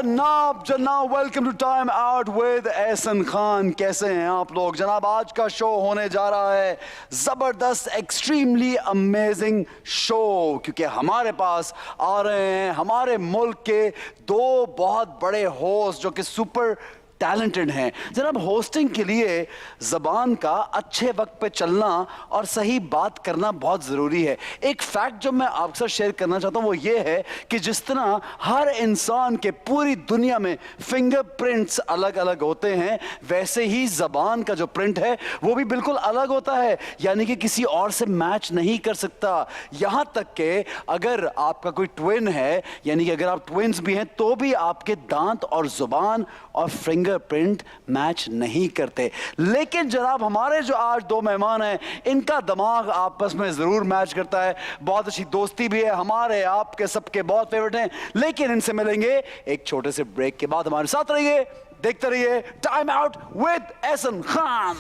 जनाब welcome to time out with Ehsan Khan. कैसे हैं आप लोग जनाब? आज का शो होने जा रहा है जबरदस्त, एक्सट्रीमली अमेजिंग शो, क्योंकि हमारे पास आ रहे हैं हमारे मुल्क के दो बहुत बड़े होस्ट जो कि सुपर टैलेंटेड हैं। जनाब, होस्टिंग के लिए ज़बान का अच्छे वक्त पे चलना और सही बात करना बहुत ज़रूरी है। एक फैक्ट जो मैं आपके साथ शेयर करना चाहता हूँ वो ये है कि जिस तरह हर इंसान के पूरी दुनिया में फिंगरप्रिंट्स अलग अलग होते हैं, वैसे ही ज़बान का जो प्रिंट है वो भी बिल्कुल अलग होता है, यानी कि किसी और से मैच नहीं कर सकता। यहाँ तक कि अगर आपका कोई ट्विन है, यानी कि अगर आप ट्विन्स भी हैं, तो भी आपके दांत और ज़ुबान और फिंगरप्रिंट मैच नहीं करते। लेकिन जनाब, हमारे जो आज दो मेहमान हैं, इनका दिमाग आपस में जरूर मैच करता है, बहुत अच्छी दोस्ती भी है, हमारे आपके सबके बहुत फेवरेट हैं। लेकिन इनसे मिलेंगे एक छोटे से ब्रेक के बाद। हमारे साथ रहिए, देखते रहिए time out with Ehsan Khan.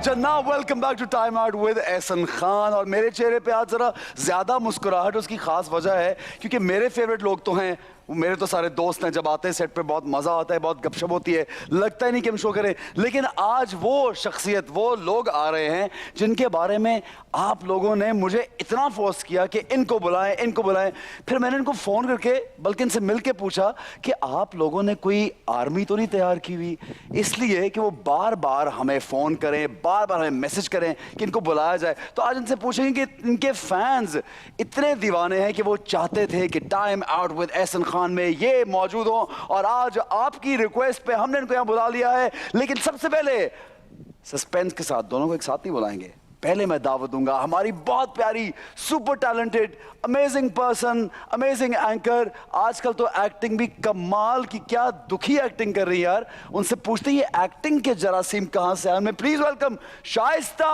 जनाब, welcome back to time out with Ehsan Khan. और मेरे चेहरे पे आज जरा ज्यादा मुस्कुराहट, उसकी खास वजह है क्योंकि मेरे फेवरेट लोग तो हैं, मेरे तो सारे दोस्त हैं। जब आते हैं सेट पे बहुत मजा आता है, बहुत गपशप होती है, लगता ही नहीं कि हम शो करें। लेकिन आज वो शख्सियत, वो लोग आ रहे हैं जिनके बारे में आप लोगों ने मुझे इतना फोर्स किया कि इनको बुलाएं, इनको बुलाएं। फिर मैंने इनको फोन करके, बल्कि इनसे मिल के पूछा कि आप लोगों ने कोई आर्मी तो नहीं तैयार की हुई, इसलिए कि वो बार बार हमें फोन करें, बार बार हमें मैसेज करें कि इनको बुलाया जाए। तो आज इनसे पूछेंगे कि इनके फैंस इतने दीवाने हैं कि वो चाहते थे कि time out with Ehsan Khan में ये मौजूद हो, और आज आपकी रिक्वेस्ट पे हमने इनको यहां बुला लिया है। लेकिन सबसे पहले सस्पेंस के साथ, दोनों को एक साथ नहीं बुलाएंगे, पहले मैं दावत दूंगा हमारी बहुत प्यारी, super talented, amazing person, amazing anchor, आजकल तो एक्टिंग भी कमाल की, क्या दुखी एक्टिंग कर रही है यार। उनसे पूछते हैं ये एक्टिंग के जरासीम कहां से आए। मैं प्लीज वेलकम शाइस्ता।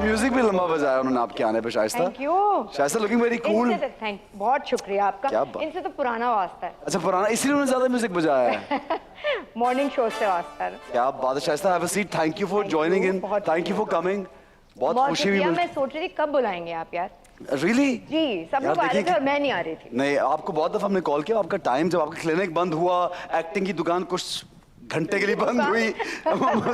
म्यूजिक भी लंबा बजाया उन्होंने आपके आने पे Shaista. Thank you Shaista, looking very cool. बहुत शुक्रिया आपका। इनसे तो पुराना वास्ता है। अच्छा, पुराना, इसीलिए उन्होंने ज्यादा म्यूजिक बजाया है। मॉर्निंग शो से वास्ता है। क्या बात है Shaista, have a seat. Thank you for joining in, thank you for coming. बहुत खुशी हुई। मैं सोच रही थी कब बुलाएंगे आप यार। Really? जी, सब लोग आ रहे थे और मैं नहीं आ रही थी। नहीं, आपको बहुत दफा हमने कॉल किया, आपका टाइम, जब आपका क्लिनिक बंद हुआ, एक्टिंग की दुकान कुछ घंटे के लिए बंद हुई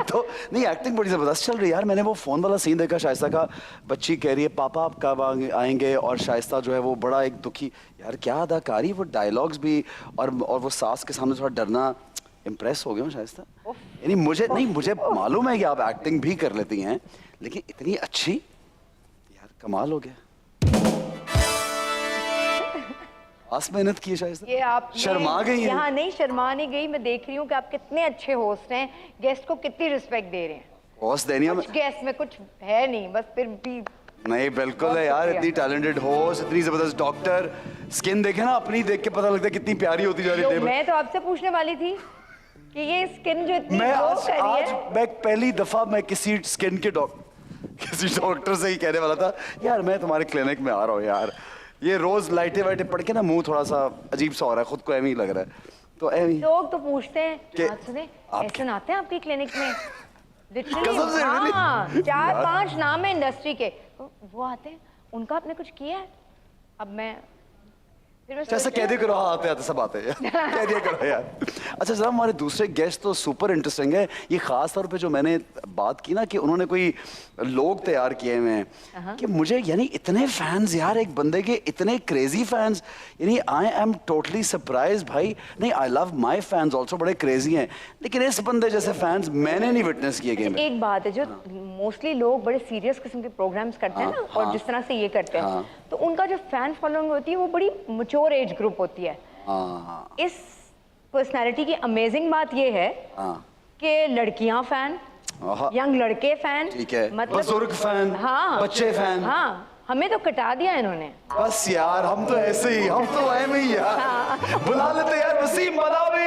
तो नहीं, एक्टिंग बड़ी जबरदस्त चल रही है यार। मैंने वो फोन वाला सीन देखा, शाइस्ता का, बच्ची कह रही है पापा आप कब आएंगे, और शाइस्ता जो है वो बड़ा एक दुखी, यार क्या अदाकारी, वो डायलॉग्स भी, और वो सास के सामने थोड़ा डरना। इम्प्रेस हो गया हूँ शाइस्ता। यानी मुझे नहीं, मुझे मालूम है कि आप एक्टिंग भी कर लेती हैं, लेकिन इतनी अच्छी, यार कमाल हो गया। आज मेहनत की है शायद। ये आप शर्मा गई हैं? यहाँ नहीं, शर्मा नहीं गई। मैं देख रही हूँ कि आप कितने अच्छे होस्ट हैं, गेस्ट को कितनी रिस्पेक्ट दे रहे हैं। होस्ट देनी है गेस्ट में कुछ है नहीं, बस फिर भी नहीं, बिल्कुल है यार। इतनी टैलेंटेड होस्ट, इतनी जबरदस्त डॉक्टर, स्किन देखे ना अपनी, देख के पता लगता है कितनी प्यारी होती जा रही है। मैं तो आपसे पूछने वाली थी कि ये स्किन जो इतनी मैं ग्लो कर रही है। मैं पहली दफा मैं किसी स्किन के किसी डॉक्टर से ही कहने वाला था, यार मैं तुम्हारे क्लिनिक में आ रहा हूँ यार, ये रोज लाइटें वाइटें पढ़ के ना मुंह थोड़ा सा अजीब सा हो रहा है, खुद को ऐਵੇਂ ही लग रहा है। तो लोग तो पूछते हैं, सुने ऐसे आते हैं आपकी क्लिनिक में, लिटरली हाँ, 4-5 नाम है इंडस्ट्री के, तो वो आते हैं, उनका आपने कुछ किया है? अब मैं जैसे कह दिया करो, हाँ आते आते सब आते हैं कह दिया करो यार। अच्छा जरा, हमारे दूसरे गेस्ट तो सुपर इंटरेस्टिंग है। ये खास तौर पे जो मैंने बात की ना कि उन्होंने कोई लोग तैयार किए हुए हैं कि मुझे, यानी इतने फैंस यार, एक बंदे के इतने क्रेजी फैंस, यानी आई एम टोटली सरप्राइज भाई। नहीं, I love my fans also, बड़े क्रेजी हैं, लेकिन इस बंदे जैसे फैंस मैंने नहीं विटनेस किए गए। एक बात है, जो मोस्टली लोग बड़े सीरियस किस्म के प्रोग्राम्स करते हैं ना, और जिस तरह से ये करते हैं, तो उनका जो फैन फॉलोइंग होती है वो बड़ी मैच्योर एज ग्रुप होती है। इस पर्सनालिटी की अमेजिंग बात ये है कि लड़कियां फैन, यंग लड़के फैन, ठीक है, मतलब बुजुर्ग फैन, हाँ, बच्चे फैन, हाँ, हमें तो कटा दिया इन्होंने। बस यार हम तो ऐसे ही, हम तो ऐम ही यार। बुला लेते यार वसीम मदावी।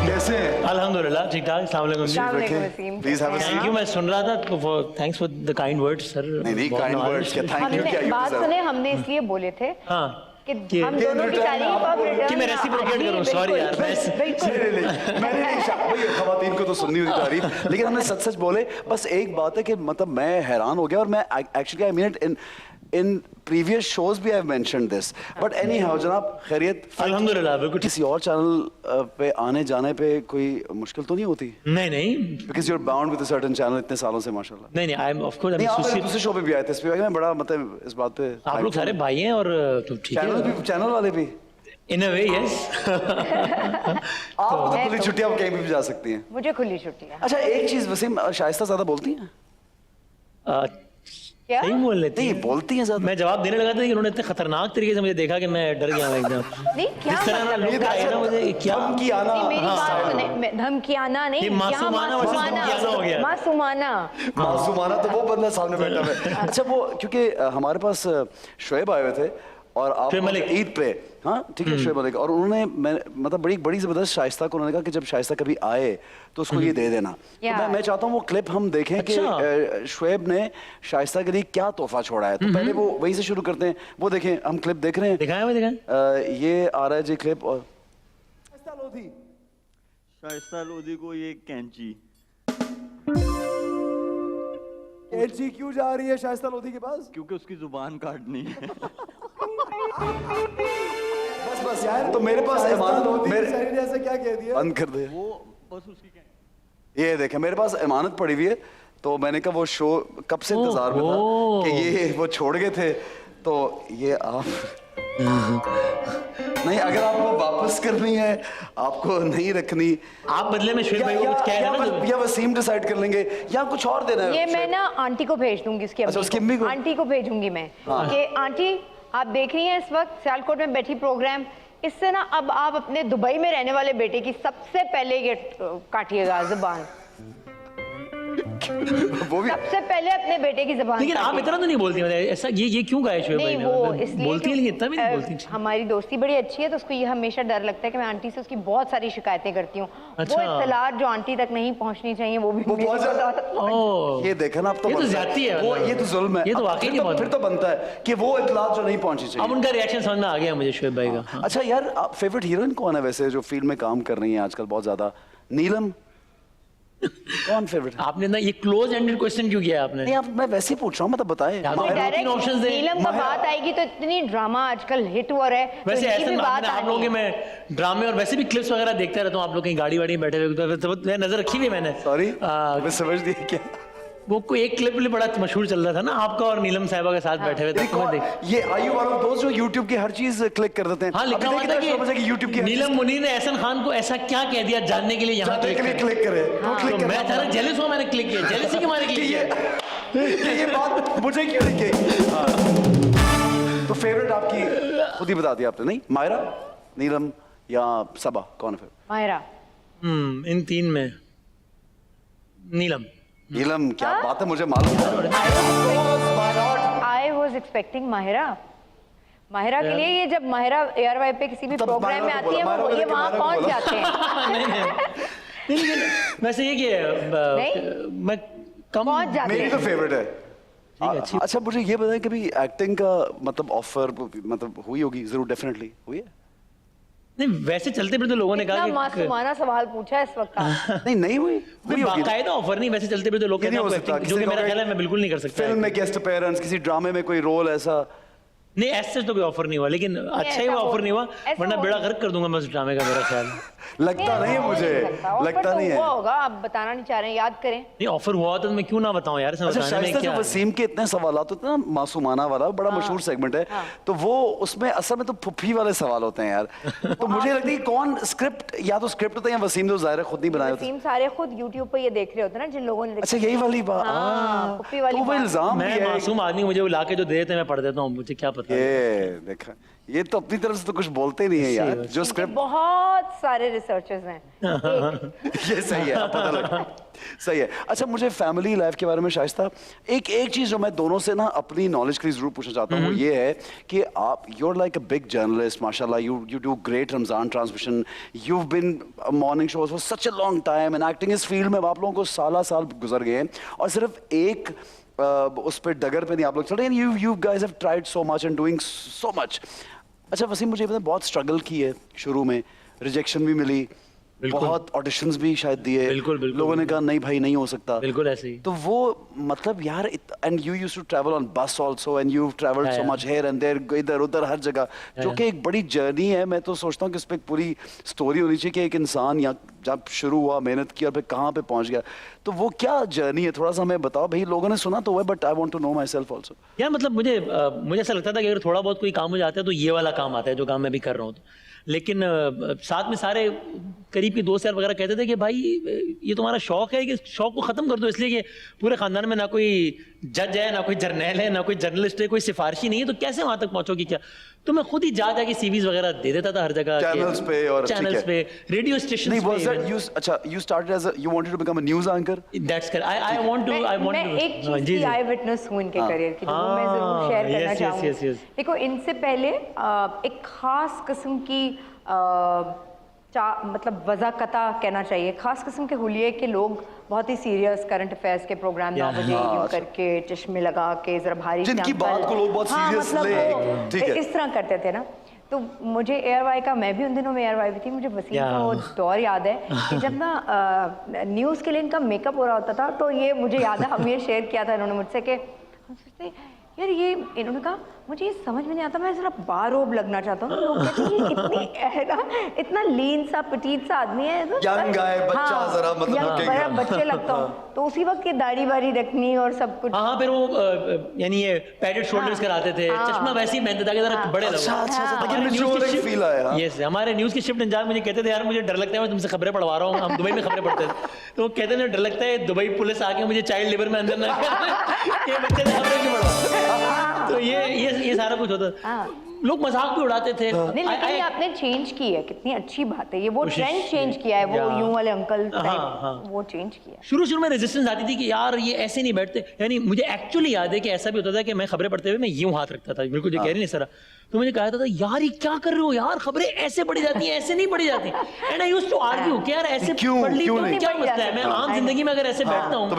कैसे हैं? अल्हम्दुलिल्लाह ठीक ठाक। अस्सलाम वालेकुम जी। अस्सलाम वालेकुम Waseem. Please have a thank you. मैं सुन रहा था, thanks for the kind words sir. नहीं काइंड वर्ड्स क्या, थैंक यू क्या, हमने बात सुने, हमने इसलिए बोले थे हाँ कि हम दोनों की तारीफ अब रिटर्न कि मैं रेसिप्रोकेट करूं। सॉरी यार नहीं मैंने नहीं भाई खवातीन को तो सुननी होती तारीफ, लेकिन हमने सच सच बोले। बस एक बात है कि मतलब मैं हैरान हो गया, और मैं actually I mean it in previous shows भी I have mentioned this, but anyhow जनाब खैरियत? अल्हम्दुलिल्लाह बिल्कुल। किसी और चैनल पे आने जाने पे कोई मुश्किल तो नहीं होती? नहीं नहीं because you are bound with a certain channel इतने सालों से माशाल्लाह। नहीं नहीं आई एम ऑफ कोर्स नहीं आप दूसरे शो पे भी आए थे, इस पे मैं बड़ा मतलब इस बात पे आप लोग सारे भाई हैं और तो ठीक है। चैनल वाले भी इन अ वे यस। आप तो खुली छुट्टी आप कहीं भी जा सकती हैं। मुझे खुली छुट्टी है। अच्छा एक चीज वसीम, शाइस्ता ज्यादा बोलती हैं? क्या? सही बोल लेती नहीं हैं। बोलती हैं ज्यादा। मैं जवाब देने लगा था कि उन्होंने इतने खतरनाक तरीके से मुझे देखा कि मैं डर गया एकदम। नहीं क्या जिस तरह मतलब? लोग आए ना मुझे क्या धमकी आना, नहीं, मेरी बात सुने, धमकियाना नहीं, ये मासूमाना वर्सेस धमकियाना हो गया। मासूमाना। मासूमाना तो वो बंदा सामने बैठा हुआ है। अच्छा वो क्योंकि हमारे पास शोएब आए हुए थे और आप शोएब मलिक। ईद पे, हाँ ठीक है शोएब मलिक, और उन्होंने मतलब बड़ी जबरदस्त शाइस्ता को उन्होंने कहा कि जब शाइस्ता कभी आए तो उसको ये दे देना। तो मैं चाहता हूँ वो क्लिप हम देखें कि शोएब ने शाइस्ता के लिए क्या तोहफा छोड़ा है। तो पहले वो वहीं से शुरू करते हैं, वो देखें, हम क्लिप देख रहे हैं। दिखाएं ये आ रहा है जी क्लिप। और शाइस्ता लोधी को ये कैंची क्यों जा रही है शाइस्ता लोधी के पास? क्योंकि उसकी जुबान काटनी है। बस यार, तो मेरे पास इमानत, मेरे ऐसा क्या कह दिया? बंद कर दे। वो बस उसकी ये देखे मेरे पास इमानत पड़ी हुई है, तो मैंने कहा वो शो कब से इंतजार में था कि ये वो छोड़ गए थे, तो ये आप नहीं, अगर आपको वापस करनी है, आपको नहीं रखनी, आप बदले में शोएब भाई को कुछ कह रहे हैं ना, या वसीम डिसाइड कर लेंगे या कुछ और देना है। ये मैं ना आंटी को भेज दूंगी, उसकी अच्छा, उसकी अम्मी को? आंटी को भेजूंगी मैं कि आंटी आप देख रही हैं इस वक्त सियालकोट में बैठी प्रोग्राम, इससे ना अब आप अपने दुबई में रहने वाले बेटे की सबसे पहले ये काटिएगा जुबान। वो भी सबसे पहले अपने बेटे की जुबान। लेकिन आप इतना तो नहीं बोलती हैं ऐसा, ये क्यों कहा है शोएब भाई नहीं, ने? वो मतलब इसलिए बोलती है लेकिन इतना भी नहीं बोलती। हमारी दोस्ती बड़ी अच्छी है, तो उसको ये हमेशा डर लगता है कि मैं आंटी से उसकी बहुत सारी शिकायतें करती हूँ। अच्छा। वो इत्तलात जो आंटी तक नहीं पहुँचनी चाहिए वो भी मेरे बहुत ज्यादा। ओह, ये देखा ना, अब तो ये तो बनता ज्यादती है, वो मतलब। ये तो जुल्म है। ये तो अब वाकई की बात फिर है। तो बनता है कि वो इत्तलात जो नहीं पहुंची अब चाहिए। उनका रिएक्शन समझ में आ गया मुझे शोएब भाई का। हाँ। अच्छा यार, आप फेवरेट हीरोइन कौन है वैसे जो फील्ड में काम कर रही है आजकल बहुत ज्यादा? नीलम कौन फेवरेट है? आपने ना ये क्लोज एंडेड क्वेश्चन क्यों किया आपने? नहीं आप, मैं वैसे ही पूछ रहा हूँ, मतलब बताएं। यार, माहिरा- डायरेक्ट options दे। नीलम का बात आएगी तो इतनी ड्रामा आजकल हिट हो रहा है, तो वैसे इनकी ऐसा भी ना, बात आप लोगों के मैं ड्रामे और वैसे भी क्लिप्स वगैरह देखता रहता हूँ, आप लोग कहीं गाड़ी वाड़ी में बैठे हुए, तो मैं नजर रखी हुई है मैंने। सॉरी मैं समझ दिया क्या। वो कोई एक क्लिप बड़ा मशहूर चल रहा था ना, आपका और नीलम साहिबा के साथ बैठे हुए थे, तो मैं देख। ये आर यू वन ऑफ दोस्त जो YouTube की हर चीज क्लिक कर देते हैं? हाँ, लिखा अभी हुआ देखिए था कि YouTube की कि नीलम मुनीर ने एहसन खान को ऐसा क्या कह दिया जानने के लिए यहाँ जानने के लिए क्लिक क्लिक करे तो तो क्लिक मैं था जेलस हुआ, मैंने क्लिक किया, जेलसी के मारे क्लिक किया। ये बात मुझे क्यों नहीं कही? हाँ। तो फेवरेट आपकी खुद ही बता दिया आपने। नहीं मायरा, नीलम या सबा, कौन है फेवरेट? मायरा। इन तीन में नीलम। नीलम क्या बात है, मुझे मालूम है। I was expecting Mahira. Mahira के लिए ये जब माहिरा एयरवाई पे किसी भी तब प्रोग्राम में माहिरा को आती है बोला, वो ये माहिरा वहाँ को पहुँच बोला। जाते हैं। नहीं, लेकिन वैसे ये कि मैं कम पहुँच जाते मेरी हैं। तो फेवरेट है। है, अच्छी। अच्छा मुझे ये बताएं कभी एक्टिंग का मतलब ऑफर मतलब हुई होगी? जरूर, डेफिनेटली हुई है। नहीं, वैसे चलते फिरते लोगों ने इतना कहा कि मासूमाना सवाल पूछा है इस वक्त आपने। नहीं हुई हुई होगी। बाकायदा ऑफर नहीं, वैसे चलते फिरते लोग ये कहते नहीं हैं हो आपको सकता acting, जो कि मेरा ख्याल है मैं बिल्कुल नहीं कर सकता। फिल्म में गेस्ट अपीयरेंस, किसी ड्रामे में कोई रोल ऐसा? नहीं, ऐसे तो कोई ऑफर नहीं हुआ, लेकिन अच्छा ही ऐसा वो ऑफर हो- नहीं हुआ, ऐसा वरना हो- बेड़ा गर्क कर दूंगा मैं उस ड्रामे का, मेरा ख्याल। लगता नहीं है मुझे, लगता नहीं हुआ है। होगा, आप बताना नहीं चाह रहे हैं, याद करें। नहीं, ऑफर हुआ तो मैं क्यों ना बताऊं यार, इसमें अच्छा बताने में शाइस्ता, जो क्या। वसीम के इतने सवालात होते हैं ना, मासूमाना वाला बड़ा मशहूर सेगमेंट है, तो वो उसमें असल में तो फुफी वाले सवाल होते हैं यार। तो मुझे लगता है कि कौन स्क्रिप्ट, या तो स्क्रिप्ट होता है या वसीम, तो जाहिर है खुद नहीं बनाए होते। वसीम सारे खुद YouTube पे ये देख रहे होते हैं ना, जिन लोगों ने अच्छा यही वाली बात। हाँ, फुफी वाली तो वो बात। इल्जाम भी मैं है। मासूम आदमी, मुझे वो लाके जो दे देते हैं मैं पढ़ देता हूँ, मुझे क्या पता। ये देखा, ये तो अपनी तरफ से तो कुछ बोलते नहीं है यार, जो स्क्रिप्ट बहुत सारे रिसर्चर्स हैं। ये सही है, पता लगा। सही है। अच्छा, मुझे फैमिली लाइफ के बारे में शाइस्ता एक चीज जो मैं दोनों से ना अपनी नॉलेज के लिए जरूर पूछना चाहता हूँ, ये है कि आप you're like a big journalist, माशाल्लाह, you do great Ramzan transmission, you've been morning shows for such a long time and acting इस फील्ड में आप लोगों को साल गुजर गए हैं और सिर्फ एक उस पर डगर पे नहीं आप लोग चल रहे हैं। you guys have tried so much and doing so much। अच्छा वसीम, मुझे पता बहुत स्ट्रगल की है शुरू में, रिजेक्शन भी मिली, बहुत ऑडिशंस भी शायद दिए, बिल्कुल लोगों ने कहा नहीं भाई नहीं हो सकता, बिल्कुल ऐसे ही। तो वो मतलब यार, and you used to travel on bus also and you travelled so much here and there, इधर उधर हर जगह, जो कि एक बड़ी जर्नी है। मैं तो सोचता हूँ कि इस पे एक पूरी स्टोरी होनी चाहिए कि एक इंसान या जब शुरू हुआ, मेहनत की और फिर कहाँ पे पहुंच गया, तो वो क्या जर्नी है, थोड़ा सा हमें बताओ भाई। लोगों ने सुना तो हुआ, but I want to know myself also. यार मतलब मुझे ऐसा लगता था कि अगर थोड़ा बहुत कोई काम हो जाता है तो ये वाला काम आता है जो काम मैं भी कर रहा हूँ। लेकिन साथ में सारे करीब के दोस्त यार वगैरह कहते थे कि भाई ये तुम्हारा शौक है कि शौक को ख़त्म कर दो, इसलिए कि पूरे ख़ानदान में ना कोई जज है, ना कोई जर्नैल है, ना कोई जर्नलिस्ट है, कोई सिफारिशी नहीं है, तो कैसे वहाँ तक पहुँचोगी क्या? तो मैं खुद ही जाके सीवीज वगैरह दे देता था हर जगह, चैनल्स पे और चैनल्स पे, रेडियो स्टेशन पे। was that you, अच्छा, you started as you wanted to become a news anchor? That's correct. I want to मैं एक चीज की आई विटनेस हूँ इनके करियर की, तो वो मैं जरूर शेयर करना चाहूँगी। देखो, इनसे पहले एक खास किस्म की मतलब वज़ाकता कहना चाहिए, खास किस्म के हुलिये के लोग, बहुत ही सीरियस करंट अफेयर्स के प्रोग्राम 9 बजे यूं करके चश्मे लगा के जरा भारी, जिनकी बात को लोग बहुत सीरियस ले, ठीक है, इस तरह करते थे ना। तो मुझे एयरवाई का, मैं भी उन दिनों में एयरवाई भी थी, मुझे वसीम का वो दौर याद है कि जब ना न्यूज़ के लिए इनका मेकअप हो रहा होता था, तो ये मुझे याद है, हम ये शेयर किया था इन्होंने मुझसे कि हम सोचते यार ये, इन्होंने कहा मुझे ये समझ में नहीं आता, मैं जरा बारोब लगना चाहता हूँ। लोग कहते हैं ये इतना लीन सा पटीट सा आदमी है, यंग गाय, बच्चा जरा मतलब बच्चे लगता हूँ, तो उसी वक्त ये दाढ़ी वाड़ी रखनी और सब कुछ। हाँ, फिर वो यानी ये पैडेड शोल्डर्स कराते थे, चश्मा वैसे ही पहनते ताकि जरा बड़े लगो। यस, हमारे न्यूज़ की शिफ्ट इंचार्ज मुझे कहते थे यार मुझे डर लगता है, मैं तुमसे खबरें पढ़वा रहा हूँ, हम दुबई में खबरें पढ़ते थे, तो वो कहते थे डर लगता है दुबई पुलिस आके मुझे चाइल्ड लेबर में अंदर ना कर, ये बच्चे खबरें क्यों पढ़वा। तो ये सारा कुछ होता। लोग मजाक भी उड़ाते थे। नहीं, लेकिन ये आपने चेंज की है, कितनी अच्छी बात है, ये वो ट्रेंड चेंज किया है, वो यूं वाले अंकल टाइप, वो चेंज किया। शुरू में रेजिस्टेंस आती थी कि यार ये ऐसे नहीं बैठते, यानी मुझे एक्चुअली याद है कि ऐसा भी होता था कि मैं खबरें पढ़ते हुए मैं यूं हाथ रखता था, बिल्कुल जो कह रही नहीं सर, तो मुझे कहा था यार ये क्या कर रहे हो यार, खबरें ऐसे पढ़ी जाती हैं, ऐसे नहीं पढ़ी जाती। And I used to argue कि यार ऐसे पढ़ ली तो क्या मसला है, मैं आम जिंदगी में अगर ऐसे बैठता हूँ तो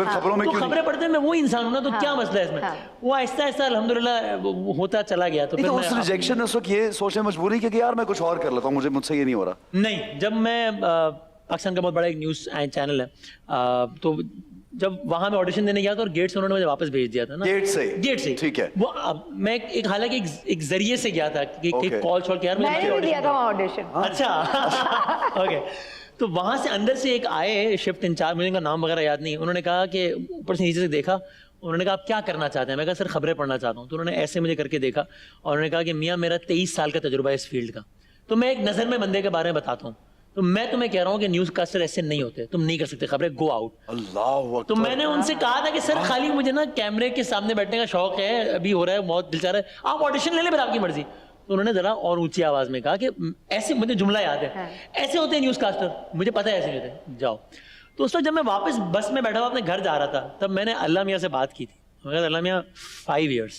खबरें पढ़ते मैं वो इंसान हूँ ना, तो क्या मसला है इसमें। वो आहिस्ता आहिस्ता अल्हम्दुलिल्लाह होता चला गया। तो फिर उस रिजेक्शन ने उस वक्त ये सोचने मजबूरी कि यार मैं कुछ और कर लेता हूँ, मुझसे ये नहीं हो रहा। नहीं, जब मैं पाकिस्तान का बहुत बड़ा एक न्यूज़ चैनल है, तो जब वहां मैं ऑडिशन देने गया था और गेट से उन्होंने मुझे वापस भेज दिया था ना, गेट से, ठीक है। वो मैं एक हालांकि एक जरिए से गया था कि कॉल छोड़ के यार मैंने भी दिया था ऑडिशन। अच्छा ओके। तो वहां से अंदर से एक आए शिफ्ट इंचार्ज, मुझे उनका नाम वगैरह याद नहीं, उन्होंने कहा कि ऊपर से नीचे से देखा, उन्होंने कहा आप क्या करना चाहते हैं? मैं कहा सर खबरें पढ़ना चाहता हूँ। तो उन्होंने ऐसे मुझे करके देखा और उन्होंने कहा कि मियाँ मेरा 23 साल का तजुर्बा है इस फील्ड का, तो मैं एक नज़र में बंदे के बारे में बताता हूँ, तो मैं तुम्हें कह रहा हूँ कि न्यूज़ कास्टर ऐसे नहीं होते, तुम नहीं कर सकते खबरें, गो आउट। अल्लाह। तो मैंने उनसे कहा था कि सर खाली मुझे ना कैमरे के सामने बैठने का शौक है, अभी हो रहा है बहुत दिल चाह रहा है, आप ऑडिशन ले लें फिर आपकी मर्जी। तो उन्होंने जरा और ऊंची आवाज में कहा कि ऐसे, मुझे जुमला याद है, ऐसे होते हैं न्यूज़ कास्टर, मुझे पता है ऐसे नहीं होते, जाओ। तो उस वक्त जब मैं वापस बस में बैठा हुआ अपने घर जा रहा था, तब मैंने अल्लाह मियाँ से बात की थी। मैं कहा अल्लाह मियाँ 5 years,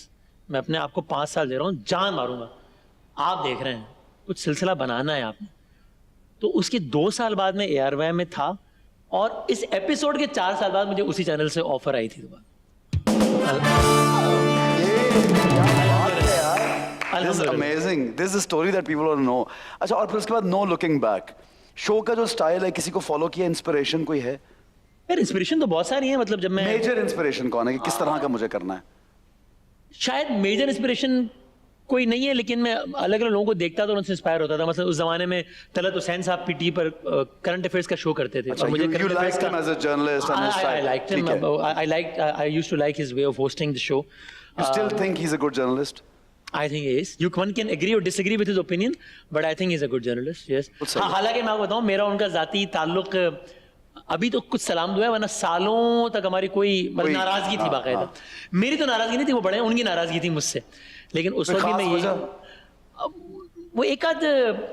मैं अपने आप को 5 साल दे रहा हूँ, जान मारूंगा, आप देख रहे हैं कुछ सिलसिला बनाना है आपने। तो उसके 2 साल बाद मैं ARY में था और इस एपिसोड के 4 साल बाद मुझे उसी चैनल से ऑफर आई थी दोबारा। This is amazing. This is a story that people don't know. अच्छा, और फिर उसके बाद no looking back. शो का जो स्टाइल है, किसी को फॉलो किया, इंस्पिरेशन कोई है? यार इंस्पिरेशन तो बहुत सारी है, मतलब जब मैं मेजर इंस्पिरेशन कौन है कि किस तरह का मुझे करना है? शायद मेजर इंस्पिरेशन कोई नहीं है, लेकिन मैं अलग अलग लोगों को देखता था और उनसे इंस्पायर होता था। मतलब उस जमाने में तलत हुसैन साहब पीटी पर करंट अफेयर्स का शो करते थे। अच्छा, you liked him as a journalist and his style. I liked him. I used to like his way of hosting the show. You still think he's a good journalist? I think he is. One can agree or disagree with his opinion, but I think he's a good journalist. Yes. हालांकि मैं आपको बताऊं, मेरा उनका जाती ताल्लुक अभी तो कुछ सलाम दुआ है, वरना सालों तक हमारी कोई नाराजगी थी बाकायदा। मेरी तो नाराजगी नहीं थी, वो बड़े उनकी नाराजगी थी मुझसे। लेकिन उस वक्त भी मैं वो एक आध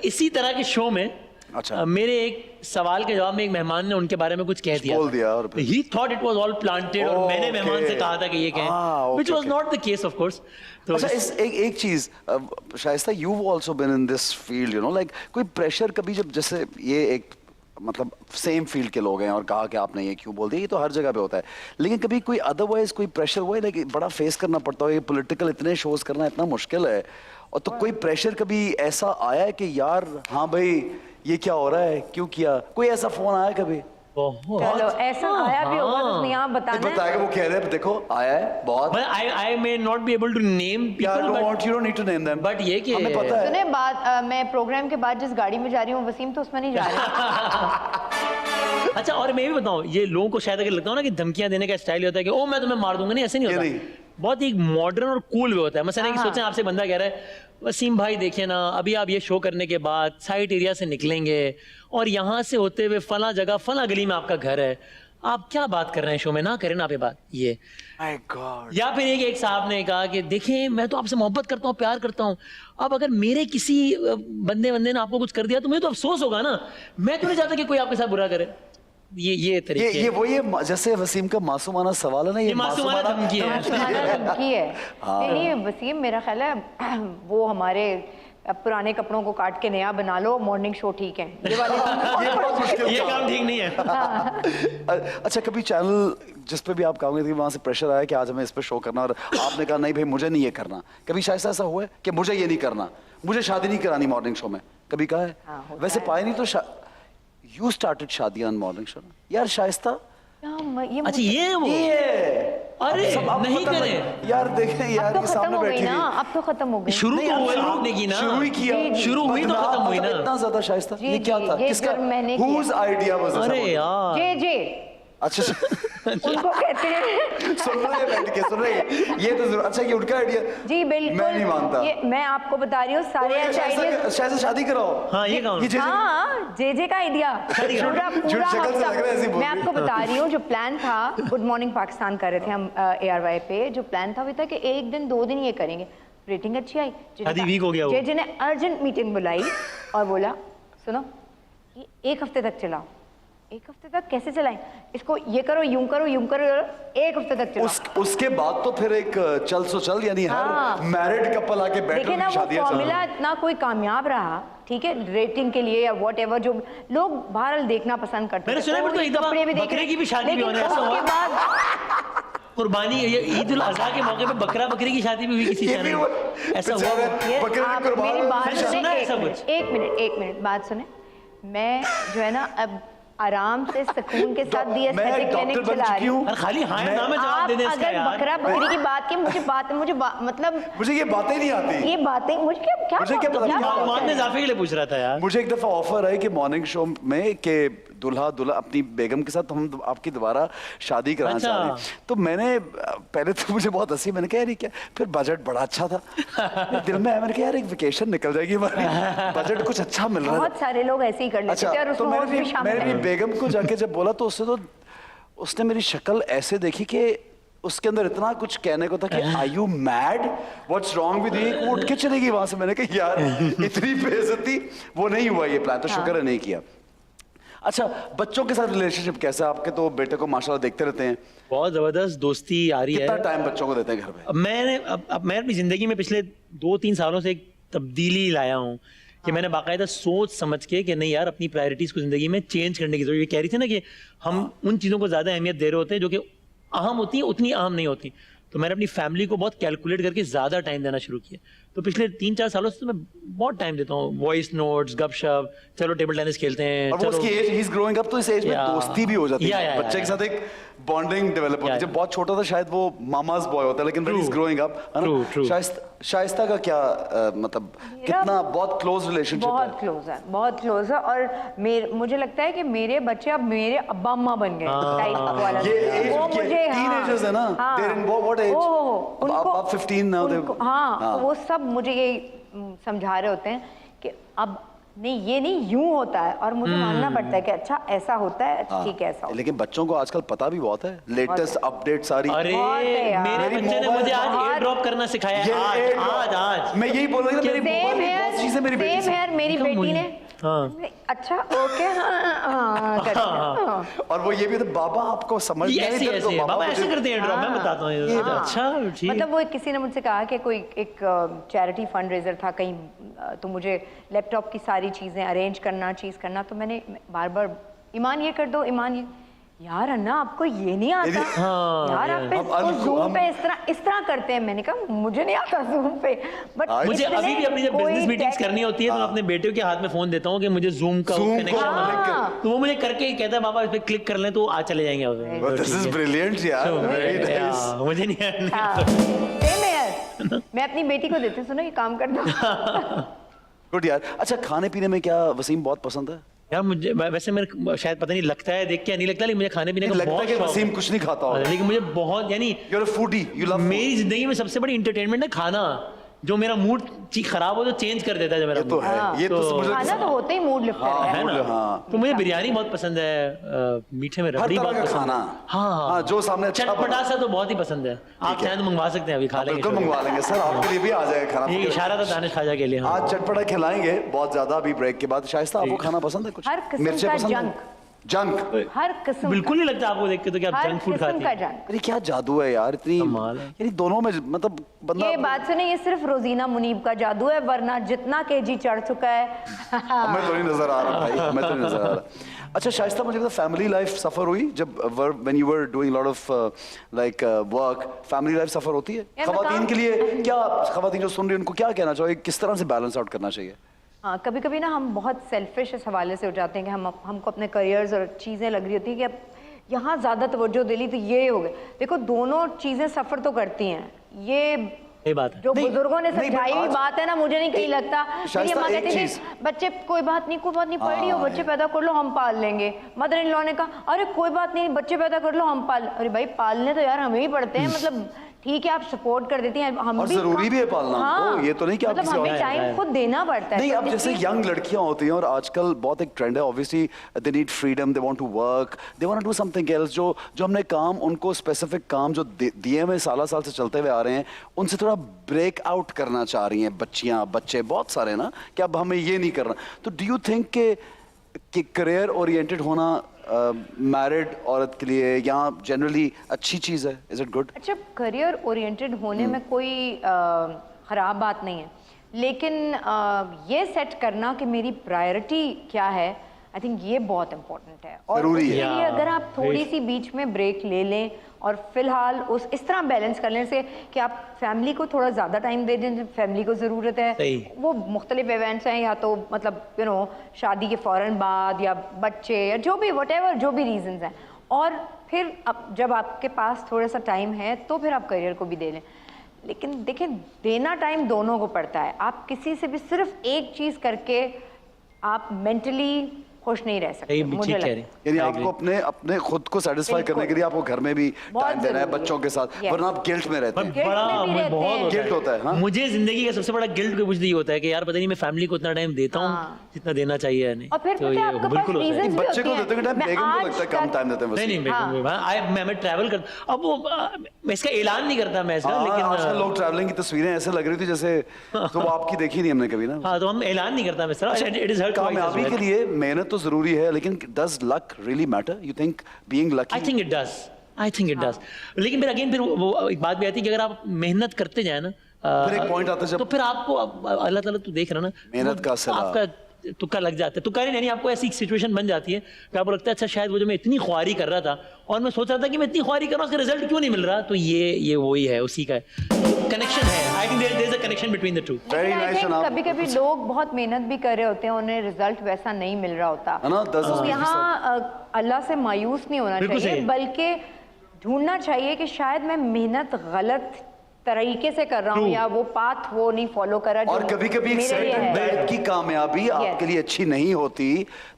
इसी तरह के शो में अच्छा। मेरे एक सवाल के जवाब में एक मेहमान ने उनके बारे में कुछ कह दिया बोल दिया और ही thought it was all planted और मैंने मेहमान से कहा था कि ये कहें which was not the case of course. तो अच्छा एक चीज Shaista, you also been in this field, you know, like कोई प्रेशर कभी जब जैसे ये एक मतलब सेम फील्ड के लोग हैं और कहा कि आपने ये क्यों बोल दिया, ये तो हर जगह पे होता है, लेकिन कभी कोई अदरवाइज कोई प्रेशर हुआ है, लाइक बड़ा फेस करना पड़ता है, ये पॉलिटिकल इतने शोज करना इतना मुश्किल है, और तो कोई प्रेशर कभी ऐसा आया है कि यार हाँ भाई ये क्या हो रहा है, क्यों किया, कोई ऐसा फोन आया कभी? चलो ऐसा आया भी होगा तो यहाँ बताना है। बताएगा, वो कह रहे हैं देखो आया है बहुत। But I may not be able to name यार people, you don't need to name them. but ये कि हमें पता है। सुने बात, मैं प्रोग्राम के बाद जिस गाड़ी में जा रही हूँ वसीम तो उसमें नहीं जा रहा। अच्छा, और मैं भी बताऊं, ये लोगों को शायद अगर लगता हो ना कि धमकियां देने का स्टाइल होता है कि ओ मैं तुम्हें मार दूंगा, नहीं ऐसे नहीं ये होता। नहीं। बहुत ही मॉडर्न और कूल वे होता है। मसलन कि सोचें आपसे बंदा कह रहा है वसीम भाई देखिए ना, अभी आप ये शो करने के बाद साइट एरिया से निकलेंगे और यहाँ से होते हुए फला जगह फला गली में आपका घर है, आप क्या बात कर रहे हैं शो में, ना करें ना आप ये बात। ये My God. या फिर एक साहब ने कहा कि देखिए मैं तो आपसे मोहब्बत करता हूँ, प्यार करता हूँ, अब अगर मेरे किसी बंदे ने आपको कुछ कर दिया तो मुझे तो अफसोस होगा ना, मैं तो नहीं चाहता कि कोई आपके साथ बुरा करे। ये तरीके ये वो ये जैसे वसीम का मासूमाना सवाल है ना, ये मासूमाना धमकी है। धमकी है। नहीं वसीम, मेरा ख्याल है वो हमारे पुराने कपड़ों को काट के नया बना लो, मॉर्निंग शो ठीक है, ये वाले ये बहुत मुश्किल ये काम काम ठीक नहीं है। अच्छा कभी चैनल जिस पे भी आप कहोगे कि वहां से प्रेशर आया कि आज हमें इस पे शो करना और आपने कहा नहीं भाई मुझे नहीं ये करना, कभी शायद ऐसा हुआ है कि मुझे ये नहीं करना, मुझे शादी नहीं करानी मॉर्निंग शो में, कभी कहा है? वैसे पाए नहीं तो यू स्टार्टेड शादी ऑन मॉर्निंग शो यार शाइस्ता। अच्छा ये वो अरे नहीं करें यार, देखें यार अब तो ये खत्म सामने हो गई बैठी ना, हुई, अब तो खत्म हो गई। शुरू तो हुए रोकने की ना, शुरू ही किया, शुरू हुई तो खत्म हुई ना। इतना ज्यादा शाइस्ता ये क्या था, ये किसका, मैंने whose idea was this? अरे यार जे अच्छा उनको कहते हैं। सुन रहे हैं बैठ के, सुन रहे हैं, ये तो जरूर अच्छा, ये उनका आइडिया जी बिल्कुल, मैं नहीं मानता। ये मैं आपको बता रही हूँ सारे अच्छे आइडिया। शायद से शादी कराओ। हाँ ये कौन हाँ जे का आइडिया पूरा झूठ शक्ल से लग रहा है ऐसी बोल मैं रही। आपको बता रही हूँ, जो प्लान था गुड मॉर्निंग पाकिस्तान कर रहे थे हम ARY पे, जो प्लान था वो था कि एक दिन 2 दिन ये करेंगे, रेटिंग अच्छी आई, शादी वीक हो गया वो। जे ने अर्जेंट मीटिंग बुलाई और बोला सुनो ये 1 हफ्ते तक चलाओ। 1 हफ्ते तक कैसे चलाएं इसको, ये करो यूं करो 1 हफ्ते तक चलाओ। उसके बाद तो फिर एक चल सो चल, यानी हर मैरिड कपल आके बैठे देखिए ना, वो फॉर्मूला इतना कोई कामयाब रहा, ठीक है, रेटिंग के लिए या वॉट एवर, जो लोग बहरहाल देखना पसंद करते मैंने सुना तो एक दफा बकरे की भी शादी भी होने ऐसा हुआ। कुर्बानी ईद उल अजहा के मौके पे बकरी की शादी भी हुई किसी चैनल में, ऐसा हुआ। आप मेरी बात सुना है सब सुने, कुछ? एक मिनट बात सुने। मैं जो है ना अब आराम से सुकून के साथ दी एस्थेटिक क्लिनिक चला रही हूँ। और खाली हाँ या ना में जवाब आप दे दें इसका अगर यार। बकरा बकरी की बात की मतलब मुझे ये बातें नहीं आती, ये बातें मुझे क्या मालूमात में इजाफे के लिए पूछ रहा था यार। मुझे एक दफा ऑफर है कि मॉर्निंग शो में कि दूल्हा अपनी बेगम के साथ हम आपकी दोबारा शादी कराना चाह रहे हैं। तो मैंने पहले तो मुझे बहुत हंसी, मैंने कहा यार क्या, फिर बजट बड़ा अच्छा था दिल में, मैंने कहा यार एक वेकेशन निकल जाएगी हमारी, बजट कुछ अच्छा मिल रहा है। बहुत सारे लोग ऐसे ही कर लेते हैं और तो उसमें भी शामिल मैंने भी बेगम को जाके जब बोला तो उसने मेरी शक्ल ऐसे देखी कि उसके अंदर इतना कुछ कहने को था कि are you mad, what's wrong with you, वो उठ के चलेगी वहां से। मैंने कहा यार इतनी बेइज्जती, वो नहीं हुआ ये प्लान, तो शुक्र है नहीं किया। अच्छा बच्चों के साथ रिलेशनशिप कैसा है आपके? तो बेटे को माशाल्लाह देखते रहते हैं, बहुत जबरदस्त दोस्ती आ रही है। कितना टाइम बच्चों को देते हैं घर पे? मैं अपनी जिंदगी में पिछले 2-3 सालों से एक तब्दीली लाया हूँ कि मैंने बाकायदा सोच समझ के कि नहीं यार अपनी प्रायोरिटीज को जिंदगी में चेंज करने की जरूरत। ये कह रही थी ना कि हम उन चीजों को ज्यादा अहमियत दे रहे होते हैं जो कि अहम होती है, उतनी अहम नहीं होती। तो मैंने अपनी फैमिली को बहुत कैलकुलेट करके ज्यादा टाइम देना शुरू किया। तो पिछले 3-4 सालों से तो मैं बहुत टाइम देता हूँ, वॉइस नोट्स, गपशप, चलो टेबल टेनिस खेलते हैं। और वो उसकी age, he is growing up, तो इस एज में दोस्ती भी हो जाती है, बच्चे के साथ एक बॉन्डिंग डेवलप होती है। जब बहुत छोटा था शायद वो मामाज बॉय होता है, लेकिन when he is growing up, है ना? शाइस्ता का क्या मतलब कितना बहुत क्लोज रिलेशनशिप है? बहुत क्लोज है और मुझे लगता है कि मेरे बच्चे अब मेरे अब्बा अम्मा बन गए टाइप वाला। ये एज वो के मुझे टीनेजर्स है ना, they are in what age? अब 15 नाउ दे। हाँ वो सब मुझे ये समझा रहे होते हैं कि अब नहीं ये नहीं यूं होता है और मुझे मानना पड़ता है कि अच्छा ऐसा होता है, अच्छा ठीक है ऐसा होता है। लेकिन बच्चों को आजकल पता भी बहुत है, लेटेस्ट अपडेट सारी। अरे बहुत है यार। मेरे मेरी बच्चे ने मोबाइल मुझे आज बहुत- एयर ड्रॉप करना सिखाया ये है। airdrop- आज मैं यही बोल रहा था, मेरी मोबाइल में बहुत चीजें मेरी बेटी सेम से। हेयर मेरी देखो बेटी मुझे- ने हाँ। अच्छा ओके हाँ करके, हाँ। और वो ये भी था, बाबा आपको समझ ये नहीं ऐसे आता तो ऐसे बाबा ऐसे मुझे- करते हैं ड्रॉप, मैं बताता हूँ ये। हाँ। अच्छा ठीक। मतलब वो किसी ने मुझसे कहा कि कोई एक चैरिटी फंड रेजर था कहीं, तो मुझे लैपटॉप की सारी चीज़ें अरेंज करना, चीज़ करना, तो मैंने बार बार ईमान ये कर दो, ईमान ये, यार अन्ना आपको ये नहीं आता, हाँ, यार आप जूम पे इस तरह करते हैं। मैंने कहा मुझे नहीं आता जूम पे, बट मुझे अभी भी अपनी जब बिजनेस मीटिंग्स करनी होती है तो मैं अपने बेटे के हाथ में फोन देता हूँ कि मुझे जूम का Zoom कनेक्शन को है। connect तो वो मुझे करके ही कहता है पापा इस पे क्लिक कर लें तो आ चले जाएंगे दिस इज ब्रिलियंट यार, वेरी नाइस। मुझे नहीं सेम है, मैं अपनी बेटी को देती हूँ, सुनो ये काम कर दो। गुड यार। अच्छा, खाने पीने में क्या वसीम बहुत पसंद है? यार मुझे वैसे मेरे शायद पता नहीं लगता है देख के नहीं लगता, लेकिन मुझे खाने पीने का लगता है बहुत कि शौक वसीम है। कुछ नहीं खाता होगा। लेकिन मुझे बहुत यानी you are a foodie, you love मेरी जिंदगी में सबसे बड़ी इंटरटेनमेंट है खाना, जो मेरा मूड खराब हो तो चेंज कर देता है जो मेरा ये तो mood। है, ये तो तो- मुझे खाना तो होते ही मूड लिफ्ट हाँ, है है ना? हाँ। तो मुझे बिरयानी बहुत पसंद है, मीठे में हर रबड़ी तरह बहुत का पसंद खाना। है। हाँ हाँ, जो सामने अच्छा चटपटा बना। सा तो बहुत ही पसंद है। आप है। चाहें तो मंगवा सकते हैं, अभी खा लेंगे। बिल्कुल मंगवा लेंगे सर, आपके लिए भी आ जाएगा खाना। ये इशारा था दानिश खाजा के लिए। हाँ। आज चटपटा खिलाएंगे बहुत ज्यादा अभी ब्रेक के बाद। शाइस्ता, आपको खाना पसंद है कुछ? हर किस्म मिर्चें का पसंद है? जंक। जंक। हर किस्म बिल्कुल नहीं लगता आपको देख के तो कि आप हर जंक फूड किस्म खाती का हैं। जंक। अरे क्या जादू है यार, इतनी कमाल है। यानी दोनों में मतलब बंदा। ये बात सुने, ये सिर्फ रोजीना मुनीब का जादू है, वरना जितना केजी चढ़ चुका है। मैं तो नहीं नजर आ रहा भाई, मैं तो नहीं नजर आ रहा। अच्छा शाइस्ता, मुझे बता, फैमिली लाइफ सफर हुई जब when you were doing lot of like work? Family life suffer होती है यार, मैं खवातीन काम- के लिए? क्या खवातीन जो सुन रही है उनको क्या कहना चाहिए, किस तरह से बैलेंस आउट करना चाहिए? हाँ, कभी कभी ना हम बहुत सेल्फिश इस हवाले से हो जाते हैं कि हमको अपने करियर्स और चीज़ें लग रही होती है कि अब यहाँ ज़्यादा तवज्जो दे ली तो ये हो गए। देखो दोनों चीज़ें सफ़र तो करती हैं, ये बात है। जो नहीं, बुजुर्गों ने नहीं, समझाई हुई आज- बात है ना, मुझे नहीं कहीं लगता। मेरी शाइस्ता, अम्मा एक कहती चीज़- थी बच्चे कोई बात नहीं पढ़ रही हो, बच्चे पैदा कर लो हम पाल लेंगे। मदर इन लॉ ने कहा अरे कोई बात नहीं बच्चे पैदा कर लो हम पाल। अरे भाई पालने तो यार हमें ही पड़ते हैं, मतलब ठीक है आप सपोर्ट कर देती हैं, हम और भी जरूरी भी है पालना उनको, ये तो नहीं कि आप मतलब किसी हमें और- टाइम खुद देना पड़ता है। नहीं, तो अब जैसे इसलिए- यंग लड़कियां होती हैं और आजकल बहुत एक ट्रेंड है, obviously they need freedom, they want to work, they want to do something else. जो हमने काम उनको स्पेसिफिक काम जो दिए हुए साल से चलते हुए आ रहे हैं, उनसे थोड़ा ब्रेक आउट करना चाह रही हैं बच्चियां, बच्चे बहुत सारे ना, कि अब हमें ये नहीं करना। तो डू यू थिंक कि करियर ओरिएंटेड होना मैरिड औरत के लिए यहाँ जनरली अच्छी चीज़ है? Is it good? अच्छा, करियर ओरिएंटेड होने में कोई ख़राब बात नहीं है, लेकिन ये सेट करना कि मेरी प्रायोरिटी क्या है, आई थिंक ये बहुत इम्पोर्टेंट है। और जरूरी है। उसके लिए अगर आप थोड़ी सी बीच में ब्रेक ले लें और फिलहाल इस तरह बैलेंस कर लें से कि आप फैमिली को थोड़ा ज़्यादा टाइम दे दें, फैमिली को ज़रूरत है। सही। वो मुख्तलिफ इवेंट्स हैं, या तो मतलब शादी के फ़ौरन बाद या बच्चे या जो भी जो भी रीजंस हैं, और फिर अब जब आपके पास थोड़ा सा टाइम है तो फिर आप करियर को भी दे लें। लेकिन देखिए देना टाइम दोनों को पड़ता है, आप किसी से भी सिर्फ एक चीज़ करके आप मेंटली खुश नहीं रह सकते, मुझे लगता है। यानी आपको अपने खुद को सेटिस्फाई करने के लिए आपको घर में भी बहुत टाइम देना है, जरूरी है। बच्चों के साथ, Yes. वरना आप गिल्ट में रहते हैं। Guilt में बड़ा भी रहते बहुत हैं। गिल्ट होता है। हाँ? मुझे जिंदगी का सबसे बड़ा गिल्ट कुछ ये होता है कि यार पता नहीं मैं फैमिली को उतना टाइम देता हूँ हाँ। जितना देना चाहिए या नहीं। और फिर तो पता है ये आपके पास बिल्कुल होता है। reasons भी बच्चे को होती देते हैं हैं। टाइम, मैं बेगम को आज लगता है कम तक- टाइम देते हैं बस। नहीं बेगम मैं ट्रैवल कर अब वो मैं इसका ऐलान नहीं करता मैं इसका, आजकल लेकिन लोग ट्रैवलिंग की तस्वीरें ऐसे लग रही थी जैसे, तो वो आपकी देखी नहीं हमने कभी ना। हाँ तो हम ऐलान नहीं करता मैं इस तरह। इट इज हर्ट कामयाबी के लिए मेहनत तो जरूरी है, लेकिन does luck really matter? You think being I lucky? Think it does लेकिन फिर अगेन फिर वो एक बात भी आती है कि अगर आप मेहनत करते जाए ना फिर एक point आता है जब- तो फिर आपको अल्लाह ताला तो देख रहा ना, मेहनत का सिला। आपका तुक्का लग जाता है, तुक्का नहीं आपको ऐसी सिचुएशन बन जाती है कि आपको लगता है अच्छा शायद वो जो मैं इतनी ख्वारी कर रहा था और मैं सोच रहा था कि मैं इतनी ख्वारी कर रहा हूँ उसका रिजल्ट क्यों नहीं मिल रहा, तो ये वही है, उसी का कनेक्शन है। I think there is a connection between the two. Very लेकिन I nice, think जनाब। कभी-कभी लोग बहुत मेहनत भी कर रहे होते हैं, उन्हें रिजल्ट वैसा नहीं मिल रहा होता, है ना, तो यहाँ अल्लाह से मायूस नहीं होना बिल्कुल चाहिए, सही। बल्कि ढूंढना चाहिए कि शायद मैं मेहनत गलत तरीके से कर रहा हूँ या वो पाथ वो नहीं फॉलो कर रहा और कभी कभी एक मेरे लिए सर्टेन है। टाइप की कामयाबी आपके लिए अच्छी नहीं होती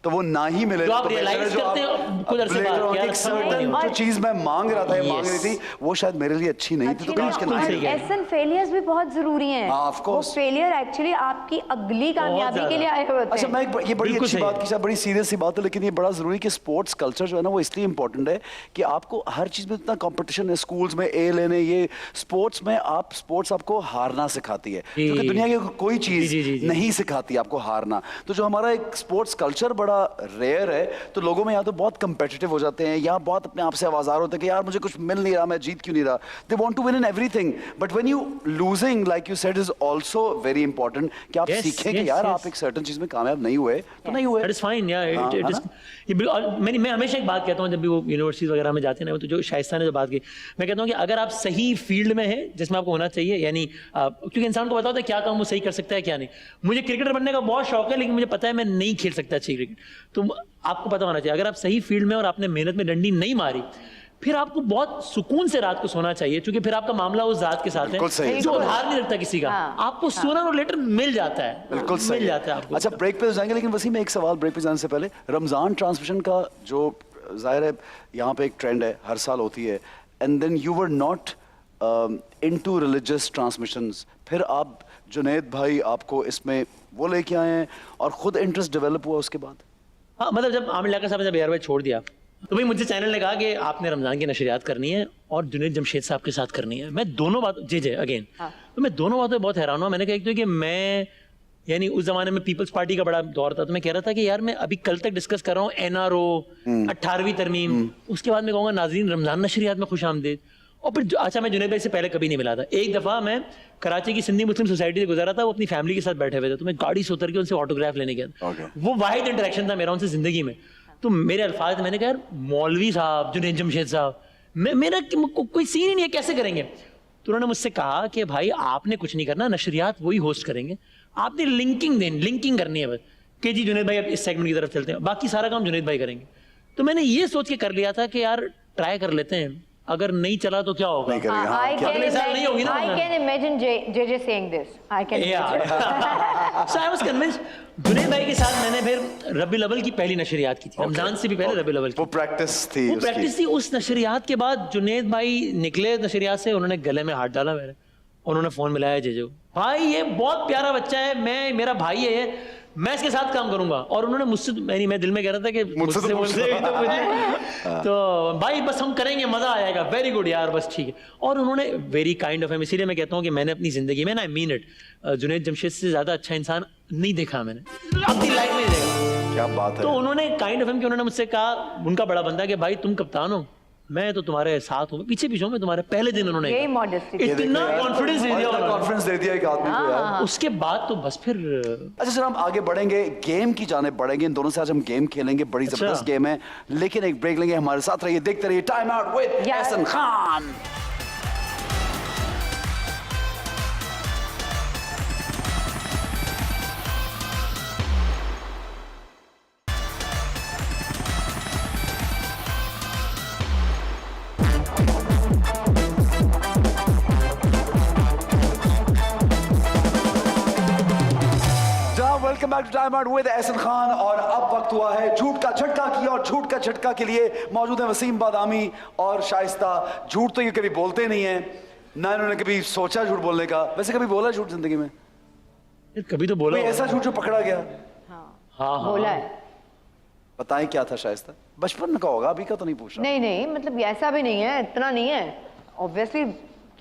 तो वो ना ही मिले जो आप तो better है realize जो आप करते हो खुद अरसे later बाद on कि यार एक अच्छा नहीं certain हुआ। जो चीज मैं मांग रहा था या मांग रही Yes. थी वो शायद मेरे लिए अच्छी नहीं थी तो काश के ना सही मिले। है। ऐसे फेलियर्स भी बहुत जरूरी हैं। हाँ, of course. वो फेलियर एक्चुअली आपकी अगली कामयाबी के लिए आए हुए होते अच्छा हैं। मैं ये बड़ी बिल्कुल अच्छी सही बात है। की शायद बड़ी सीरियस सी बात है लेकिन ये बड़ा जरूरी कि स्पोर्ट्स कल्चर जो है ना वो इसलिए इंपॉर्टेंट है कि आपको हर चीज में इतना कंपटीशन है स्कूल्स में ए लेने ये स्पोर्ट्स आपको हारना सिखाती है जी। क्योंकि दुनिया की कोई जी, जी, चीज जी। नहीं सिखाती आपको हारना तो जो हमारा एक स्पोर्ट्स कल्चर बड़ा रेयर है तो लोगों में या तो बहुत कंपेटिटिव हो जाते हैं या बहुत अपने आप से आवाजार होते हैं कि यार मुझे कुछ मिल नहीं रहा मैं जीत क्यों नहीं रहा they want to win in everything but when you losing like you said is also very important कि आप Yes, सीखें कि yes, यार yes. आप एक सर्टेन चीज में कामयाब नहीं हुए तो नहीं हुए दैट इज फाइन या हाँ, इट है इज ना? ये मैं हमेशा एक बात कहता हूँ जब भी वो यूनिवर्सिटीज वगैरह में जाते हैं ना तो जो शाइस्ता ने जो बात की मैं कहता हूँ कि अगर आप सही फील्ड में हैं जिसमें आपको होना चाहिए यानी क्योंकि इंसान को पता होता है क्या काम वो सही कर सकता है क्या नहीं मुझे क्रिकेटर बनने का बहुत शौक है लेकिन मुझे पता है मैं नहीं खेल सकता अच्छी क्रिकेट तो आपको पता होना चाहिए अगर आप सही फील्ड में और आपने मेहनत में डंडी नहीं मारी फिर आपको बहुत सुकून से रात को सोना चाहिए क्योंकि फिर आपका मामला उस जात के साथ बिल्कुल सही है है। जो उधार नहीं रखता किसी का हाँ, आपको सोना और लेटर मिल जाता है बिल्कुल सही मिल जाता है आपको अच्छा ब्रेक पे तो जाएंगे लेकिन वसीम एक सवाल ब्रेक पे जाने से पहले रमजान ट्रांसमिशन का जो जाहिर है यहाँ पे एक ट्रेंड है हर साल होती है and then you were not into religious transmissions फिर आप जुनैद भाई आपको इसमें वो लेके आए हैं और खुद इंटरेस्ट डेवलप हुआ उसके बाद हाँ मतलब जब आमिर लाका साहब ने जब एयरवे छोड़ दिया तो भाई मुझे चैनल ने कहा कि आपने रमजान की नशरियात करनी है और जुनैद जमशेद साहब के साथ करनी है मैं दोनों बात जे अगेन तो मैं दोनों बातों में बहुत हैरान हुआ मैंने कहा एक तो कि मैं यानी उस जमाने में पीपल्स पार्टी का बड़ा दौर था तो मैं कह रहा था कि यार मैं अभी कल तक डिस्कस कर रहा हूँ NRO 18वीं तरमीम उसके बाद मैं कहूँगा नाज़रीन रमजान नशरियात में खुश आमदीद और फिर अच्छा मैं जुनैद भाई से पहले कभी नहीं मिला था एक दफ़ा मैं कराची की सिंधी मुस्लिम सोसाइटी से गुजरा था वो अपनी फैमिली के साथ बैठे हुए थे तो मैं गाड़ी से उतर के उनसे ऑटोग्राफ लेने गया था Okay. वो वाहिद इंटरेक्शन था मेरा उनसे जिंदगी में तो मेरे अल्फाज थे, मैंने कहा यार मौलवी साहब जुनैद जमशेद साहब मेरा कोई सीन ही नहीं है कैसे करेंगे तो उन्होंने मुझसे कहा कि भाई आपने कुछ नहीं करना नशरियात वही होस्ट करेंगे आपने लिंकिंग करनी है बस कि जी जुनैद भाई अब इस सेगमेंट की तरफ चलते हैं बाकी सारा काम जुनैद भाई करेंगे तो मैंने ये सोच के कर लिया था कि यार ट्राई कर लेते हैं अगर नहीं चला तो क्या होगा नहीं करेगा हाँ, क्या? अगले साल नहीं होगी ना I can imagine JJ saying this. I can imagine. So I was convinced. Junaid भाई के साथ मैंने फिर रबी अव्वल की पहली नशरियात की थी रमजान से भी पहले रबी अव्वल की वो प्रैक्टिस थी वो उसकी। प्रैक्टिस थी उस नशरियात के बाद जुनैद भाई निकले नशरियात से उन्होंने गले में हाथ डाला मेरे उन्होंने फोन मिलाया जेजो भाई ये बहुत प्यारा बच्चा है मेरा भाई है ये मैं इसके साथ काम करूंगा और उन्होंने मुझसे मैं दिल में कह रहा था कि मुझसे तो मुझसे ही तो पूछे तो भाई बस हम करेंगे मजा आएगा वेरी गुड यार बस ठीक है और उन्होंने वेरी काइंड ऑफ हिम इसीलिए मैं कहता हूँ कि मैंने अपनी जिंदगी में ना आई मीन इट जुनैद जमशेद से ज्यादा अच्छा इंसान नहीं देखा मैंने अपनी लाइफ में नहीं देखा क्या बात है तो उन्होंने काइंड ऑफ हिम कि उन्होंने मुझसे कहा उनका बड़ा बंदा कि भाई तुम कप्तान हो मैं तो तुम्हारे साथ हूँ पीछे हूँ मैं तुम्हारे पहले दिन उन्होंने यही कहा। modesty। इतना कॉन्फिडेंस दे दिया उन्होंने। कॉन्फिडेंस दे दिया एक आदमी को यार उसके बाद तो बस फिर अच्छा सर हम आगे बढ़ेंगे गेम की जाने बढ़ेंगे इन दोनों से आज हम गेम खेलेंगे बड़ी अच्छा। जबरदस्त गेम है लेकिन एक ब्रेक लेंगे हमारे साथ रहिए देखते रहिए time out with Yes. Ehsan Khan welcome back to time out with Ehsan Khan और अब वक्त हुआ है झूठ का झटका की और झूठ का झटका के लिए मौजूद है वसीम बादामी और शाइस्ता झूठ तो ये कभी बोलते नहीं है ना इन्होंने कभी सोचा झूठ बोलने का वैसे कभी बोला झूठ जिंदगी में कभी तो बोला कोई ऐसा झूठ जो पकड़ा गया हाँ बोला है बताएं क्या था शाइस्ता बचपन का होगा अभी का तो नहीं पूछ रहा नहीं मतलब ऐसा भी नहीं है इतना नहीं है ऑब्वियसली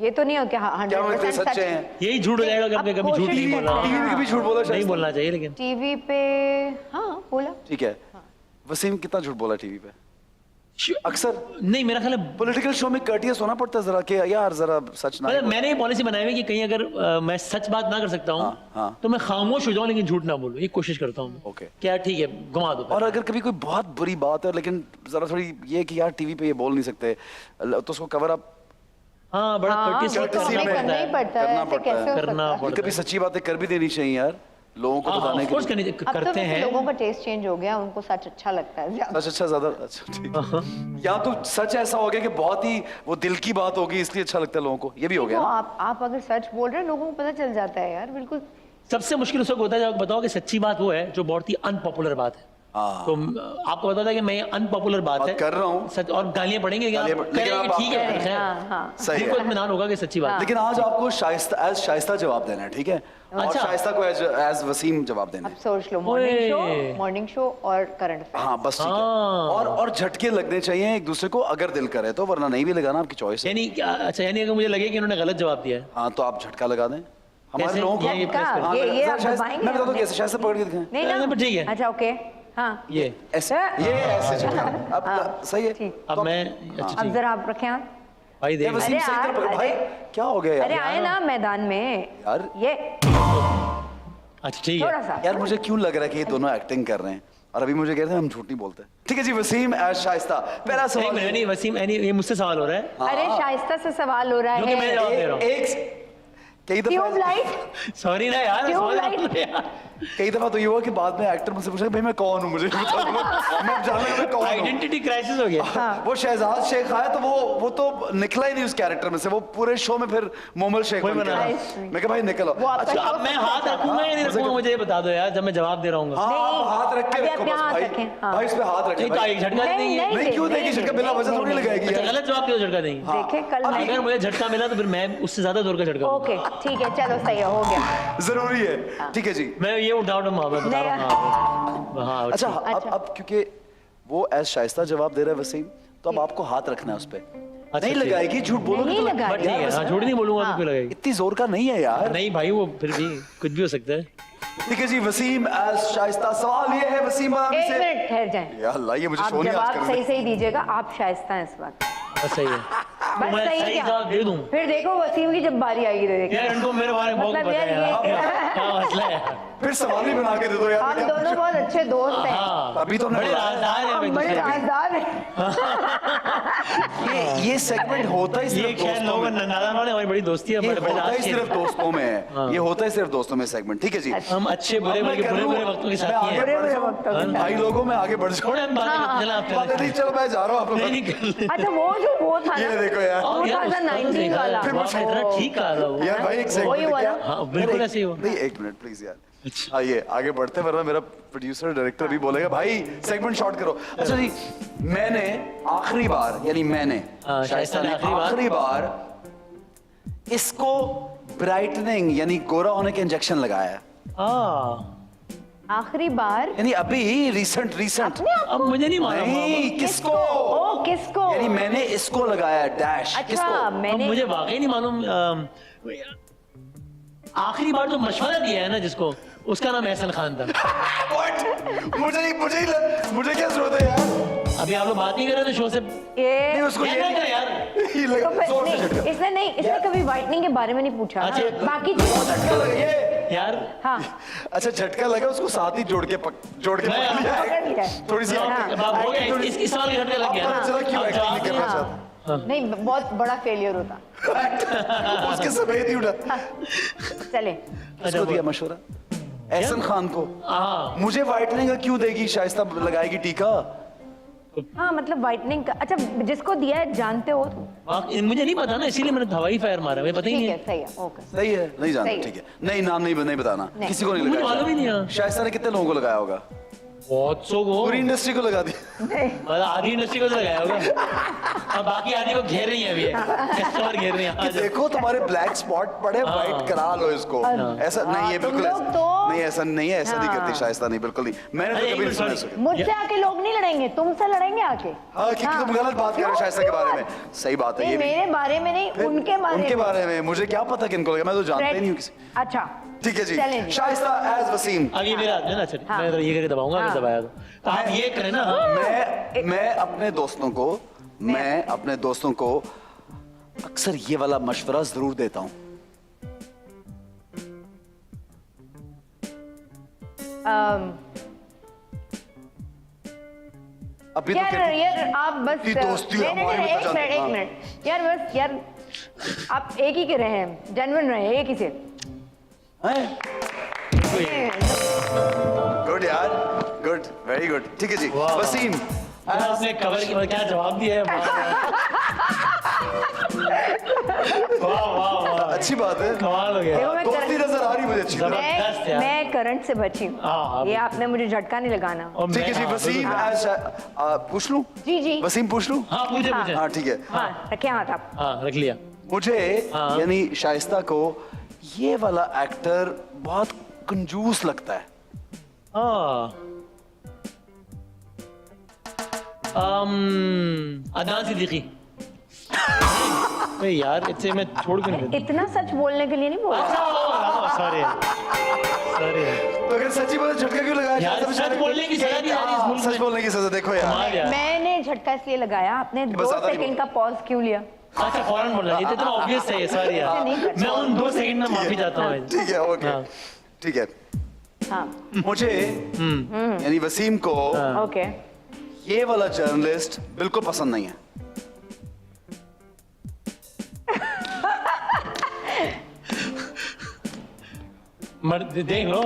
ये तो नहीं हो कि क्या वो इतने 100% सच्चे हैं यही झूठ हो जाएगा कि आपने कभी झूठ नहीं टीवी बोला में कभी झूठ बोला नहीं शाइस्ता बोलना चाहिए लेकिन टीवी पे हाँ बोला ठीक है वसीम कितना झूठ बोला टीवी पे अक्सर नहीं मेरा ख्याल है पॉलिटिकल शो में कर्टियस होना पड़ता है जरा कि यार जरा सच ना मतलब मैंने ये पॉलिसी बनाई हुई है कि कहीं अगर मैं सच बात ना कर सकता हूँ हाँ। तो मैं खामोश हो जाऊं लेकिन झूठ ना बोलूं ये कोशिश करता हूँ ओके क्या ठीक है घुमा दो और अगर कभी कोई बहुत बुरी बात है लेकिन जरा थोड़ी ये कि यार टीवी पे ये बोल नहीं सकते तो उसको कवर अप हाँ बड़ा हाँ, courteous वो तो करना हमें करना ही पड़ता है करना ऐसे पड़ता है। कैसे हो करना सकता है? पड़ता कभी सच्ची बातें कर भी देनी चाहिए यार लोगों को बताने के कोर्स लिए। करने अब तो करते वैसे हैं। लोगों का टेस्ट चेंज हो गया, उनको सच अच्छा लगता है ज्यादा। अच्छा ज्यादा अच्छा ठीक। या तो सच ऐसा हो गया कि बहुत ही वो दिल की बात होगी इसलिए अच्छा लगता है लोगों को, ये भी हो गया तो ना? आप अगर सच बोल रहे हैं लोगों को पता चल जाता है यार, बिल्कुल। सबसे मुश्किल उस वक्त होता है जब बताओ कि सच्ची बात वो है जो बहुत ही अनपॉपुलर बात है। तो आपको पता था कि मैं अनपॉपुलर बात है कर रहा हूँ सच, और गालियां पड़ेंगे लेकिन गालियां आप पड़- लेकिन कहेंगे आप- ठीक है खैर, हाँ हाँ सही दिल को है। इत्मीनान होगा कि सच्ची बात है। लेकिन आज आपको शाइस्ता जवाब देना है, ठीक है? और अच्छा। शाइस्ता को एज वसीम जवाब देना अब है। सोच लो, ओए। मॉर्निंग शो और करंट अफेयर। हाँ बस ठीक है। हाँ। और झटके लगने चाहिए एक दूसरे को अगर दिल करे तो, वरना नहीं भी लगाना, आपकी चॉइस है। यानी अच्छा, यानी अगर मुझे लगे कि उन्होंने गलत जवाब दिया है हाँ तो आप झटका लगा दें हमारे कैसे? लोगों को। ये झटका, press हाँ, ये जरा आप शाइस्ता- दबाएंगे मैं बताता हूँ आपने? कैसे, शाइस्ता पकड़ के दिखाएं। नहीं नहीं, ठीक है। अच्छा ओके, हाँ ये ऐसे ये ऐसे झटका अब सही है। ठीक। अब तो मैं अच्छा अब ठीक जरा आप रखें हाथ। भाई ये देख वसीम अरे सही तरह यार, पकड़ भाई। क्या हो गया अरे यार? आए ना मैदान में यार। ये अच्छा ठीक थोड़ा है सा। यार मुझे क्यों लग रहा है कि ये दोनों एक्टिंग कर रहे हैं और अभी मुझे कहते हैं हम झूठ नहीं बोलते। ठीक है जी, वसीम एज शाइस्ता पहला एक सवाल। मिनट नहीं वसीम ये मुझसे सवाल हो रहा है अरे शाइस्ता से सवाल हो रहा जो कि मैं है। जवाब दे रहा हूँ। कई दफा ट्यूबलाइट, सॉरी ना यार ट्यूबलाइट। sorry यार। कई दफा तो ये हुआ कि बाद में एक्टर मुझसे पूछा भाई मैं कौन हूँ, मुझे बता दो। मैं जानना मैं कौन हूँ। आइडेंटिटी क्राइसिस हो गया वो शहजाद शेख आया तो वो तो निकला ही नहीं उस कैरेक्टर में से, वो पूरे शो में फिर मोमल शेख वही बन बना गया। रहा। मैं कहा भाई निकलो। वो आपका अच्छा, अब मैं हाथ रखूंगा या नहीं रखूंगा मुझे ये बता दो यार जब मैं जवाब दे रहा हूँ हाँ आप हाथ रख के अभी रखो आप यहाँ बस हाथ भाई। रखें, हाँ। भाई इस पे हाथ रखें नहीं तो भाई। एक झटका नहीं, देंगे नहीं क्यों देगी झटका, बिना वजह थोड़ी लगाएगी अच्छा यार। गलत जवाब क्यों झटका देंगे देखे कल मैं अगर मुझे झटका मिला तो फिर मैं उससे ज्यादा जोर का झटका दूंगा। ओके ठीक है, चलो सही है, हो गया। जरूरी है। ठीक है जी। मैं ये उठा बता रहा हूँ हाँ अच्छा अच्छा। अब क्योंकि वो एज शाइस्ता जवाब दे रहा है वसीम, तो अब आपको हाथ रखना है उस पे। नहीं ठीक। लगाएगी, झूठ बोलोगे नहीं तो लगाएगी। बट ठीक है हाँ झूठ नहीं बोलूंगा तो क्यों लगेगी इतनी जोर का नहीं है यार। नहीं भाई वो फिर भी कुछ भी हो सकता है ठीक है जी, वसीम एज शाइस्ता सवाल ये है वसीम अभी एक से। मिनट ठहर जाएं। या अल्लाह ये मुझे आप शो नहीं आज जवाब करने सही सही दीजिएगा, आप शाइस्ता हैं इस वक्त। बस सही है बस मैं सही सही क्या? जवाब दे दूं फिर देखो वसीम की जब बारी आएगी तो देखिए। यार इनको मेरे बारे में बहुत मतलब पता है यार ये- यार क्या मसला है यार फिर सवाल ही बना के दे दो यार। हम दोनों बहुत अच्छे दोस्त हैं। हाँ अभी तो हमने बड़े बोला। राजदार हैं हम एक बड़े दूसरे के। राजदार हैं। ये सेगमेंट होता ही ये सिर्फ खैर दोस्तों लोग में। नादान वाले हमारी बड़ी दोस्ती है ये बड़े होता ही राज के। सिर्फ दोस्तों में है। ये होता ही सिर्फ दोस्तों में सेगमेंट। ठीक है जी। हम अच्छे बुरे बल्कि बुरे बुरे वक्तों के साथ ही हैं बुरे बुरे वक्तों के साथ। भाई लोगों में आगे बढ़ जाओ। थोड़े हम बातें करते चला आप बातें नहीं, चलो मैं जा रहा हूँ आप लोग। नहीं नहीं कर ले अच्छा वो था ये ना देखो यार। 2019 वाला। फिर मुझे- इतना ठीक आ रहा हूँ यार भाई एक वही सेगमेंट वाला? क्या? हाँ, बिल्कुल यार, ऐसे ही हुआ। नहीं एक मिनट प्लीज यार। आइए आगे बढ़ते, वरना मेरा प्रोड्यूसर डायरेक्टर भी बोलेगा भाई सेगमेंट शॉर्ट करो। अच्छा जी, मैंने आखिरी बार यानी मैंने हाँ, शाइस्ता ने शाइस्ता ने आखिरी बार इसको ब्राइटनिंग यानी गोरा होने के इंजेक्शन लगाया है। हाँ आखिरी बार यानी अभी रिसेंट अपने आप अब मुझे नहीं मालूम नहीं किसको ओ किसको? यानी मैंने इसको लगाया डैश अच्छा किसको अब मैंने मुझे वाकई नहीं मालूम आखिरी बार जो मशवरा दिया है ना जिसको उसका नाम एहसन खान था What? मुझे क्या जरूरत है यार? अभी आप लोग बात नहीं कर रहे थे शो से ये नहीं उसको ये ये क्या करे यार ये लगा, तो फिर- जोर से नहीं, झटका। इसने कभी व्हाइटनिंग के बारे में नहीं पूछा ना। अच्छा। बाकी झटका लगा ये। यार हाँ अच्छा झटका लगा, उसको साथ ही जोड़ के जोड़ के मैं- पकड़ लिया पकड़ लिया। है। थोड़ी सी हाँ। बाप हो गया इसकी सवाल का झटका लग गया पता चला क्यों अब एक्टिंग नहीं जवाब करना हाँ। चाहता। नहीं बहुत बड़ा फेलियर होता। उसके समेत ही उठा। चले उसको दिया मशवरा एहसन खान को। हाँ मुझे व्हाइटनिंग का क्यों देगी, शाइस्ता लगाएगी टीका। हाँ मतलब व्हाइटनिंग का। अच्छा जिसको दिया है जानते हो तुम? मुझे नहीं पता ना इसीलिए मैंने हवाई फायर मारा मुझे पता ही ठीक नहीं है है सही है ओके। सही है, नहीं जानते, सही है। ठीक है। नहीं नाम नहीं बताना, नहीं। किसी को नहीं मुझे लगाया। मालूम ही नहीं है। शाइस्ता ने कितने लोगों को लगाया होगा? बहुत सो गो पूरी इंडस्ट्री को लगा दी। मतलब आधी इंडस्ट्री को तो लगाया होगा अब बाकी आधी को घेर रही है अभी कस्टमर घेर रहे हैं कि देखो तुम्हारे ब्लैक स्पॉट पड़े, व्हाइट करा लो इसको। ऐसा नहीं, ये तुम बिल्कुल लोग तो- नहीं, ऐसा नहीं है, ऐसा नहीं हाँ। करती शाइस्ता, नहीं बिल्कुल नहीं। मैंने अरे तो कभी एक नहीं सुना मिनट, इसको। मुझसे आके लोग नहीं लड़ेंगे, तुमसे लड़ेंगे आके। हाँ क्योंकि तुम गलत बात कर रहे हो शाइस्ता के बारे में। सही बात है नहीं ये भी। मेरे बारे में नहीं, फिर उनके बारे में। उनके बारे में मुझे क्या पता किनको लगा, मैं तो जानता ही नहीं हूँ किसी। अच्छा ठीक है चलें जी, जी। शाइस्ता एज वसीम। अब ये मेरा हाथ है ना अच्छा हाँ। मैं तो ये करके दबाऊंगा हाँ। अगर दबाया तो आप ये करें ना हाँ। मैं अपने दोस्तों को अक्सर ये वाला मशवरा जरूर देता हूँ। अभी तो यार कहती- यार आप बस ये दोस्ती नहीं, नहीं, हमारी नहीं, बता एक मिनट हाँ। एक मिनट यार बस यार आप एक ही के रहे हैं, जेन्युइन रहे एक ही से। गुड यार, गुड, वेरी गुड। ठीक है जी, वाह। वसीम आपने कवर की क्या जवाब दिया है? वाह वाह वाह, अच्छी बात है। कमाल हो गया। देखो मैं दोस्ती नजर आ रही मुझे अच्छी तरह। जबरदस्त यार। मैं करंट से बची हाँ, हूँ, ये आपने मुझे झटका नहीं लगाना। और ठीक है जी, मैं- वसीम पूछ लूं? जी जी वसीम पूछ लूं? हाँ पूछे पूछे। हाँ ठीक है। हाँ, रखे हाथ आप। हाँ रख लिया। मुझे हाँ। यानी शाइस्ता को ये वाला एक्टर बहुत कंजूस लगता है। अदनान सिद्दीकी। अरे यार इससे मैं छोड़ क्यों नहीं इतना सच बोलने के लिए नहीं बोल रहा। सॉरी सॉरी तो अगर सच्ची बोले झटका क्यों लगाया? यार, शायद सच बोलने की सजा दी जा रही है इस मुल्क सच में। बोलने की सजा, देखो यार। कमाल यार। मैंने झटका इसलिए लगाया, आपने बस 2 आधा ही सेकंड का पॉज क्यों लिया? अच्छा फौरन बोलना, ये तो इतना ऑब्वियस है। सॉरी यार, नहीं करता। मैं उन 2 सेकंड में माफी चाहता हूँ। ठीक है, ओके, हाँ। ठीक है। हाँ मुझे यानी वसीम को ओके। ये वाला जर्नलिस्ट बिल्कुल पसंद नहीं है। देख लो,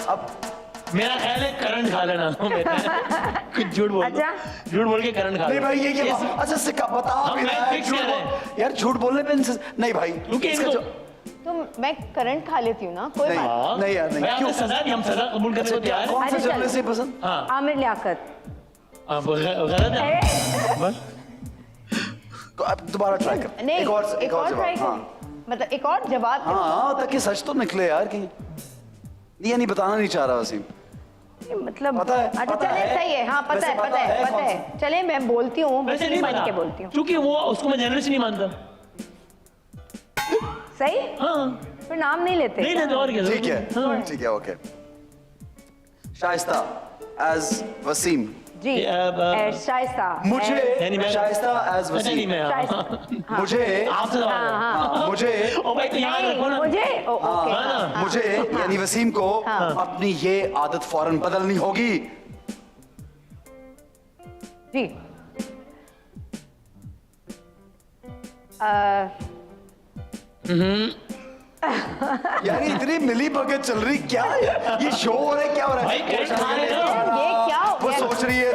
अब मेरा ख्याल है करंट खा लेना कुछ झूठ बोल दो। अच्छा। झूठ बोल के करंट खा नहीं लेना। भाई, ये क्या? अच्छा सिक्का बता हम भी रहा मैच है, फिक्स झूठ कर रहे बोल- यार झूठ बोलने पे नहीं भाई, क्योंकि इसका इनको- जो- तो मैं करंट खा लेती हूँ ना, कोई नहीं। बात हाँ। नहीं यार, नहीं। भाई, आपने क्यों? सजा दी, हम सजा कबूल करने को तैयार हैं। कौन सा अच्छा, चलो। जर्नलिस्ट है पसंद? हाँ आमिर लियाकत। गलत है। अरे, बस। तो अब दोबारा ट्राई कर। नहीं एक और ट्राई जवाब। हाँ कर, मतलब एक और जवाब कर। हाँ, ताकि सच तो निकले यार कहीं। ये नहीं बताना नहीं चाह रहा वसीम। मतलब पता है, अच्छा पता चले, है। सही है। हाँ पता वैसे है, पता पता है, है पता कौन है। चले मैं बोलती हूँ, वैसे वैसे नहीं बन पता, के बोलती हूँ। क्योंकि वो उसको मैं जर्नलिस्ट नहीं मानता। सही, हाँ फिर नाम नहीं लेते। नहीं नहीं, तो और क्या? ठीक है, हाँ। ठीक है, ओके। शाइस्ता एज वसीम, जी शाइस्ता। मुझे नहीं, मैं- शाइस्ता एज नहीं वसीम, मैं शाइस्ता। मुझे आपसे सवाल है। हाँ, मुझे ओ भाई तो याद रखो ना। मुझे ओके। हाँ, हाँ, मुझे यानी वसीम को अपनी ये आदत फौरन बदलनी होगी। जी यार ये इतनी मिली भगत चल रही, क्या ये शो हो रहा है, क्या हो रहा भाई, है? करंट खा रहे हो। ये क्या हो वो गया? सोच रही है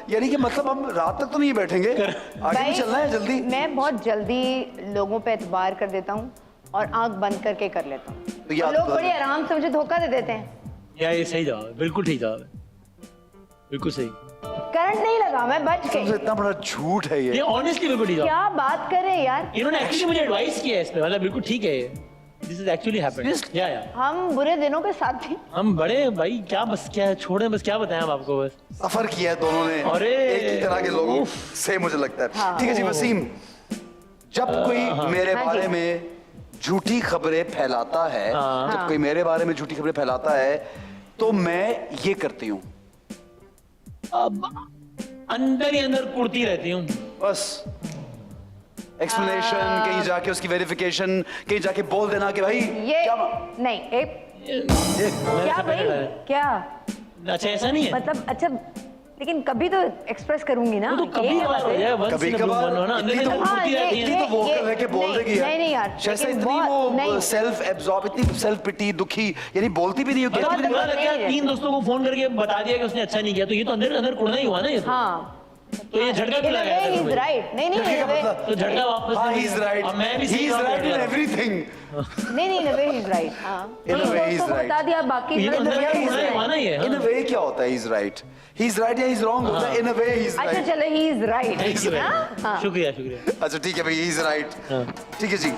यानी कि मतलब हम रात तक तो नहीं बैठेंगे, आगे भी भाई, चलना है जल्दी। मैं बहुत जल्दी लोगों पे एतबार कर देता हूँ और आंख बंद करके कर लेता हूँ। तो ये और लोग आदत बड़ी आराम से मुझे धोखा दे देते हैं। यार ये सही जवाब है, बिल्कुल ठीक जवाब है, बिल्कुल सही। करंट नहीं लगा, मैं बच सबसे गई। इतना बड़ा झूठ है ये ये। ऑनेस्टली बिल्कुल ठीक जवाब। क्या बात कर रहे हैं यार? इन्होंने एक्चुअली मुझे एडवाइस किया है इस पे, मतलब बिल्कुल ठीक है ये। This is actually happened. या हम बुरे दिनों के साथ थे। हम बड़े भाई, क्या बस क्या छोड़े, बस क्या बताएं हम आपको बस। सफर किया है दोनों ने, अरे, एक ही तरह के लोगों से, मुझे लगता है। हाँ। ठीक है जी वसीम, जब कोई मेरे हाँ बारे जी। में झूठी खबरें फैलाता है, हाँ। जब कोई मेरे बारे में झूठी खबरें फैलाता है, तो मैं ये करती हूँ, अब अंदर ही अंदर कुड़ती रहती हूँ। बस एक्सप्लेनेशन, कहीं जाके उसकी वेरिफिकेशन, कहीं जाके बोल देना कि भाई ये क्या नहीं एक मेरे क्या से भाई, पहले क्या अच्छा ऐसा नहीं है। मतलब? अच्छा लेकिन कभी तो एक्सप्रेस करूंगी ना। वो तो ये कभी क्या कभार बात हो है? जाए, once कभी in a blue कभार moon हो ना, अंदर ही इतनी अंदर तो- कुड़ती हाँ, रहती है। इतनी तो वोकल है कि बोल नहीं, देगी यार। नहीं यार, जैसे लेकिन इतनी बहुत- वो नहीं। सेल्फ एब्जॉर्ब, इतनी सेल्फ पिटी, दुखी, यानी बोलती भी नहीं हो, कहती मतलब भी नहीं। बुरा लग गया, 3 दोस्तों को फोन करके बता दिया कि उसने अच्छा नहीं किया, तो ये तो अंदर अंदर कुड़ना ही हुआ ना ये तो। हाँ तो ये झटका क्यों लगाया था he's तुम्हें? right। नहीं नहीं झटके का in a way- मतलब- तो झटका वापस हाँ, दे he is दिया। right. और मैं भी He सही is जवाब right दे in रहा हूँ। everything. नहीं in a way he's right। हाँ In a way he's दोस्तों को right. बता दिया, बाकी ये तो मतलब अंदर he's कुड़ना ही right। हुआ ना ये। In a way क्या होता है? He's right. He's right या he's wrong होता है? In a way he's अच्छा right. चलो he is right। Thank you very हाँ? much. हाँ। शुक्रिया शुक्रिया। अच्छा ठीक है भाई, he's right. हाँ। ठीक है जी।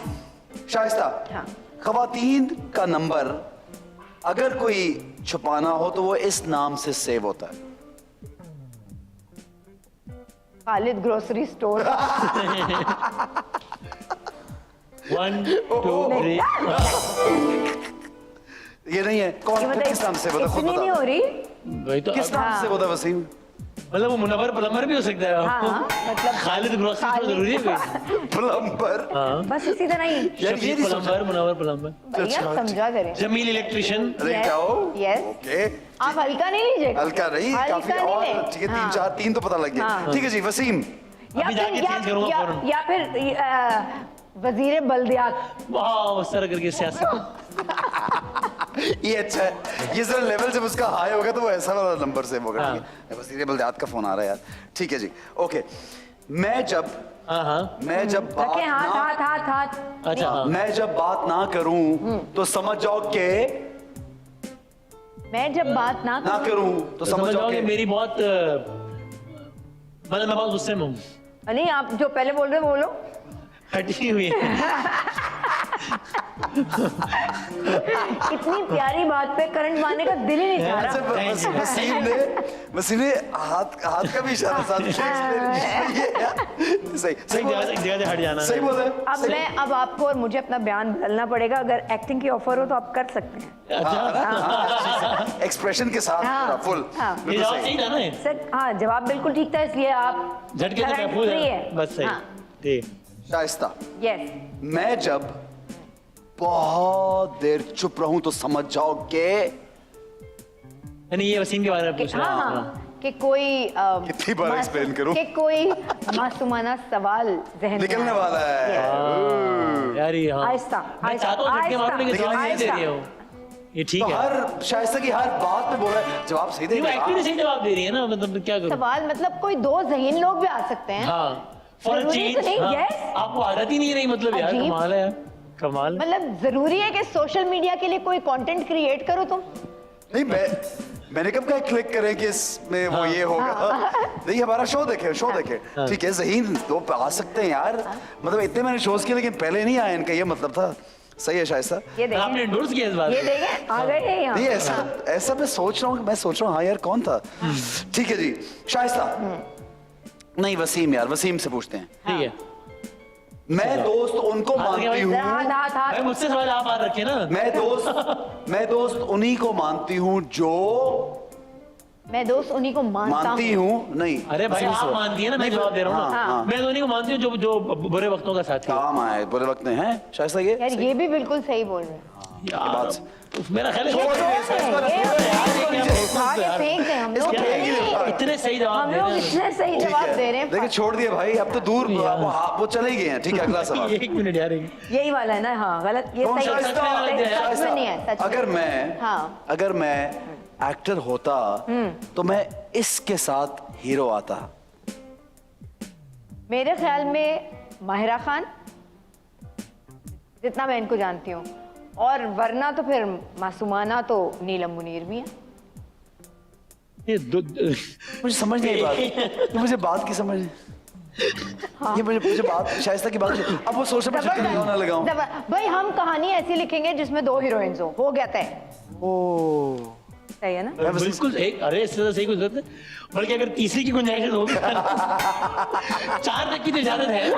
शाइस्ता, हाँ। खवातीन का नंबर अगर कोई छुपाना हो तो वो इस नाम से सेव होता है। Khalid grocery store. 1 2 3 ये नहीं है, कौन किस नाम से सेव होता है? खुद इतनी नहीं बता। हो रही। वही तो किस नाम से सेव होता है वसीम? मतलब वो मुनव्वर प्लम्बर भी हो सकता है। हाँ मतलब खालिद ग्रोसरी स्टोर जरूरी है कोई? प्लम्बर। हाँ। बस इसी तरह ही। यार ये शफीक नहीं सोचा। प्लम्बर, मुनव्वर प्लम्बर, भैया समझा करें। जमील इलेक्ट्रिशियन। अरे Yes, क्या हो? yes। ओके, आप हल्का नहीं लीजिएगा। हल्का नहीं, हल्का काफी नहीं और ले। ठीक है, हाँ। 3 तो पता लग गया। हाँ। ठीक है जी वसीम, या अभी जाके फिर change करूंगा फौरन। या फिर वजीर बल्दियात। वाह, उस तरह करके सियासत। ये अच्छा है, ये जरा लेवल जब उसका हाई होगा तो वो ऐसा वाला नंबर सेव होगा। ठीक है, बस ये बलदाद का फोन आ रहा है यार। ठीक है जी, ओके। मैं जब बात रखे हाथ ना हाथ हाथ हाथ अच्छा हाँ। मैं जब बात ना करूं तो समझ जाओ कि मैं जब बात ना ना करूं तो समझ जाओ कि मेरी बहुत मतलब मैं बहुत गुस्से में हूँ, नहीं, आप जो पहले बोल रहे हो बोलो। हटी हुई है। इतनी प्यारी बात पे करंट मारने का दिल ही नहीं चाह रहा। वसीम ने हाथ का भी इशारा साथ सही सही जगह से हट जाना। सही बोल रहे हैं। अब आपको और मुझे अपना बयान बदलना पड़ेगा। अगर एक्टिंग की ऑफर हो तो आप कर सकते हैं। एक्सप्रेशन के साथ फुल। ये जवाब सही था ना? सर हाँ, जवाब बिल्कुल ठीक था, इसलिए आप झटके से महफूज है। बस सही। ठीक। शाइस्ता, यस। मैं जब बहुत देर चुप रहूं तो समझ जाओ कि नहीं, ये वसीम के बारे में पूछ रहा हूँ। हाँ, कि कोई कितनी बार explain करूं? कि कोई मासूमाना सवाल जहन में निकलने आए। वाला है। यार ये हाँ, आहिस्ता मैं चाहता हूँ झटके मारूं लेकिन जवाब नहीं दे रही हो। ये ठीक तो है। हर शाइस्ता की हर बात पे बोल रहा है, जवाब सही नहीं, वो देगा। एक्चुअली सही जवाब दे रही है ना, मतलब क्या करूं? सवाल मतलब कोई दो जहीन लोग भी आ सकते हैं। हाँ, फॉर जरूरी चेंज। तो नहीं, हाँ, yes। आपको आदत ही नहीं रही, मतलब यार अजीब। कमाल है यार, कमाल है। मतलब जरूरी है कि सोशल मीडिया के लिए कोई कंटेंट क्रिएट करो तुम। नहीं, मैंने कब कहा क्लिक करें कि इसमें वो ये होगा। नहीं, हमारा शो देखे ठीक है। ज़हीन तो आ सकते हैं यार, मतलब इतने मैंने शोज किए लेकिन पहले नहीं आए, इनका ये मतलब था। सही है शाइस्ता। ये देखें, आपने एंडोर्स किया इस बात ये को। देखें, आ गए हैं यहाँ। नहीं, ऐसा मैं सोच रहा हूँ हाँ यार कौन था। ठीक है जी, शाइस्ता। नहीं, वसीम यार, वसीम से पूछते हैं। ठीक है। मैं दोस्त उनको मानती हूँ, हाथ हाथ हाथ। भाई मुझसे सवाल आप बात रखिए ना। मैं दोस्त उन्हीं को मानती हूँ जो मैं दोस्त उन्हीं को मानती हूँ। नहीं, अरे भाई वसीम से आप बोल। मानती है ना, मैं जवाब दे रहा हूँ हाँ, ना। हाँ। मैं धोनी को मानती हूँ जो बुरे वक्तों का साथी है। काम आए बुरे वक्त में हैं शायद ये यार ये भी बिल्कुल सही बोल रहे हैं। यार, मेरा ख्याल है छोड़ दे, यार, आगे फेंक दें हम लोग। इतने सही जवाब हम दे लोग रहे हैं। इतने सही जवाब दे रहे देखिए हैं। छोड़ दिए भाई, अब तो दूर वो चले ही गए हैं। ठीक है, अगला सवाल। एक मिनट यार, यही वाला है ना? हाँ, गलत, ये कौन सही है। शाइस्ता? सच में नहीं है, सच में। अगर मैं एक्टर होता तो मैं इसके साथ हीरो आता। मेरे ख्याल में माहिरा खान, जितना मैं इनको जानती हूँ, और वरना तो फिर मासूमाना तो नीलम मुनीर भी है। ये मुझे समझ नहीं बात, मुझे बात की समझ नहीं। ये मुझे बात शाइस्ता की बात। अब वो सोच रहा है ना लगाऊं। भाई हम कहानी ऐसी लिखेंगे जिसमें दो हीरोइंस हो गया तय। ओह, सही है ना? बिल्कुल एक, अरे इससे तो सही कुछ है, बल्कि अगर तीसरी की गुंजाइश होगी 4 तक की तो इजाजत है इस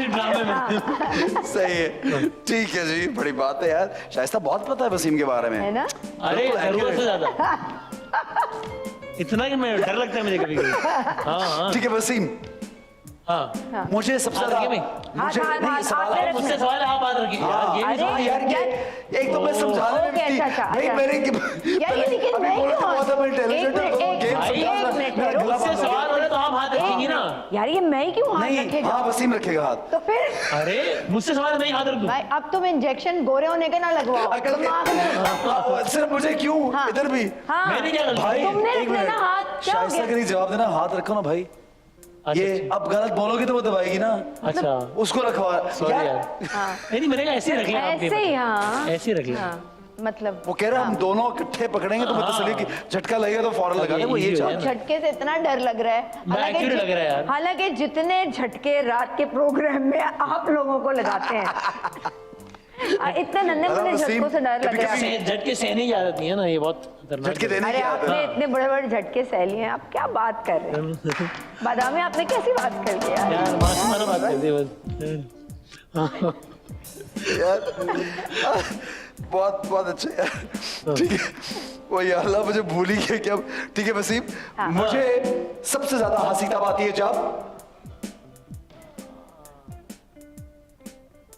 ड्रामे में। सही है। ठीक है जी, बड़ी बात है यार। शाइस्ता बहुत पता है वसीम के बारे में, है ना? अरे जरूरत से ज्यादा, इतना कि मैं डर लगता है मुझे कभी कभी। हाँ ठीक है वसीम, हाँ, मुझे सबसे हाथ ज्यादा रखे मुझे नहीं सवाल है मुझसे सवाल है, आप बात रखिए यार, ये भी सवाल है। यार एक तो मैं समझाने में ओके, अच्छा, भाई मैंने यार ये लेकिन मैं क्यों इंटेलिजेंट मुझसे सवाल हो रहा है तो आप हाथ रखेंगी ना। यार ये मैं ही क्यों हाथ नहीं, रखेगा? हाँ वसीम रखेगा हाथ। तो फिर अरे मुझसे सवाल मैं ही हाथ रख दूं। भाई अब तुम इंजेक्शन गोरे होने के ना लगवाओ दिमाग में। सिर्फ मुझे क्यों हाँ। इधर भी हाँ, मैंने क्या गलती भाई तुमने एक रख लेना मिनट, हाथ, क्या हो शाइस्ता गया? के लिए जवाब देना, हाथ रखो ना भाई। अच्छा, ये अब गलत बोलोगे तो वो दबाएगी ना, अच्छा उसको रखवा सॉरी यार। नहीं मैंने कहा ऐसे ही रख लिया आप भी, ऐसे ही, हाँ ऐसे ही रख लिया। हाँ, मतलब वो कह रहा है हम दोनों इकट्ठे पकड़ेंगे तो मैं तसल्ली की झटका लगेगा तो फौरन लगा दे, वो ये चाहता है। झटके से इतना डर लग रहा है। एक्चुअली लग रहा है यार। हालांकि जितने झटके रात के प्रोग्राम में आप लोगों को लगाते हैं, इतने नन्हे मुन्ने झटकों से डर लग रहा है। झटके सहने की आदत नहीं है ना, ये बहुत खतरनाक झटके है। देने अरे की आदत आपने है। इतने बड़े बड़े झटके सह लिए हैं, आप क्या बात कर रहे हैं? बादामी आपने कैसी बात कर दी यार? यार मासूमाना बात कर दी बस। यार बहुत बहुत अच्छा यार। ठीक है, वो यार अल्लाह मुझे भूल ही गया क्या। ठीक है वसीम, मुझे सबसे ज्यादा हंसी तब आती है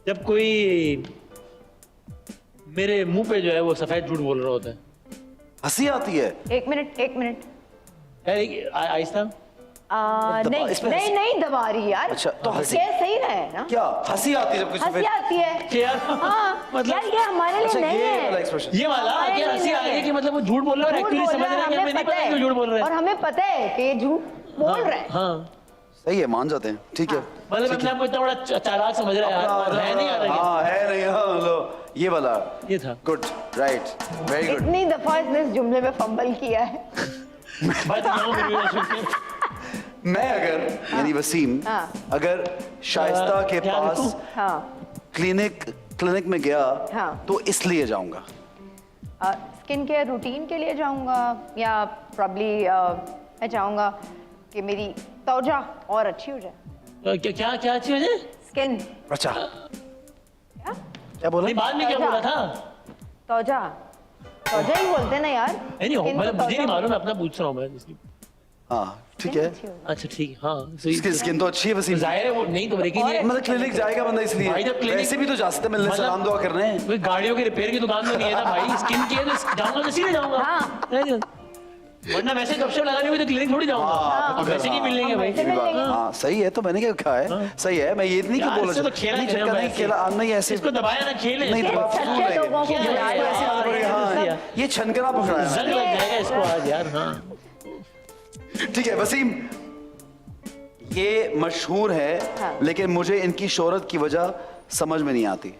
जब कोई मेरे मुंह पे जो है वो सफेद झूठ बोल रहा होता है। हंसी आती है। एक मिनट यार आहिस्ता। नहीं इसमें नहीं नहीं दबा रही यार। अच्छा, तो हंसी- ये सही रहे ना? क्या हंसी आती है जब कुछ हंसी सफेद- आती है। यार हाँ मतलब यार ये हमारे लिए अच्छा नहीं ये वाला है। एक्सप्रेशन ये वाला हमारे कि लिए हंसी आ नहीं रही है है। कि मतलब वो झूठ बोल रहा है और झूठ एक्चुअली बोल समझ रहा रहा है कि हमें हमें नहीं पता पता है कि झूठ बोल रहा और है। हमें पता है कि ये झूठ बोल रहा है। हाँ सही है, मान जाते हैं, ठीक है। मतलब अपने आप को इतना बड़ा चालाक समझ रहा है यार, और है नहीं यार। हाँ है नहीं, हाँ लो ये वाला, ये था गुड, राइट, वेरी गुड। इतनी दफा इसने इस जुमले में फंबल किया है। बच गया हूँ मेरी वजह से। मैं अगर यानी वसीम हाँ। अगर शाइस्ता के क्या पास रखूं? हाँ क्लिनिक में गया हाँ। तो इसलिए जाऊंगा। स्किन केयर रूटीन के लिए जाऊंगा या प्रॉब्ली मैं चाहूंगा कि मेरी त्वचा और अच्छी हो जाए। क्या क्या क्या अच्छी वजह? स्किन अच्छा क्या क्या बोला? नहीं बाद में क्या बोला था? त्वचा त्वचा ही बोलते हैं ना यार। नहीं Skin मतलब तो मुझे नहीं त्वचा मालूम, मैं अपना पूछ रहा हूँ मैं इसलिए। हाँ ठीक skin है, अच्छी हो जाए। अच्छा ठीक है, हाँ इसकी स्किन तो अच्छी है वसीम। जाहिर है वो नहीं तो लेकिन ये मतलब क्लिनिक जाएगा बंदा इसलिए, भाई जब clinic- वैसे भी तो जा सकते मिलने, मतलब- सलाम दुआ करने। कोई गाड़ियों की रिपेयर की दुकान तो नहीं है ना भाई, स्किन की है तो जाऊंगा तो सीधे जाऊंगा। हाँ। है नहीं? वरना वैसे गपशप लगानी हुई तो क्लिनिक थोड़ी जाऊंगा। हाँ, अब वैसे की मिल लेंगे भाई। वैसे मिल लेंगे। हाँ सही है, तो मैंने क्या कहा है, सही है, मैं ये नहीं कि यार, बोला इससे तो खेला नहीं, खेला झटका नहीं भाई, खेला, नहीं ऐसे इसको दबाया ना खेले। नहीं दबा, सच्चे फूल रहे। लोगों को क्या बुलाया है ऐसे यार, हो रही है, यार। हाँ, ये छनकना पकड़ा है। जंग लग जाएगा इसको आज यार। हाँ ठीक है वसीम, ये मशहूर है हाँ। लेकिन मुझे इनकी शोहरत की वजह समझ में नहीं आती।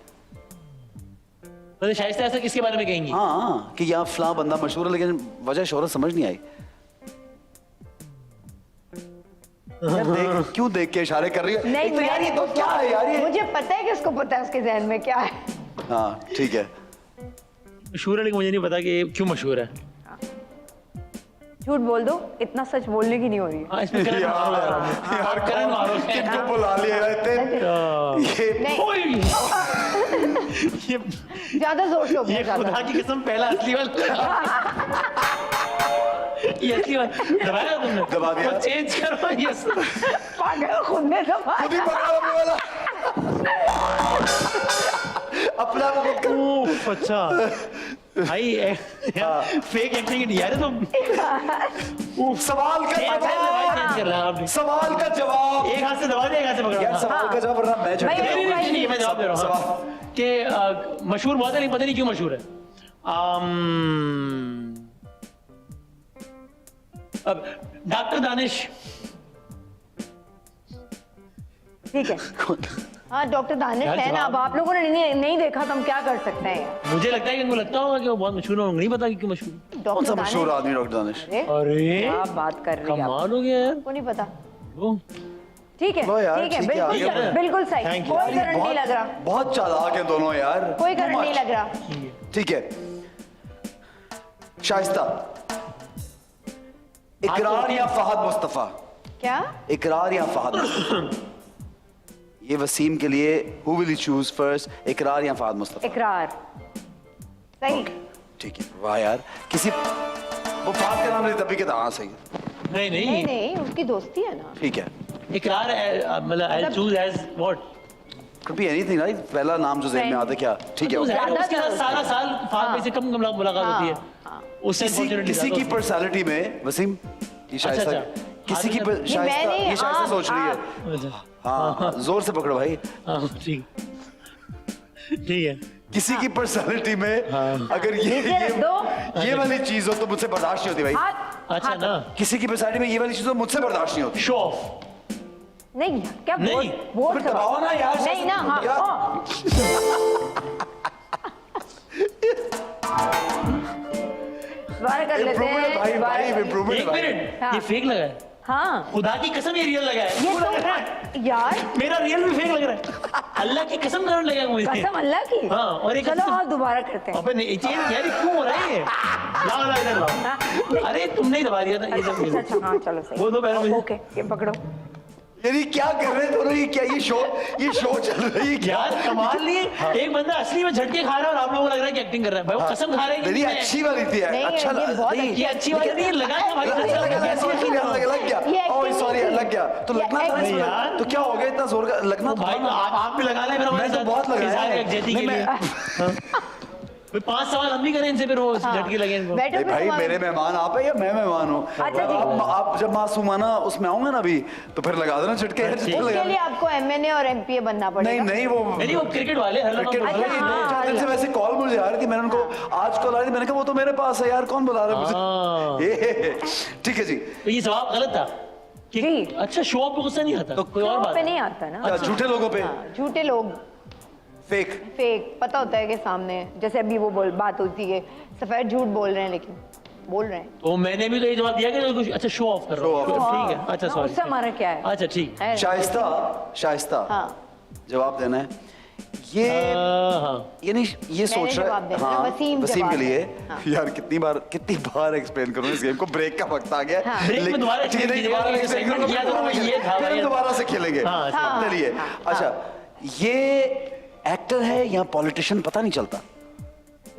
मतलब शायद ऐसा किसके बारे में कहेंगी? हाँ कि यहाँ फलां बंदा मशहूर है लेकिन वजह शोहरत समझ नहीं आई। यार देख, क्यों देख के इशारे कर रही है? नहीं एक तो यार ये तो क्या है यार ये? मुझे पता है कि उसको पता है उसके जहन में क्या है। हाँ ठीक है, मशहूर है लेकिन मुझे नहीं पता कि ये क्यों मशहूर है। झूठ बोल दो, इतना सच बोलने की नहीं हो रही है। हाँ इसमें करण मारो यार। यार करण मारो। किनको बुला लिया है ये? नहीं ओए! ये ज्यादा जोर से ये बोल खुदा ज्यादा। की कसम पहला असली वाला। ये असली वाला दबाया तुमने? दबा दिया। तो चेंज करो ये। पागल खुद ने दबा। खुद ही पकड़ा अपने वाला। अपना वो खुद कर। उफ, अच्छा भाई फेक एक्टिंग नहीं यार तुम। सवाल का चेंज कर रहा है जवाब, आपने। सवाल का जवाब। एक हाथ से दबा दिया, एक हाथ से पकड़ा। यार हाँ। सवाल का जवाब वरना मैं झटके भाई, नहीं, दूंगा। नहीं, नहीं, मैं जवाब दे रहा हूँ सवाल। हाँ। कि मशहूर बहुत है लेकिन पता नहीं क्यों मशहूर है। अब डॉक्टर दानिश। ठीक है हाँ डॉक्टर दानिश यार, है ना। अब जवाब- आप लोगों ने नहीं देखा तो हम क्या कर सकते हैं यार। मुझे लगता है कि उनको लगता होगा कि वो बहुत मशहूर है, नहीं पता कि क्यों मशहूर है। कौन सा डॉक्टर मशहूर दानिश। आदमी डॉक्टर दानिश? अरे अरे क्या बात कर रही है आप? कमाल हो गया यार। को नहीं पता। वो ठीक है लो यार, ठीक है ठीक है, बिल्कुल ठीक है। सही, बिल्कुल सही, Thank you. कोई यार, ये करंट नहीं लग रहा, बहुत चालाक है दोनों यार। कोई Too करंट नहीं much. लग रहा। ठीक है शाइस्ता, इकरार या फहद मुस्तफा? क्या इकरार या फहद मुस्तफा? ये वसीम के लिए who will you choose first, इकरार या फहद मुस्तफा? इकरार सही। ठीक है, वाह यार, किसी वो फहद का नाम ले तभी के हाँ सही है। नहीं नहीं नहीं नहीं उसकी दोस्ती है ना। ठीक है, इकरार मतलब I choose age what. could be anything right? पहला नाम जो ज़हन में आता है क्या? ठीक है, okay. उसके साथ सारा साल फाद में से कम मुलाकात होती है। उससे किसी unfortunately किसी ज्यादा की होती है। पर्सनालिटी में वसीम, ये शाइस्ता अच्छा। किसी की आदमी- शाइस्ता, नहीं, ये शाइस्ता आप- सोच रही है। अच्छा, हाँ जोर से पकड़ो भाई। हाँ ठीक ठीक है। किसी की पर्सनालिटी में अगर नीचे रख दो। ये वाली चीज हो तो मुझसे बर्दाश्त नहीं होती भाई। हाथ अच्छा हाथ- ना, किसी की पर्सनालिटी में ये वाली चीज हो मुझसे बर्दाश्त नहीं होती। Show off. नहीं क्या नहीं, वोट वोट फिर दबाओ ना यार, नहीं ना हाँ यार। हाँ। दोबारा कर लेते Improvement है हैं भाई, दोबारा भाई, कर- improvement है एक भाई। मिनट, हाँ। ये फेक लगा है। हाँ खुदा की कसम ये रियल लगा है। ये पूरा लग रहा है। तो यार मेरा रियल भी फेक लग रहा है। अल्लाह की कसम करने लगा मुझे। कसम अल्लाह की। हाँ, और एक चलो कसम- आप दोबारा करते हैं। अबे नहीं चेंज यार, ये क्यों हो रहा है ये? लाओ लाओ इधर लाओ। अरे तुमने ही दबा दिया था ये सब। अच्छा अच्छा हाँ चलो सही। वो दो पैर मुझे। ओके ये पकड़ो। यानी क्या कर रहे हैं दोनों? ये क्या ये शो चल रही है क्या? यार कमाल नहीं है। एक बंदा असली में झटके खा रहा है और आप लोगों को लग रहा है कि एक्टिंग कर रहा है। भाई वो कसम खा रहे हैं कि मेरी मैं- अच्छी वाली थी नहीं, अच्छा ये बहुत नहीं, अच्छी- ये अच्छी वाली नहीं है, लगा था भाई। लग गया, लग गया, कैसी लग गया, लग गया, लग गया। ये ओह acting सॉरी नहीं थी। लग गया तो ये लगना था acting इसमें। यार। तो क्या हो गया इतना जोर का लगना भाई तो आप भी लगा ले फिर हमारे मैं तो साथ। बहुत लगाया इजहार है। यकजहती नहीं, के लिए। मैं- कोई 5 सवाल हम भी करें इनसे, फिर वो झटके लगे इनको। बैठो फिर भाई तुम्हारा- मेरे मेहमान आप है या मैं मेहमान हूँ? अच्छा जी। आप जब मासूमाना उसमें आऊंगा ना अभी, तो फिर लगा देना झटके। उसके लिए आपको MNA और MPA बनना नहीं पड़ेगा। नहीं वो नहीं, वो क्रिकेट वाले क्रिकेट वाले अच्छा, हाँ, 4 दिन से वैसे कॉल मुझे आ रही थी, मैंने उनको आज कॉल आ रही थी, मैंने कहा वो तो मेरे पास है यार, कौन बुला रहा है हाँ। मुझे? ये ठीक है जी। तो ये जवाब गलत था कि जी। अच्छा शो ऑफ पे गुस्सा नहीं आता, कोई और शो बात पे है। नहीं आता ना। क्या झूठे लोगों पे? हाँ, झूठे लोग फेक। फेक पता होता है कि सामने, जैसे अभी वो बात होती है सफेद झूठ बोल रहे हैं लेकिन बोल रहे हैं। तो मैंने भी तो ये जवाब दिया कि कुछ अच्छा शो ऑफ कर रहा हूँ। Show off। ठीक है, अच्छा ना, सॉरी। उससे हमारा क्या है? अच्छा ठीक। है। शाइस्ता हाँ जवाब देना है ये। हाँ ये नहीं, ये सोच जवाब रहा देना है, वसीम वसीम जवाब के लिए। हाँ। यार कितनी बार एक्सप्लेन करूं इस गेम को, ब्रेक का वक्त आ गया। हाँ। ब्रेक में दोबारा ठीक है, नहीं, explain दोबारा कीजिएगा, explain segment करूंगा, किया था, दोबारा ये था फिर भाई। हम दोबारा से खेलेंगे। हाँ, हाँ। चलिए अच्छा, ये एक्टर है या पॉलिटिशियन पता नहीं चलता।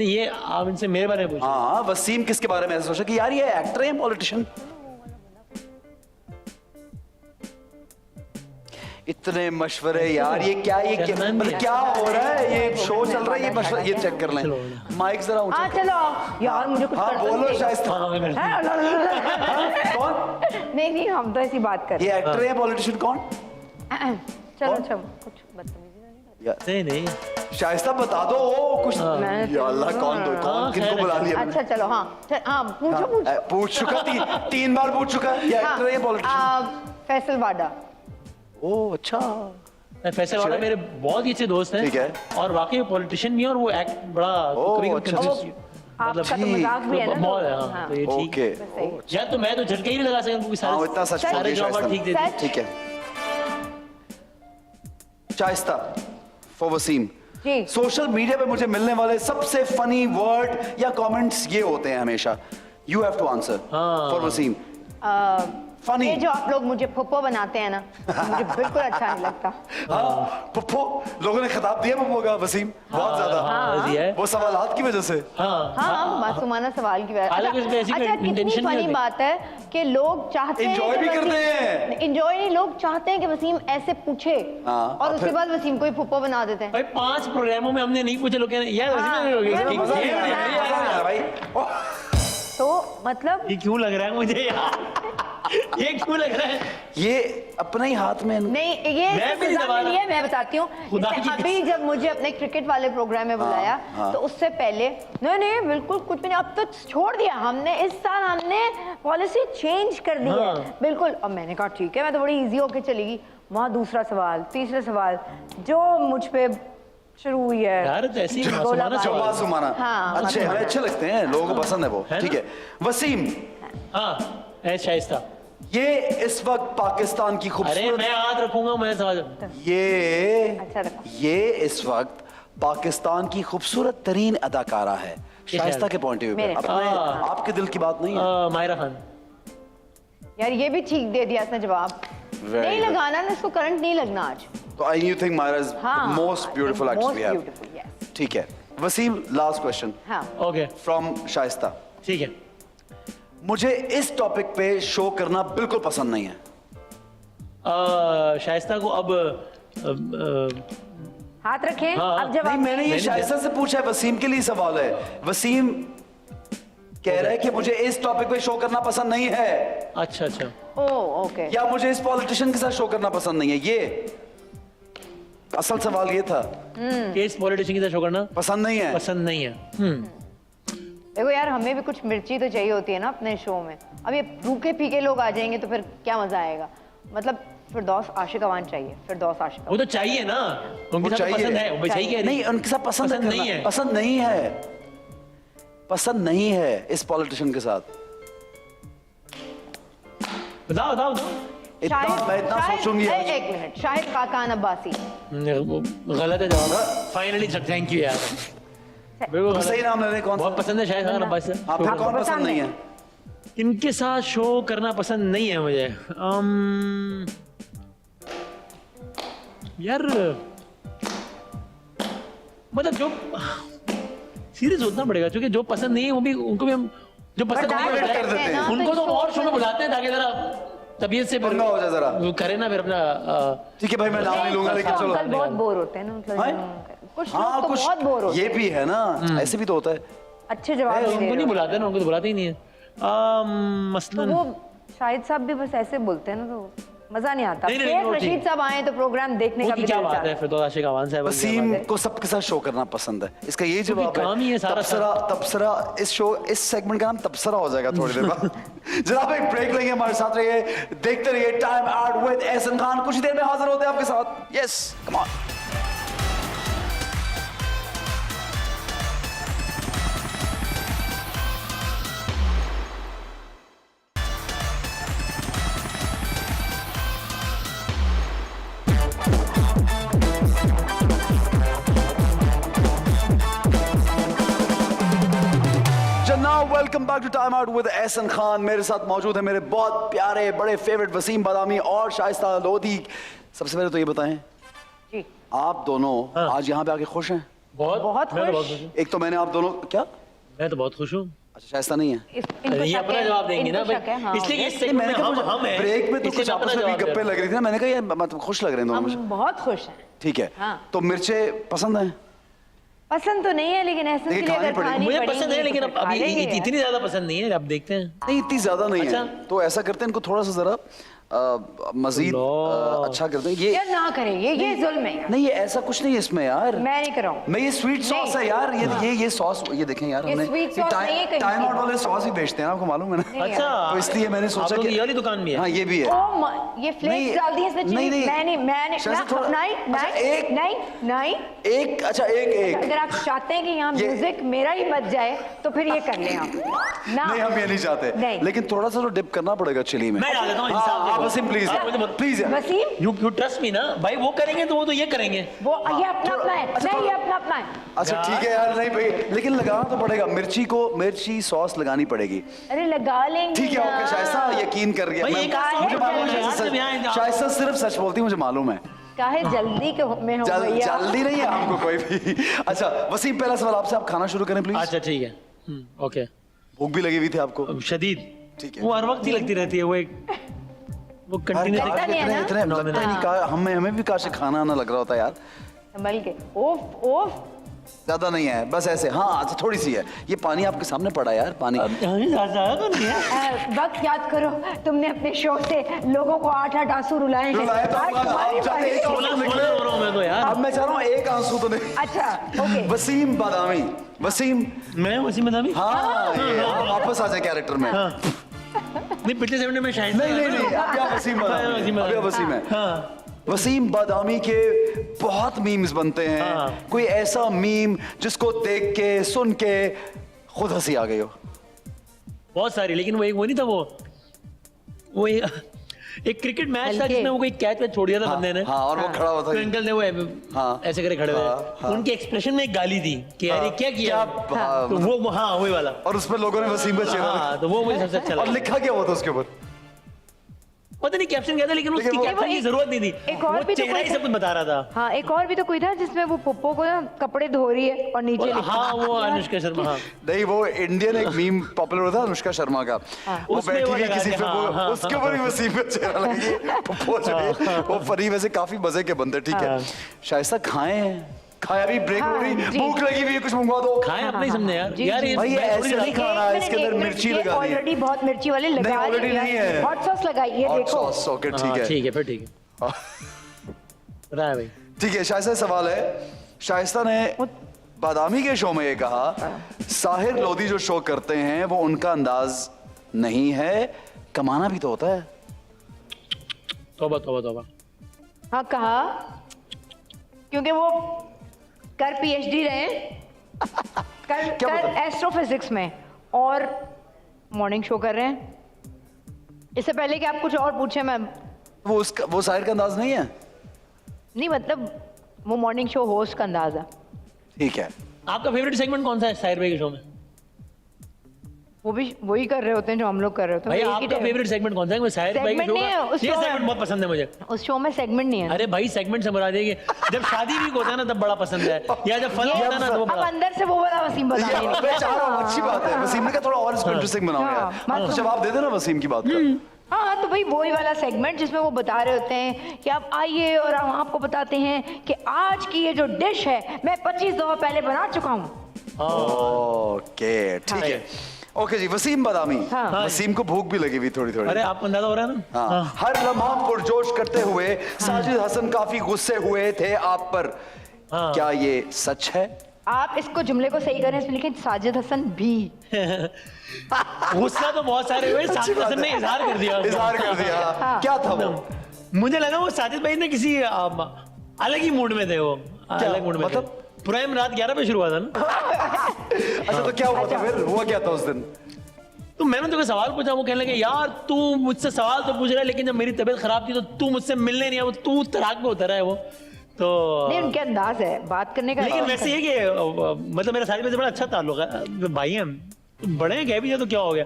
नहीं, ये आप इनसे मेरे बारे में पूछो। हाँ, वसीम किसके बारे में ऐसा सोचा कि यार ये एक्टर है या पॉलिटिशियन? इतने मशवरे यार, ये क्या मतलब क्या हो रहा है? ये शो चल रहा है, ये मशवरा, ये चेक कर लें। माइक जरा ऊंचा हाँ कर। चलो यार मुझे कुछ हाँ करना बोलो चाहिए। शाइस्ता। हाँ, मैं करता हूँ। कौन नहीं नहीं हम तो ऐसी बात कर ये एक्टर है या पॉलिटिशियन? कौन? चलो कौन? चलो कुछ बदतमीजी तो नहीं या- नहीं नहीं, शाइस्ता बता दो कुछ। मैंने या अल्लाह, कौन दो कौन हाँ, किनको खैर बुला लिया अच्छा चलो हाँ हाँ पूछो हाँ, पूछो। पूछ चुका, तीन बार पूछ चुका। ये हाँ, एक्टर है या पॉलिटिशियन? फैसल वाडा। ओह अच्छा। फैसल वाला मेरे बहुत ही अच्छे दोस्त हैं। ठीक है। और वाकई पॉलिटिशियन भी है और वो एक्ट बड़ा ओह, कभी अच्छा, कभी अच्छा। आपका तो मजाक भी है ना। बहुत है, हाँ, हाँ। तो ये ठीक ओके है। सही। या तो मैं तो झटके ही नहीं लगा सकता क्योंकि हाँ, इतना सच बोल सारे दिया जवाब ठीक दे दिए। सच। ठीक है। Shaista for Waseem, ji. Social media पे मुझे मिलने वाले सबसे फनी वर्ड या कमेंट्स ये होते हैं हमेशा। यू हैव टू आंसर हाँ। फॉर वसीम। फनी। ये जो आप लोग मुझे फुप्पो बनाते हैं ना, मुझे बिल्कुल अच्छा नहीं लगता। हाँ पप्पो, लोगों ने खिताब दिया पप्पो का वसीम बहुत ज्यादा। हाँ, दिया है। वो सवालात की वजह से। हाँ हाँ मासूमाना सवाल की वजह। हालांकि उसमें ऐसी कोई कितनी intention नहीं फनी होती। बात है कि लोग चाहते हैं Enjoy कि भी करते वसीम- हैं। Enjoy नहीं, लोग चाहते हैं कि वसीम ऐसे पूछे हाँ, और और उसके फिर- बाद वसीम को ही फुप्पो बना देते हैं। भाई 5 प्रोग्रामों में हमने नहीं पूछे, लोग कह रहे हैं, यार हाँ, वैसे में मजा ठीक नहीं है, आ रहा है। मजा नहीं आ रहा भाई। ओह, तो मतलब ये क्यों लग रहा है मुझे यार? ये क्यों लग रहा है? ये अपने ही हाथ में। नहीं ये मैं इससे भी नहीं मजाक दबा नहीं है, मैं बताती हूँ। खुदा इससे की अभी जब मुझे अपने क्रिकेट वाले प्रोग्राम में बुलाया हाँ। तो उससे पहले नहीं नहीं बिल्कुल कुछ भी नहीं, अब तो छोड़ दिया हमने, इस साल हमने पॉलिसी चेंज कर दी है हाँ। बिल्कुल। अब मैंने कहा ठीक है, मैं तो बड़ी इजी होके चली गई। वहाँ दूसरा सवाल, तीसरा सवाल जो मुझ पे शुरू हुई है। यार तो ऐसी गोला मासूमाना बारी। सवाल। मासूमाना। हाँ, अच्छे हमें अच्छे लगते हैं, लोगों को पसंद है वो। है ठीक ना? है वसीम, हाँ है शाइस्ता। ये इस वक्त पाकिस्तान की अरे खूबसूरत मैं हाथ रखूंगा, मैं समझ। अच्छा रखो। ये इस वक्त पाकिस्तान की खूबसूरत तरीन अदाकारा है शाइस्ता के पॉइंट ऑफ व्यू मेरे। आपके दिल की बात नहीं है। मायरा खान। यार ये भी ठीक दे दिया इसने जवाब। Very नहीं good. लगाना ना, इसको करंट नहीं लगना आज। तो I you think Myra is हाँ most beautiful actress we have. beautiful, yes. ठीक है वसीम, लास्ट क्वेश्चन हाँ ओके फ्रॉम शाइस्ता। ठीक है। मुझे इस टॉपिक पे शो करना बिल्कुल पसंद नहीं है। शाइस्ता को अब हाथ रखें। हाँ, अब जवाब नहीं, मैंने ये मैंने शाइस्ता से पूछा है, वसीम के लिए सवाल है। वसीम कह रहा है कि मुझे इस टॉपिक पे शो करना पसंद नहीं है, अच्छा अच्छा ओह ओके। या मुझे इस पॉलिटिशियन के साथ शो करना पसंद नहीं है। ये असल सवाल ये था। केस पॉलिटिशियन की तरह शो करना पसंद नहीं है। पसंद नहीं है। देखो यार हमें भी कुछ मिर्ची तो चाहिए होती है ना अपने शो में। अब ये रूखे फीके लोग आ जाएंगे तो फिर क्या मजा आएगा। मतलब फिरदौस आशिक अवान चाहिए, फिरदौस आशिक वो तो चाहिए ना, उनके साथ तो पसंद है, वो सही कह रही नहीं, उनके साथ पसंद पसंद करना- नहीं है। पसंद नहीं है, पसंद नहीं है इस पॉलिटिशियन के साथ। बताओ बताओ बताओ। मैं इतना सोचूंगी आज। एक मिनट, शाहिद खाकान अब्बासी। वो गलत है जवाब। फाइनली थैंक यू यार, बिल्कुल गलत। सही नाम ले रहे कौन सा? बहुत पसंद है शायद खान अब्बास। आपको कौन पसंद नहीं है? इनके साथ शो करना पसंद नहीं है मुझे। यार मतलब जो सीरियस सोचना पड़ेगा, क्योंकि जो पसंद नहीं है वो भी, उनको भी हम जो पसंद नहीं डायरेक्ट कर है देते हैं। उनको तो और शो में बुलाते हैं ताकि जरा तबीयत से पंगा हो जाए जरा। वो करे ना फिर अपना ठीक है भाई, मैं नाम नहीं लूंगा, लेकिन चलो। अंकल बहुत बोर होते हैं ना, मतलब हाँ? कुछ लोग तो बहुत बोर होते ये भी है ना, ऐसे भी तो होता है। अच्छे जवाब नहीं दे उनको रहे नहीं हो। बुलाते ना, उनको तो बुलाते ही नहीं है। तो मसलन वो शाहिद साहब भी बस ऐसे बोलते हैं ना, तो मजा नहीं आता। नहीं, शेख वो रशीद ठीक। साहब आए तो प्रोग्राम देखने वो का की भी क्या दिल बात चाहता है, फिर तो आशिक अवान साहब वसीम को सबके साथ शो करना पसंद है, इसका ये जवाब काम ही है सारा तबसरा। इस सेगमेंट का नाम तबसरा हो जाएगा थोड़ी देर बाद। जनाब एक ब्रेक लेंगे, हमारे साथ रहिए, देखते रहिए time out with Ehsan Khan. कुछ ही देर में हाजिर होते हैं आपके साथ। Yes, come on. जनाब welcome back to time out with Ehsan Khan. मेरे साथ मौजूद है मेरे बहुत प्यारे बड़े फेवरेट वसीम बादामी और शाइस्ता लोधी। सबसे पहले तो ये बताएं, जी। आप दोनों आज यहाँ पे आके खुश हैं? बहुत मैं तो खुश। बहुत खुश हूँ। एक तो मैंने आप दोनों क्या, मैं तो बहुत खुश हूँ। अच्छा शाइस्ता नहीं है? इनको ये शक अपना है, जवाब देंगे ना इनको शक है, हाँ, भाई, इसलिए हो इस गया। सेगमेंट मैंने में कहा हम हैं। ब्रेक में तो इसलिए कुछ मैं आपस अपना में भी जवाब दे गप्पे रहा लग रही थी ना, मैंने कहा ये मतलब खुश लग रहे हैं दोनों मुझे। हम बहुत खुश हैं। ठीक है, हाँ। तो मिर्चें पसंद हैं? पसंद तो नहीं है, लेकिन एहसन के लेकिन लिए खानी अगर पड़ेगी। खानी मुझे पड़ेगी पसंद है, तो लेकिन फिर खा अभी लेंगे यार। इतनी ज्यादा पसंद नहीं है। अब देखते हैं। नहीं इतनी ज्यादा नहीं अच्छा। है, तो ऐसा करते हैं इनको थोड़ा सा जरा मजीद अल्लाह। अच्छा करते हैं। ये यार ना करें, ये जुल्म है यार। नहीं, ये ऐसा कुछ नहीं है इसमें यार। मैं नहीं कराऊं। मैं ये स्वीट सॉस है यार, ये सॉस, ये देखें यार, ये हमने sweet sauce नहीं है कहीं टाइम की। आउट वाले सॉस ही बेचते हैं, आपको मालूम है ना? नहीं अच्छा, तो इसलिए मैंने सोचा आप लोगों कि की ये वाली दुकान भी है। हाँ ये भी है। ये फ्लेक्स डाल दिए इसमें नहीं, चीनी। नहीं। मैंने शायद थोड़ा- अच्छा, एक- नहीं एक अच्छा एक अगर आप चाहते हैं कि यहाँ ये- म्यूजिक मेरा ही बच जाए तो फिर ये कर लें आप ना। नहीं, हम ये नहीं चाहते, नहीं। लेकिन थोड़ा सा तो डिप करना पड़ेगा चिली में। मैं डाल देता हूँ, हाँ, इंसाफ आप देखो। वसीम प्लीज हाँ, मुझे मत- प्लीज यार। वसीम यू ट्रस्ट मी ना भाई, वो करेंगे तो वो तो ये करेंगे। वो ये अपना अपना है। अच्छा, नहीं, ये अपना अपना है। अच्छा ठीक है यार, नहीं भाई, लेकिन लगाना तो पड़ेगा, मिर्ची सॉस लगानी पड़ेगी। अरे लगा लेंगे ठीक है, ना। ओके शाइस्ता यकीन कर गया भाई, मैं। एक आध मुझे सौ मालूम रुपए है यार, शाइस्ता जब यहाँ सच- शाइस्ता सिर्फ सच बोलती है, मुझे मालूम है। काहे जल्दी के में हो भैया। जल्दी नहीं है हमको कोई भी। अच्छा वसीम, पहला सवाल आपसे, आप खाना शुरू करें प्लीज। अच्छा ठीक है, ओके। भूख भी लगी हुई थी आपको? शदीद, ठीक है। वो हर वक्त ही लगती रहती है। वो कंटिन्यू लगता नहीं है ना? इतने लगता ही नहीं, हमें भी काश खाना आना लग रहा होता यार। संभल के। ओफ ओफ। ज्यादा नहीं है, बस ऐसे। हाँ अच्छा, थोड़ी सी है। ये पानी आपके सामने पड़ा है यार, पानी। तो नहीं है। वक्त याद करो, तुमने अपने शो से लोगों को 8-8 आंसू रुलाए हैं। रुलाए तो आज अब तुम्हारी आप चाहते बारी। हैं कि सोलह सोलह हो रहा हूँ मैं तो यार। अब मैं चाह रहा हूँ एक आंसू तो नहीं। अच्छा ओके। वसीम बादामी, वसीम। मैं वसीम बादामी। हाँ ये आप वापस आ जाए कैरेक्टर में। नहीं, पिछले सेवन में शायद नहीं अब आप वसीम बादामी, अब आप वसीम है। हाँ। वसीम बादामी के बहुत मीम्स बनते हैं। हाँ। कोई ऐसा मीम जिसको देख के सुन के खुद हंसी आ गई हो? बहुत सारी, लेकिन वो नहीं था, वो एक क्रिकेट मैच था हल्के। जिसमें वो कोई कैच वैच छोड़ दिया था हाँ, बंदे ने। हाँ, और वो खड़ा हुआ था। तो अंकल ने वो हाँ। ऐसे करे खड़े हाँ, हुए, उनके एक्सप्रेशन में एक गाली दी कि अरे क्या किया। हाँ, तो वो हाँ वही वाला। और उसमें लोगों ने वसीम का चेहरा हाँ, तो वो मुझे सबसे अच्छा और लगा। लिखा क्या हुआ था उसके ऊपर? पता नहीं कैप्शन क्या था, लेकिन उसकी वो- कैप्शन की जरूरत नहीं थी। एक और वो भी तो चेहरा ही कोई सब कुछ बता रहा था। हाँ, एक और भी तो कोई था जिसमें वो पुप्पो को ना कपड़े धो रही है और नीचे लिखा हाँ, वो अनुष्का शर्मा। हाँ, नहीं, वो इंडियन एक मीम पॉपुलर होता है अनुष्का शर्मा का। वो उसमें बैठी वो हुई लगा किसी के, पे, हाँ, हाँ, उसके ऊपर भी वसीम का चेहरा लगी। वो फनी, वैसे काफी मजे के बनते। ठीक है, शाइस्ता खाएं, खाया भी, ब्रेक हो रही, जी। भूख लगी हुई है, कुछ मंगवा दो। खाएं अपना ही समझे यार। जी, यार जी। भाई, ये मैं थोड़ी ऐसे नहीं डाली- खा रहा है, इसके अंदर मिर्ची लगा दी है। ऑलरेडी बहुत मिर्ची वाले लगा नहीं, already नहीं है। हॉट सॉस लगाई, ये हॉट देखो। सॉस, ओके ठीक हाँ, है। ठीक है, फिर ठीक है। रहा है भाई। ठीक है, शाइस्ता सवाल है। शाइस्ता ने बादामी के शो में ये कहा, साहिर लोधी जो शो करते हैं वो उनका अंदाज नहीं है, कमाना भी तो होता है। तौबा तौबा तौबा। हाँ कहा, क्योंकि वो कर पीएचडी रहे, कर क्या मतलब? एस्ट्रोफिजिक्स में, और मॉर्निंग शो कर रहे हैं। इससे पहले कि आप कुछ और पूछे, मैं वो साहिर का अंदाज नहीं है। नहीं, मतलब वो मॉर्निंग शो होस्ट का अंदाज है। ठीक है, आपका फेवरेट सेगमेंट कौन सा है साहिर भाई के शो में? वो भी वही कर रहे होते हैं जो हम लोग कर रहे होते भाई हैं। एक ही आपका टाइम। फेवरेट सेगमेंट कौन सा है? मैं साहिर भाई के Segment शो नहीं है, का उस ये show में- सेगमेंट बहुत पसंद है मुझे। उस शो में सेगमेंट नहीं है। अरे भाई सेगमेंट से मुराद है कि जब शादी भी होता है ना तब बड़ा पसंद है, या जब फल होता है ना तो वो अब बड़ा। अंदर से वो वाला वसीम बता ये रही मैं चाह रहा हूँ, अच्छी बात है। वसीम ने कहा थोड़ा और इसको इंटरेस्टिंग बनाओ हाँ, यार। मतलब- जवाब दे देना वसीम की बात का। हाँ, तो तो भाई वही वाला सेगमेंट जिसमें वो बता रहे होते हैं कि आप आइए और हम आपको बताते हैं कि आज की ये जो डिश है मैं 25 दफा पहले बना चुका हूँ। ओके ठीक है। ओके जी, वसीम बादामी। हाँ। वसीम को भूख भी लगी हुई थोड़ी थोड़ी। अरे आपको अंदाजा हो रहा है ना? हाँ। हर लम्हा पुरजोश करते हुए साजिद हसन काफी गुस्से हुए थे आप पर। क्या ये सच है? आप इसको जुमले को सही करें, इसमें लिखें साजिद हसन भी। गुस्सा तो बहुत सारे हुए, साजिद हसन ने इजहार कर दिया। इजहार कर दिया। क्या था वो? मुझे लगा वो साजिद भाई ने किसी अलग ही मूड में थे, वो अलग मूड में मतलब? थे। प्रोग्राम रात 11 बजे शुरू हुआ था ना। अच्छा तो क्या हुआ था फिर? हुआ क्या था उस दिन? तो मैंने तो कोई सवाल पूछा, वो कहने लगे यार तू मुझसे सवाल तो पूछ रहा है लेकिन जब मेरी तबीयत खराब थी तो तू मुझसे मिलने नहीं आया, वो तू तराक पे उतर है वो तो। नहीं, उनके अंदाज है बात करने का। लेकिन वैसे ये कि मतलब मेरा साजिद भाई से बड़ा अच्छा ताल्लुक है, भाई हैं बड़े हैं, कह भी जाए तो क्या हो गया।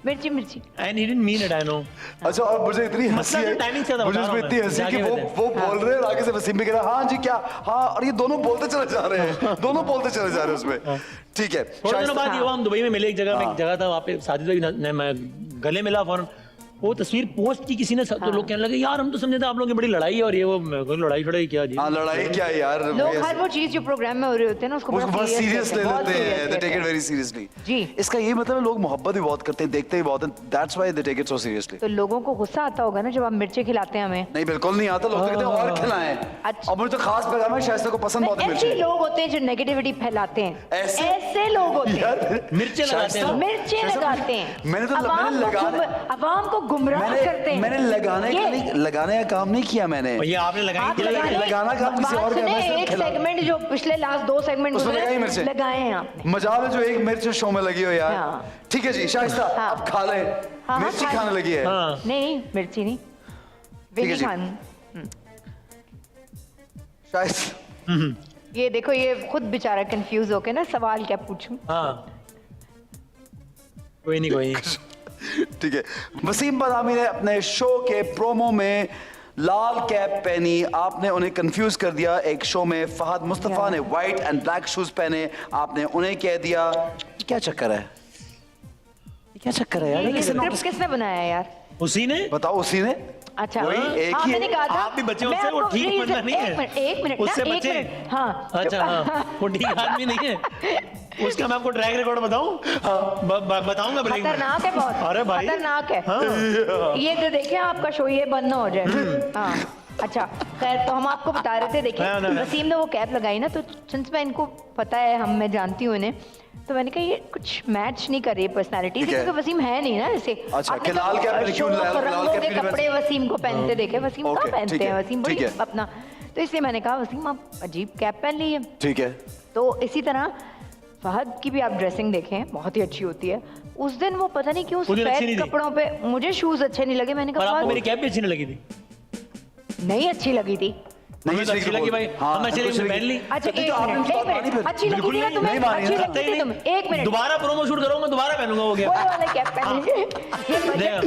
मिर्ची मिर्ची। And he didn't mean it, I know. अच्छा, और मुझे इतनी हंसी मतलब है, जो timing से था, मुझे बता इसमें रहा इतनी हूँ हंसी मैं, कि जाके वो बोल रहे हैं और आगे से वसीम भी कह रहा है हाँ जी क्या हाँ, और ये दोनों बोलते चले जा रहे हैं, दोनों बोलते चले जा रहे हैं उसमें। ठीक है। थोड़े दिनों बाद ये हुआ, हम दुबई में मिले एक जगह में, एक जगह था वहाँ पे साजिद भाई ने मैं गले मिला फौरन, वो तस्वीर पोस्ट की किसी ने, तो लोग कहने लगे यार हम तो समझे थे आप लोगों की बड़ी लड़ाई है, और ये वो लड़ाई शड़ाई क्या जी। हाँ लड़ाई क्या यार, लोग हर वो चीज जो प्रोग्राम में हो रहे होते हैं ना उसको बहुत सीरियस ले लेते हैं, they take it very seriously। जी। इसका ये मतलब है लोग मोहब्बत भी बहुत करते हैं, देखते ही बहुत हैं, that's why they take it so seriously। तो लोगों को गुस्सा आता होगा ना जब आप मिर्ची खिलाते हैं हमें। नहीं बिल्कुल नहीं आता, लोग तो कहते हैं और खिलाएं। अच्छा। और मुझे तो खास पैगाम है, शायद को पसंद बहुत है ऐसे मिर्ची। लोग होते हैं जो नेगेटिविटी फैलाते हैं, ऐसे? ऐसे लोग होते हैं, यार मिर्चे लगाते हैं, मिर्चे लगाते हैं। मैंने तो अवाम को गुमराह करते हैं। मैंने लगाने का नहीं, लगाने का काम नहीं किया मैंने। ये आपने लगाई लगाना काम किसी और का है। एक सेगमेंट जो पिछले लास्ट 2 सेगमेंट उसमें लगाई मिर्चें? लगाए हैं आपने। मजाल है जो एक मिर्च शो में लगी हो यार। हाँ। ठीक है जी शाइस्ता, हाँ। अब खा ले। हाँ, मिर्ची खा खाने लगी है। नहीं मिर्ची नहीं, ठीक है वेजी जी। खान। शाइस्ता ये देखो, ये खुद बेचारा कंफ्यूज होके ना सवाल क्या पूछूं। हाँ कोई नहीं ठीक है। वसीम बादामी ने अपने शो के प्रोमो में लाल कैप पहनी, आपने उन्हें कंफ्यूज कर दिया। एक शो में फहद मुस्तफा ने व्हाइट एंड ब्लैक शूज पहने, आपने उन्हें कह दिया। क्या चक्कर है, क्या चक्कर है यार? ये किसने स्क्रिप्ट किसने बनाया यार? उसी ने बताओ, उसी ने। अच्छा वही एक हाँ, ही मैंने कहा था आप भी बच्चे मैं उससे, वो आपको ठीक reason- बंदा नहीं है। एक मिनट उससे ना, एक बच्चे। मिनट, हाँ अच्छा हाँ, वो ठीक आदमी नहीं है उसका। मैं आपको ट्रैक रिकॉर्ड बताऊं? बताऊंगा ब्रेक में। खतरनाक है बहुत। अरे भाई खतरनाक है। ये जो देखिए आपका शो ये बंद ना हो जाए। हाँ अच्छा, खैर तो हम आपको बता रहे थे, देखिए वसीम ने वो कैप लगाई ना, तो सिंस मैं इनको पता है, मैं जानती हूँ इन्हें, तो मैंने कहा ये कुछ मैच नहीं कर रही पर्सनालिटी, क्योंकि वसीम है नहीं ना ऐसे। अच्छा, आपने कि लाल कैप में क्यों लाल कैप के की कपड़े वसीम को पहनते देखे, वसीम ओके, कहाँ पहनते ठीक है, हैं, वसीम ठीक बड़ी है। अपना, तो इसलिए मैंने कहा वसीम आप अजीब कैप पहन ली है। ठीक है। तो इसी तरह फहद की भी आप ड्रेसिंग देखें, बहुत ही अच्छी होती है। उस दिन वो पता नहीं क्यों मुझे अच्छी नहीं सफेद थी। कपड़ों पे, मुझे शूज अच्छे नहीं लगे, मैंने और कहा आपको मेरी फहद कैप भी अच्छी नहीं लगी थी? नहीं अच्छी लगी थी। हमें तो अच्छी लगी भाई, हम अच्छी लगी, पहन ली। अच्छा तो एक आपने मिनट, तो बात मानी फिर? अच्छी लगी थी ना तुम्हें? नहीं मानी अच्छी ना। लगती थी तुम्हें? एक मिनट, दोबारा प्रोमो शूट करूंगा, दोबारा पहनूंगा, हो गया। वो वाले कैप पहनेंगे। ये बजट,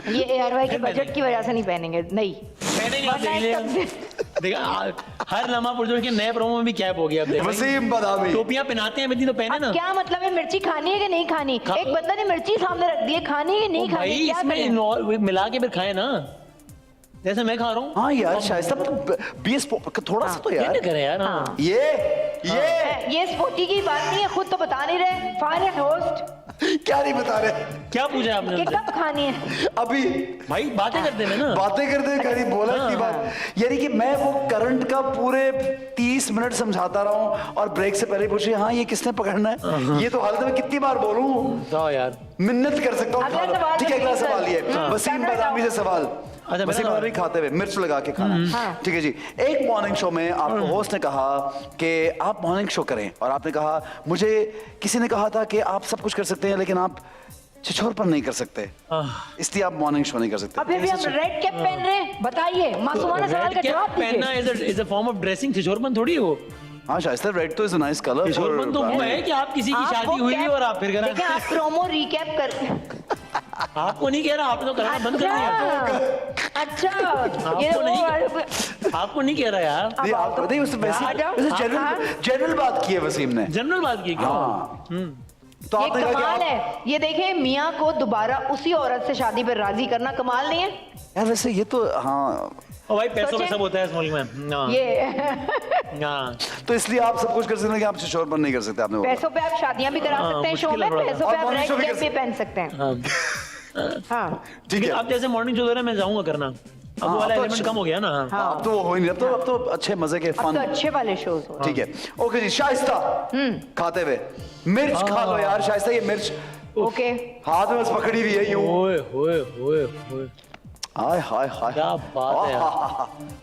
ये ARY के बजट की वजह से नहीं पहनेंगे, नहीं पहनेंगे आप, देख लिया। देखा हर लम्हा पुरजोश के नए प्रोमो में भी कैप हो गया। अब देखो वसीम बादामी टोपियां पहनाते हैं इतनी तो पहने ना। क्या मतलब है, मिर्ची खानी है कि नहीं खानी? एक बंदा ने मिर्ची सामने रख दी है, खानी है कि नहीं भाई खानी, क्या इसमें करें? मिला के फिर खाए ना, जैसे मैं खा रहा हूँ। हाँ यार शाइस्ता, BS थोड़ा सा तो यार क्या करे यार। हाँ ये स्पोर्टी की बात नहीं है, खुद तो बता नहीं रहे। फायर होस्ट क्या नहीं बता रहे क्या पूछा है आपने कि उनसे? कब खानी है? अभी भाई बातें करते हैं ना। बातें करते करी बोला इतनी बात, यानी कि मैं वो करंट का पूरे 30 मिनट समझाता रहा हूँ और ब्रेक से पहले पूछे हाँ ये किसने पकड़ना है, ये तो हालत में कितनी बार बोलूं, जाओ यार। मिन्नत कर सकता अगला हूँ। सवाल ठीक है, अगला सर। सवाल ये वसीम कैमरा बादामी से सवाल। अच्छा, वसीम मेरा बादामी खाते हुए मिर्च लगा के खाना। ठीक है जी। एक मॉर्निंग शो में आपको होस्ट ने कहा कि आप मॉर्निंग शो करें, और आपने कहा मुझे किसी ने कहा था कि आप सब कुछ कर सकते हैं लेकिन आप छिछोरपन नहीं कर सकते, इसलिए आप मॉर्निंग शो नहीं कर सकते। अभी भी हम रेड कैप पहन रहे हैं, बताइए मासूमाना सवाल का जवाब पहनना दीजिए। Is a form of dressing. छिछोरपन थोड़ी हो। हाँ शायद रेड तो इज अ नाइस कलर। छिछोरपन तो वो है कि आप किसी की आप शादी वो हुई कैप- और आप फिर करा। देखिए आप प्रोमो रिकैप कर। आपको नहीं कह रहा, आपने तो कराना बंद कर दिया। अच्छा ये आपको नहीं वो आपको नहीं कह रहा यार। नहीं आप नहीं, उससे आ जाओ, वैसे जनरल बात की है वसीम ने। जनरल बात की क्या? हाँ तो ये आपने कहा कि कमाल है। ये देखें, मियाँ को दोबारा उसी औरत से शादी पर राजी करना कमाल नहीं है? यार वैसे ये तो हाँ, और भाई पैसों में सोचें। सब होता है इस मुल्क में। हाँ, ये हाँ। तो इसलिए आप सब कुछ कर सकते हैं कि आप शोर बंद नहीं कर सकते, आपने बोला। पैसों पे आप शादियां भी करा हाँ, सकते हैं शो मुश्किल में, है थोड़ा सा। पैसों और पे आप morning रेड show भी कैप कर भी पहन सकते हैं। हाँ। हाँ ठीक है। अब जैसे मॉर्निंग शो दे रहे हैं, मैं जाऊंगा करना। अब वो वाला तो एलिमेंट अच्छा। कम हो गया ना। हाँ। अब तो वो हो ही नहीं, अब तो अच्छे मजे के अब फन। तो अच्छे वाले शोज हो। ठीक है, ओके जी। शाइस्ता खाते हुए मिर्च खा लो यार शाइस्ता, ये मिर्च ओके, हाथ में बस पकड़ी हुई है यूं। ओए ओए ओए ओए, हाय हाय हाय, क्या बात है यार।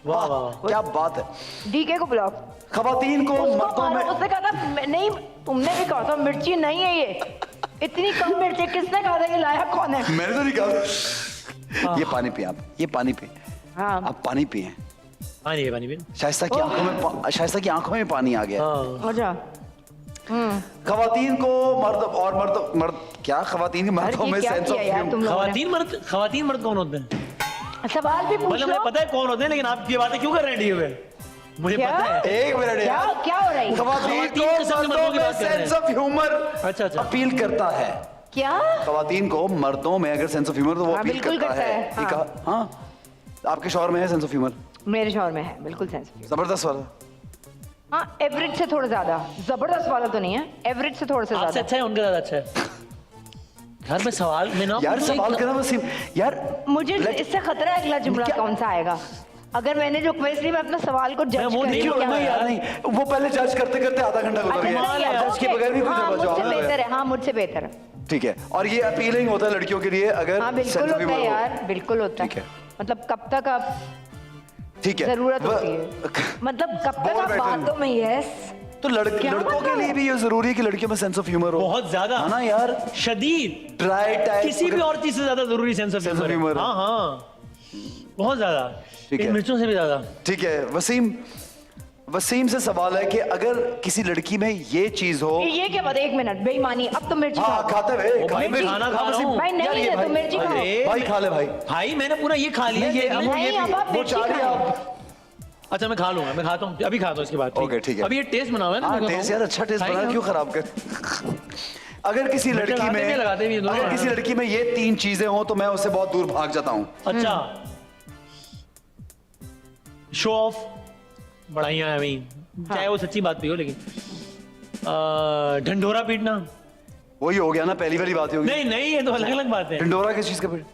वाह वाह। क्या बात है। डीके को बुलाओ। खवातीन को उसको मर्दों मारो, में उसने कहा था नहीं, तुमने भी कहा था मिर्ची नहीं है ये, इतनी कम मिर्ची, किसने कहा था, ये लाया कौन है? मैंने तो नहीं कहा। ये पानी पिए आप, ये पानी पिए हाँ आप, पानी पिए। पानी पानी। शाइस्ता की आंखों में शाइस्ता की आंखों में पानी आ गया। हाँ। अच्छा, खवातीन को मर्द क्या, खवातीन के मर्दों ये में क्या सेंस ऑफ किया यार तुम ह्यूमर। लोगों खवातीन मर्द कौन होते हैं? ने? सवाल भी पूछ मतलब लो। मुझे पता है कौन होते हैं, लेकिन आप ये बातें क्यों कर रहे हैं डीओ पे? मुझे क्या? पता है। एक मिनट क्या यार, क्या हो रहा है? खवातीन खवातीन किस्म के को मर्दों मर्दों की में बात कर रहे हैं। सेंस ऑफ ह्यूमर अच्छा अच्छा। अपील करता है। क्या? खवातीन को मर्दों में अगर सेंस ऑफ ह्यूमर तो वो हाँ, अपील बिल्कुल करता करता है। है, ठीक है, हाँ। आपके शौहर में है सेंस ऑफ ह्यूमर? मेरे शौहर में है बिल्कुल सेंसिटिव। जबरदस्त वाला। हाँ, एवरेज से थोड़ा ज्यादा, जबरदस्त वाला तो नहीं है, एवरेज से थोड़ा सा आपसे ज्यादा। अच्छा है, उनका ज्यादा अच्छा है। यार मैं सवाल में ना यार सवाल करना वसीम यार। मुझे इससे खतरा है अगला जुमला क्या? कौन सा आएगा। अगर मैंने जो क्वेश्चन नहीं, मैं अपना सवाल को जज वो नहीं क्यों क्या नहीं यार, नहीं वो पहले जज करते करते आधा घंटा गुजर गया, जज के बगैर भी कुछ हाँ, जवाब मुझसे आ बेहतर गया। है, हाँ मुझसे बेहतर है। ठीक है, और ये अपीलिंग होता है लड़कियों के लिए अगर हाँ सेंस बिल्कुल ऑफ होता ह्यूमर है हो। यार, बिल्कुल होता ठीक है। है। मतलब कब तक आप ठीक है, जरूरत होती है, मतलब कब तक बोल आप बैठे हैं। बातों में यस। तो क्या लड़कों के मतलब लिए है? भी ये जरूरी है कि लड़कियों में सेंस ऑफ ह्यूमर हो। बहुत ज्यादा है ना यार, शदीद, ड्राई टाइप किसी भी और चीज से ज्यादा जरूरी sense of Sense of humour. humor। हाँ हाँ, बहुत ज्यादा। ठीक है। इन मिर्चों से भी ज्यादा। ठीक है। वसीम से सवाल है कि अगर किसी लड़की में ये चीज हो। ये क्या बात है, एक मिनट, बेईमानी। अब तो मिर्ची हाँ खाओ। खाते हुए ओ भाई, मैं खाना खा रहा हूँ। भाई नहीं यार, ये है तो भाई- मिर्ची खाओ। अरे, भाई खा ले भाई। भाई मैंने पूरा ये खा लिया। ये अब नहीं, अब आप वो मिर्ची चाह रही है खाओ। आप। अच्छा मैं खा लूंगा, मैं खाता हूँ, अभी खाता हूँ इसके बाद। ओके, ठीक है। अभी ये टेस्ट बना हुआ है ना। हाँ मेरे को टेस्ट खाऊं। यार, अच्छा टेस्ट बना, खाएंगे क्यों हम। खराब कर। अगर किसी मिर्च लड़की लगाते भी हैं, लगाते भी हैं में दोनों। अगर किसी लड़की में ये 3 चीजें हो तो मैं उससे बहुत दूर भाग जाता हूँ। अच्छा, शो ऑफ, बढ़ाइयाँ हैं भाई, चाहे वो सच्ची बात भी हो, लेकिन ढंढोरा पीटना। वही हो गया ना, पहली वाली बात ही होगी। नहीं नहीं, ये तो अलग अलग बात है। ढिंडोरा किस चीज का पीट?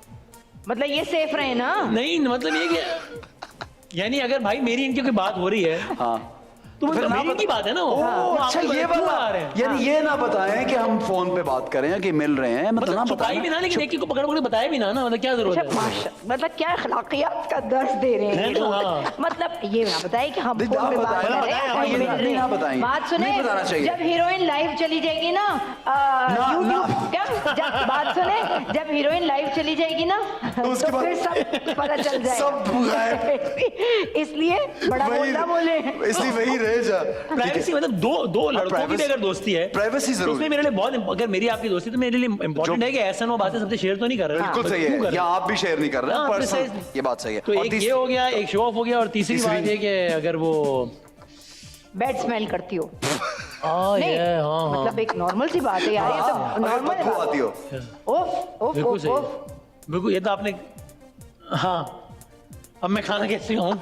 मतलब ये सेफ रहे ना। नहीं मतलब ये कि यानी अगर भाई मेरी इनकी कोई बात हो रही है हाँ तो फिर मतलब ना मेरी इनकी बता- बात है ना। ओह, वो अच्छा आपको ये क्यों वाला, आ रहे हैं? यानी ये ना बताएं कि हम फोन पे बात कर रहे हैं कि मिल रहे हैं, मतलब ना मतलब छुपाई बताएं। भी ना, लेकिन एक को पकड़ पकड़ बताया भी ना, मतलब क्या जरूरत अच्छा, है? माशा, मतलब क्या अखलाकियात का दर्स दे रहे हैं है ये ना, लोग। हाँ। मतलब ये ना बताए कि हम नहीं, फोन आप पे बात बताएं, कर रहे बताएं, हैं, हाँ, हम ये मिल नहीं, रहे ना हैं। बताएंगे। बात सुने, नहीं बताना चाहिए। जब हीरोइन लाइव चली जाएगी ना, YouTube क्या, जब बात सुने, जब हीरोइन लाइव चली जाएगी ना, तो उसके बाद- फिर सब पता चल जाएगा। सब गायब। इसलिए बड़ा बोलना बोले। इसलिए वही रह जा। प्राइवेसी मतलब दो लड़कों की भी privacy- अगर दोस्ती है, प्राइवेसी तो जरूरी उसमें मेरे लिए बहुत अगर मेरी आपकी दोस्ती, तो मेरे लिए इंपॉर्टेंट है कि ऐसा ना बातें सबसे शेयर तो नहीं कर रहे। बिल्कुल बस सही क्यों है, कर रहे? या आप भी शेयर नहीं कर रहे हैं, हाँ, पर्सनल, precisely। ये बात सही है। तो और एक ये हो गया, एक शो ऑफ हो गया, और तीसरी तीसरी- बात ये कि अगर वो बैड स्मेल करती हो। हाँ नहीं, ये हाँ मतलब एक नॉर्मल सी बात है यार, ये तो अगर नॉर्मल बदबू आती हो। ओफ ओफ बिल्कुल ओफ सही, ओफ। बिल्कुल। ये तो आपने, हाँ अब मैं खाना कैसे खाऊं?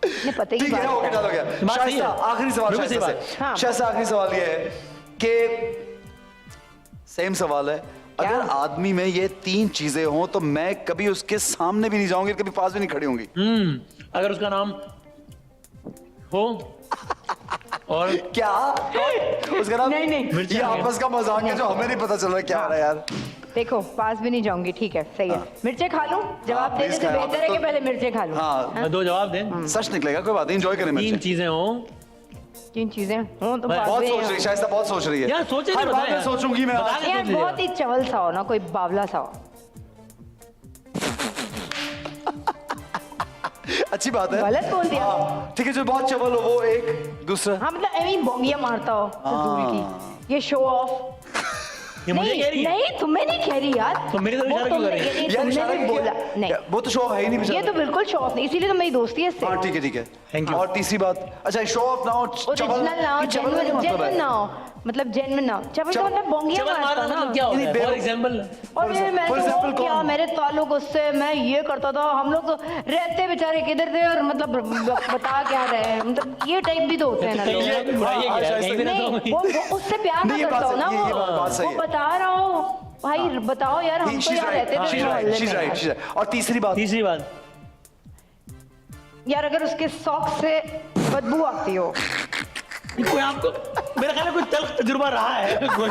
नहीं पता ही ठीक है, ओके, बात चलो गया। बात सही शाइस्ता, है। आखिरी सवाल बिल्कुल सही शाइस्ता बात। से। हाँ। शाइस्ता, आखिरी सवाल ये है कि सेम सवाल है, क्या? अगर आदमी में ये 3 चीजें हों तो मैं कभी उसके सामने भी नहीं जाऊंगी, कभी पास भी नहीं खड़ी होंगी। अगर उसका नाम हो और क्या? उसका नाम? नहीं, नहीं। मिर्चा ये है। आपस का मजाक है जो हमें नहीं पता चल रहा क्या हो रहा है यार। देखो, पास भी नहीं जाऊंगी, ठीक है, सही है। मिर्चे खा लूं? जवाब हाँ, देने please से खाएं, बेहतर है तो- कि पहले मिर्चे खा लूं। हाँ, 2 जवाब दें। सच निकलेगा, कोई बात नहीं, एंजॉय करें 3 मिर्चें। चीजें हों। 3 चीजें हो तो बहुत पास बहुत भी सोच रही है शाइस्ता, बहुत सोच रही है। यार सोचे नहीं, हर बात बताएं में यार। सोचूंगी मैं बता आज। के यार सोच बहुत ही चवल सा हो ना, कोई बावला सा हो। अच्छी बात है। गलत बोल दिया। हाँ, ठीक है, जो बहुत चवल हो वो एक, दूसरा हाँ मतलब एवी बोंगिया मारता हो फजूल की, ये शो ऑफ। ये मुझे कह रही है नहीं तुम्हें नहीं कह रही यार। तो मेरी तरफ वो इशारा क्यों कर रही है? तुमने- ये यार तुमने इशारा भी किया। बोला नहीं, वो तो शो ऑफ है ही नहीं ये बेचारा। तो बिल्कुल शो ऑफ नहीं, इसीलिए तो मेरी दोस्ती है इससे। हाँ ठीक है ठीक है। Thank you. और तीसरी बात, अच्छा शो ऑफ ना हो, ओरिजिनल ना हो, चवल का क्या मतलब जेन्युइन है? ना हो, मतलब जेन्युइन ना हो। चवल का मतलब बोंगिया चवल मारता मारना ना। मतलब क्या होता है? नहीं, फॉर एग्जांपल और ये मैंने For तो example, क्या कौन? मेरे ताल्लुक उससे, मैं ये करता था, हम लोग तो रहते बेचारे किधर थे और मतलब बता क्या रहे हैं, मतलब ये टाइप भी तो होते हैं ना लोग। कहीं भी बुराई है हाँ, क्या? शायद कहीं भी ना नहीं, तो वो उससे प्यार ना नहीं, ये बात करता हो ना सही- ये बात सही वो है। बता रहा हो भाई, बताओ यार, हम तो She's यहाँ right, रहते थे she's right, मोहल्ले she's में right, यार। she's right. और तीसरी बात यार अगर उसके सॉक्स से बदबू आती हो, कोई आपको मेरा ख्याल है कोई तल्ख तजुर्बा रहा है कोई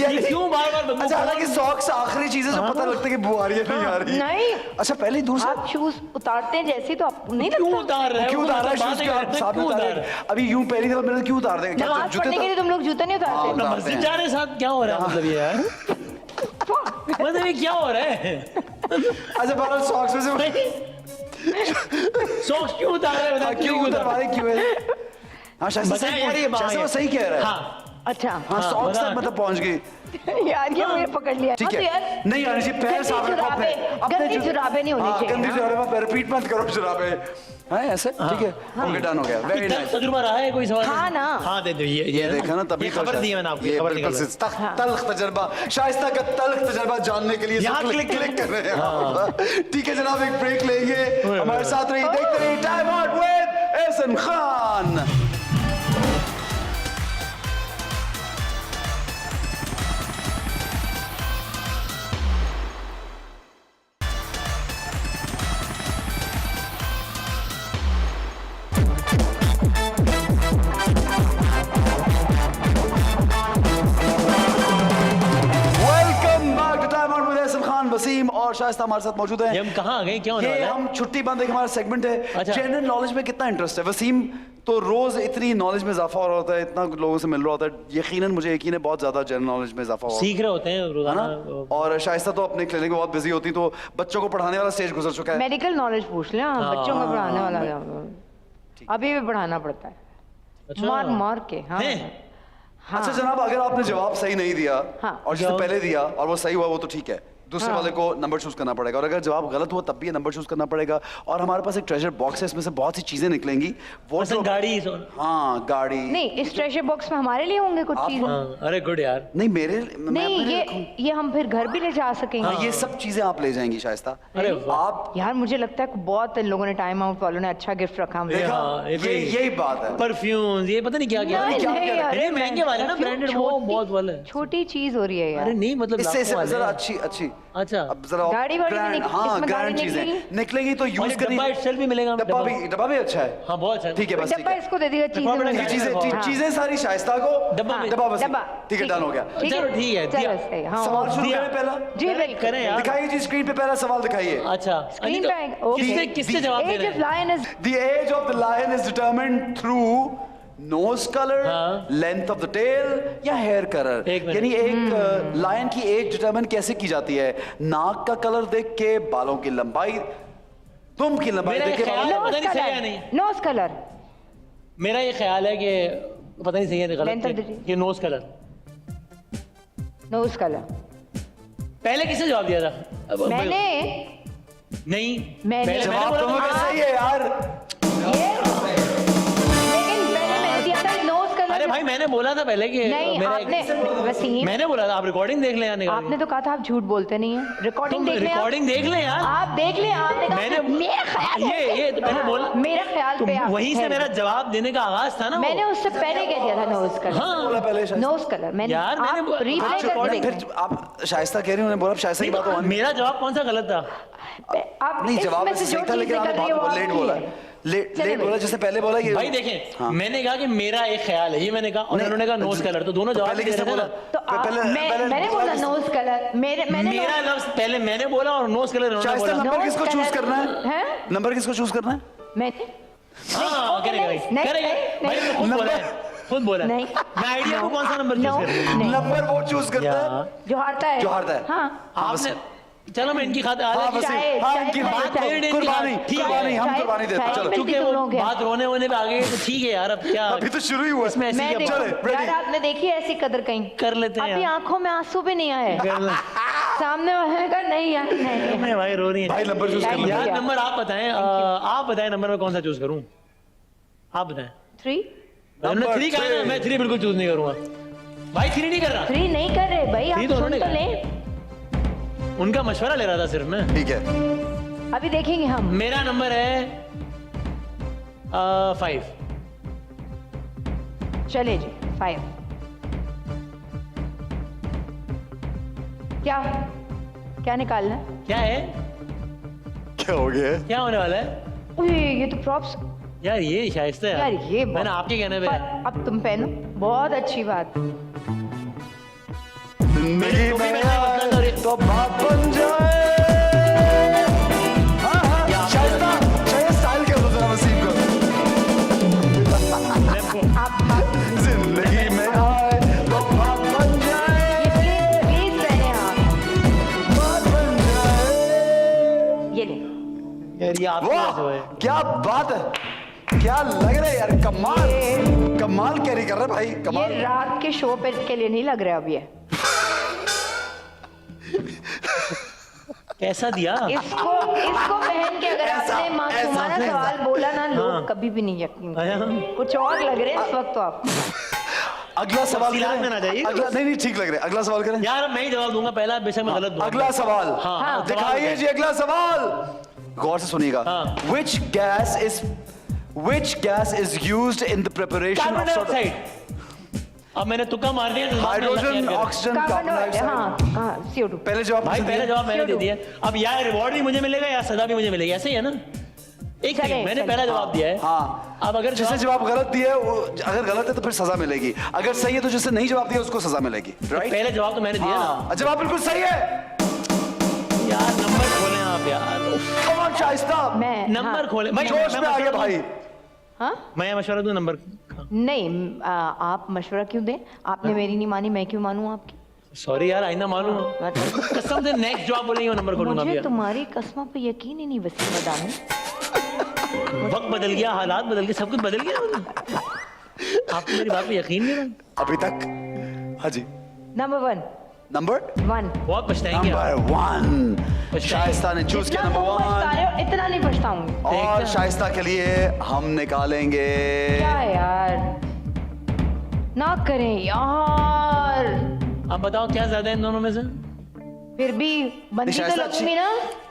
यार, ये क्यों बार-बार बदबू अच्छा हालांकि सॉक्स आखिरी चीज है जो पता लगता है कि बू आ रही है नहीं आ रही है। नहीं। अच्छा पहले ही दूर से आप शूज उतारते हैं जैसे ही तो आपको नहीं क्यों लगता? उतार रहे हो? क्यों उतार रहा है बात शूज है के आप करते हैं, साथ में क्यों उतार उतार रहे रहे हैं? अभी यूं पहली दफा मेरे क्यों उतार देंगे? क्या नमाज जूते पढ़ने के तो लिए तुम लोग जूते नहीं हाँ, उतारते? अपना मस्जिद जा रहे साथ क्या हो रहा है मतलब ये यार मतलब ये क्या हो रहा है अच्छा बहरहाल सॉक्स में से सॉक्स क्यों उतार रहे हो? क्यों उतार रहे क्यों है? हाँ शायद बताएं सही यार, ये बात शायद वो है। सही कह रहा है। हाँ अच्छा हाँ सॉक्स बता। तक मतलब पहुंच गई। यार ये मुझे पकड़ लिया। ठीक हाँ, तो है यार नहीं आनी चाहिए, पैर गंदी साफ रखो अपने जुराबें- गंदी जुराबें नहीं होनी हाँ, चाहिए गंदी ना। जुराबें रिपीट मत करो जुराबें। हाँ ऐसे ठीक है ओके डन हो गया वेरी तल्ख नाइस। तजुर्बा रहा है कोई सवाल हाँ ना। हाँ दे दो ये देखा ना तभी ये तो खबर शायद- दी है मैंने आपको ये खबर बिल्कुल निकल से तल्ख तजर्बा, शाइस्ता का तल्ख तजर्बा जानने के लिए सब यहाँ क्लिक click क्लिक कर रहे हैं आप। ठीक है जनाब एक ब्रेक लेंगे, हमारे साथ रहिए, देखते रहिए time out with Ehsan Khan. Welcome back to time out with Ehsan Khan. Waseem और शाइस्ता हमारे साथ मौजूद हैं। ये हम कहाँ आ गए क्या होने ये वाला है हम छुट्टी बंद, एक हमारा सेगमेंट है अच्छा। जनरल नॉलेज में कितना इंटरेस्ट है वसीम? तो रोज इतनी नॉलेज में इजाफा हो रहा होता है, इतना लोगों से मिल रहा होता है, यकीनन मुझे यकीन है बहुत ज्यादा जनरल नॉलेज में इजाफा हो सीख रहे होते हैं है रोजाना ना। और शाइस्ता तो अपने क्लिनिक में बहुत बिजी होती, तो बच्चों को पढ़ाने वाला स्टेज गुजर चुका है। मेडिकल नॉलेज पूछ लें, हाँ, बच्चों को पढ़ाने वाला अभी भी पढ़ाना पड़ता है, अच्छा। मार मार के। हाँ हैं? हाँ। अच्छा जनाब अगर आपने जवाब सही नहीं दिया हाँ। और जिससे जवाब- पहले दिया और वो सही हुआ वो तो ठीक है, दूसरे हाँ। वाले को नंबर चूज करना पड़ेगा, और अगर जवाब गलत हुआ तब भी ये नंबर चूज करना पड़ेगा। और हमारे पास एक ट्रेजर बॉक्स है, इसमें से बहुत सी चीजें निकलेंगी वो असल जो गाड़ी हाँ गाड़ी नहीं, इस ट्रेजर बॉक्स में हमारे लिए होंगे कुछ चीजें? हाँ, अरे गुड यार नहीं मेरे मैं नहीं, अपने लिए रखूं। ये हम फिर घर भी ले जा सकेंगे। हाँ, ये सब चीजें आप ले जाएंगी शाइस्ता। अरे वाह। आप यार मुझे लगता है बहुत इन लोगों ने टाइम आउट वालों ने अच्छा गिफ्ट रखा हमसे। देखा हाँ, ये ये यही बात है। परफ्यूम ये पता नहीं क्या क्या नहीं, क्या- नहीं, क्या- अरे अरे महंगे वाले ना, परफ्यूम branded वो बहुत वाले। छोटी चीज हो रही है यार। अरे नहीं मतलब इससे लाखों इससे वाले जरा हैं। अच्छी अच्छी अच्छा अब जरा गाड़ी वाड़ी में ग्रैंड, हाँ इसमें ग्रैंड गाड़ी चीजें निकलेगी? निकलेगी तो और यूज ये करनी। डब्बा itself भी मिलेगा डब्बा भी डब्बा भी अच्छा है। हाँ बहुत अच्छा ठीक है बस ठीक डब्बा है। इसको दे दीजिए, चीजें डब्बा में में ये चीजें हाँ। चीजें सारी शाइस्ता को डब्बा में- डब्बा बस डब्बा ठीक है डन हो गया। ठीक चलो ठीक है, चलो दिया। सही, हाँ, सवाल शुरू दिया। करें पहला? जी करें- बिल्कुल। करें यार दिखाइए जी स्क्रीन पे पहला सवाल दिखाइए। अच्छा स्क्रीन अनिता, पे आएगा, ओके। किससे किससे जवाब दे एज रहे ऑफ हैं lion is The age of the lion is determined through nose color, हाँ। length of the tail या hair color। एक मिनट। यानी एक लायन की एज डिटरमिन कैसे की जाती है? नाक का कलर देख के, बालों की लंबाई, दुम की लंबाई मेरा देख के। ख्याल है, पता नहीं सही है नहीं। Nose colour. मेरा ये ख्याल है कि पता नहीं सही है Length of गलत the- कि नोज कलर नोज कलर पहले किसने जवाब दिया था मैंने नहीं मैंने- पहले जवाब बोला दोनों था- का सही है यार। लेकिन पहले मैंने दिया था नोज कलर। अरे भाई मैंने बोला था पहले कि नहीं मेरा आपने वसीम, मैंने बोला था आप रिकॉर्डिंग देख लें यार निकाल आपने तो कहा था आप झूठ बोलते नहीं है। रिकॉर्डिंग तुम देख लें आप। रिकॉर्डिंग देख लें यार आप देख लें, आपने कहा मैंने मेरा ख्याल है। ये तो मैंने बोला मेरा ख्याल तो पे आप वहीं से मेरा जवाब देने का आगाज था ना वो। मैंने उससे पहले कह दिया था नोज कलर। हाँ बोला पहले शाइस्ता। नोज कलर मैंने यार, मैंने आप बोला- replay अच्छा, करके और देखें। फिर आप शाइस्ता कह रही उन्होंने बोला शाइस्ता की बात हो मेरा जवाब कौन सा गलत था आप नहीं इसमें जवाब से वैसे जो सही था लेकिन चीज़ आपने निकल रही है वो बहुत लेट आपकी बोला है। लेट चलिए लेट बोला जिससे पहले बोला ये भाई देखें हाँ। मैंने कहा कि मेरा एक ख्याल है ये मैंने कहा और नहीं, उन्होंने कहा नोज कलर तो दोनों जवाब पहले दे किसने रहे थे बोला? ना। तो आप मैंने बोला नोज कलर मैंने मेरा लफ्ज पहले मैंने बोला और नोज कलर उन्होंने शाइस्ता बोला नंबर नोज किसको कलर- चूज करना है? हैं? नंबर किसको चूज करना है? मैंने हाँ नहीं, करेगा नहीं, करेगा नहीं, भाई नहीं। खुद बोला है खुद बोला है नहीं। मैं आइडिया को कौन सा नंबर नो चूज करूं नहीं नंबर वो चूज करता है जो हारता है जो हारता है। हाँ आपने चलो मैं इनकी खातिर हाँ आधा वसीम, चाय- हाँ चाय इनकी में बात चाय- कुर्बानी, ठीक है। कुर्बानी हम चाय- कुर्बानी देते हैं। चाय चलो में- चूंकि तुम वो लोग क्या? बात रोने वोने पे आ गई तो ठीक है यार, अब क्या अभी तो शुरू ही हुआ है। इसमें ऐसी मैं क्या देखो बात चले, यार ready? आपने देखी है ऐसी कदर कहीं कर लेते हैं अभी यार। आंखों में आंसू भी नहीं आए कर ले। सामने वाले का नहीं यार नहीं मैं भाई रो रही है भाई नंबर चूज कर Thank लो। you. यार नंबर आप बताएं, आप बताएं नंबर में कौन सा चूज करूं, आप बताएं। 3 हमने Number 3 कहा ना, three. मैं 3 बिल्कुल चूज नहीं करूंगा भाई, 3 नहीं कर रहा। 3 नहीं कर रहे भाई आप Three तो सुन उन्होंने तो कहा। लें उनका मशवरा ले रहा था सिर्फ मैं। ठीक है, अभी देखेंगे हम मेरा नंबर है 5। चले जी 5 क्या क्या निकालना है? क्या है, क्या हो गया? क्या होने वाला है उई, ये तो प्रॉप्स यार, ये शाइस्ता है यार ये मैंने आपके कहने पे पर अब तुम पहनो बहुत अच्छी बात जिंदगी टोपी में पहनने का मतलब आए तो बात बन जाए। हाँ हाँ शाइस्ता, चाहिए स्टाइल क्या होता है वसीम को? आप जिंदगी में आए तो बात बन जाए, ये प्लीज पहने आप बात बन जाए। ये ले यार ये आपकी वजह से हुआ वाह है। क्या बात है, क्या लग रहा है यार, कमाल कमाल कैरी कर रहा है भाई, ये कमाल। रात के शो पे के लिए नहीं लग रहा अब ये कैसा दिया इसको इसको पहन के अगर ऐसा- आपने मासूमाना ऐसा- सवाल बोला ना हाँ। लोग कभी भी नहीं यकीन आया? कुछ और लग रहे हैं इस वक्त तो आप अगला सवाल तफसीलात में ना करें? जाइए। अगला नहीं नहीं ठीक लग रहा है, अगला सवाल करें। यार मैं ही जवाब दूंगा पहला, बेशक मैं गलत दूंगा। अगला सवाल हाँ, हाँ, दिखाइए जी, अगला सवाल गौर से सुनिएगा। हाँ। Which gas is used in the preparation carbon of soda? Dioxide. अब मैंने तुक्का मार दिया, जवाब मैंने हाइड्रोजन, क्लियर कर oxygen, carbon carbon dioxide dioxide. हाँ CO2 पहले जवाब भाई, मुझे पहला दिया। जवाब मैंने दे दिया। अब या रिवॉर्ड भी मुझे मिलेगा या सजा भी मुझे मिलेगी, ऐसे ही है ना। एक चले, सेकंड, मैंने चले। पहला जवाब दिया है। हाँ अब अगर जिसने जवाब गलत दिया है अगर गलत है तो फिर सजा मिलेगी, अगर सही है तो जिसने नहीं जवाब दिया उसको सजा मिलेगी, राइट? पहले जवाब तो मैंने दिया ना। हाँ जवाब बिल्कुल सही है। यार नंबर खोलें आप यार, Come on, शाइस्ता, मैं नंबर हाँ, खोलें भाई। जोश में आ गया भाई। हाँ मैं मशवरा दूं नंबर का? नहीं आप मशवरा क्यों दें आपने मेरी नहीं मानी मैं क्यों मानूं आपकी सॉरी यार, आइंदा मालूम कसम से नेक्स्ट जवाब बोलेंगे वो नंबर खोलूंगा मुझे भैया। तुम्हारी कसमों पे यकीन ही नहीं वसीम अदानी वक्त बदल गया, हालात बदल गए, सब कुछ बदल गया। आपको मेरी बात पे यकीन नहीं रहा। अभी तक हाँ जी। नंबर 1 नंबर 1 बहुत पछताएंगे आप। नंबर 1 शाइस्ता ने चूज किया जितना तुम नंबर पछता 1 रहे हो इतना नहीं पछताऊंगी और देखते शाइस्ता के लिए हम निकालेंगे क्या यार ना करें यार आप बताओ क्या ज्यादा है इन दोनों में से? फिर भी बंदी तो शाइस्ता लगूंगी ना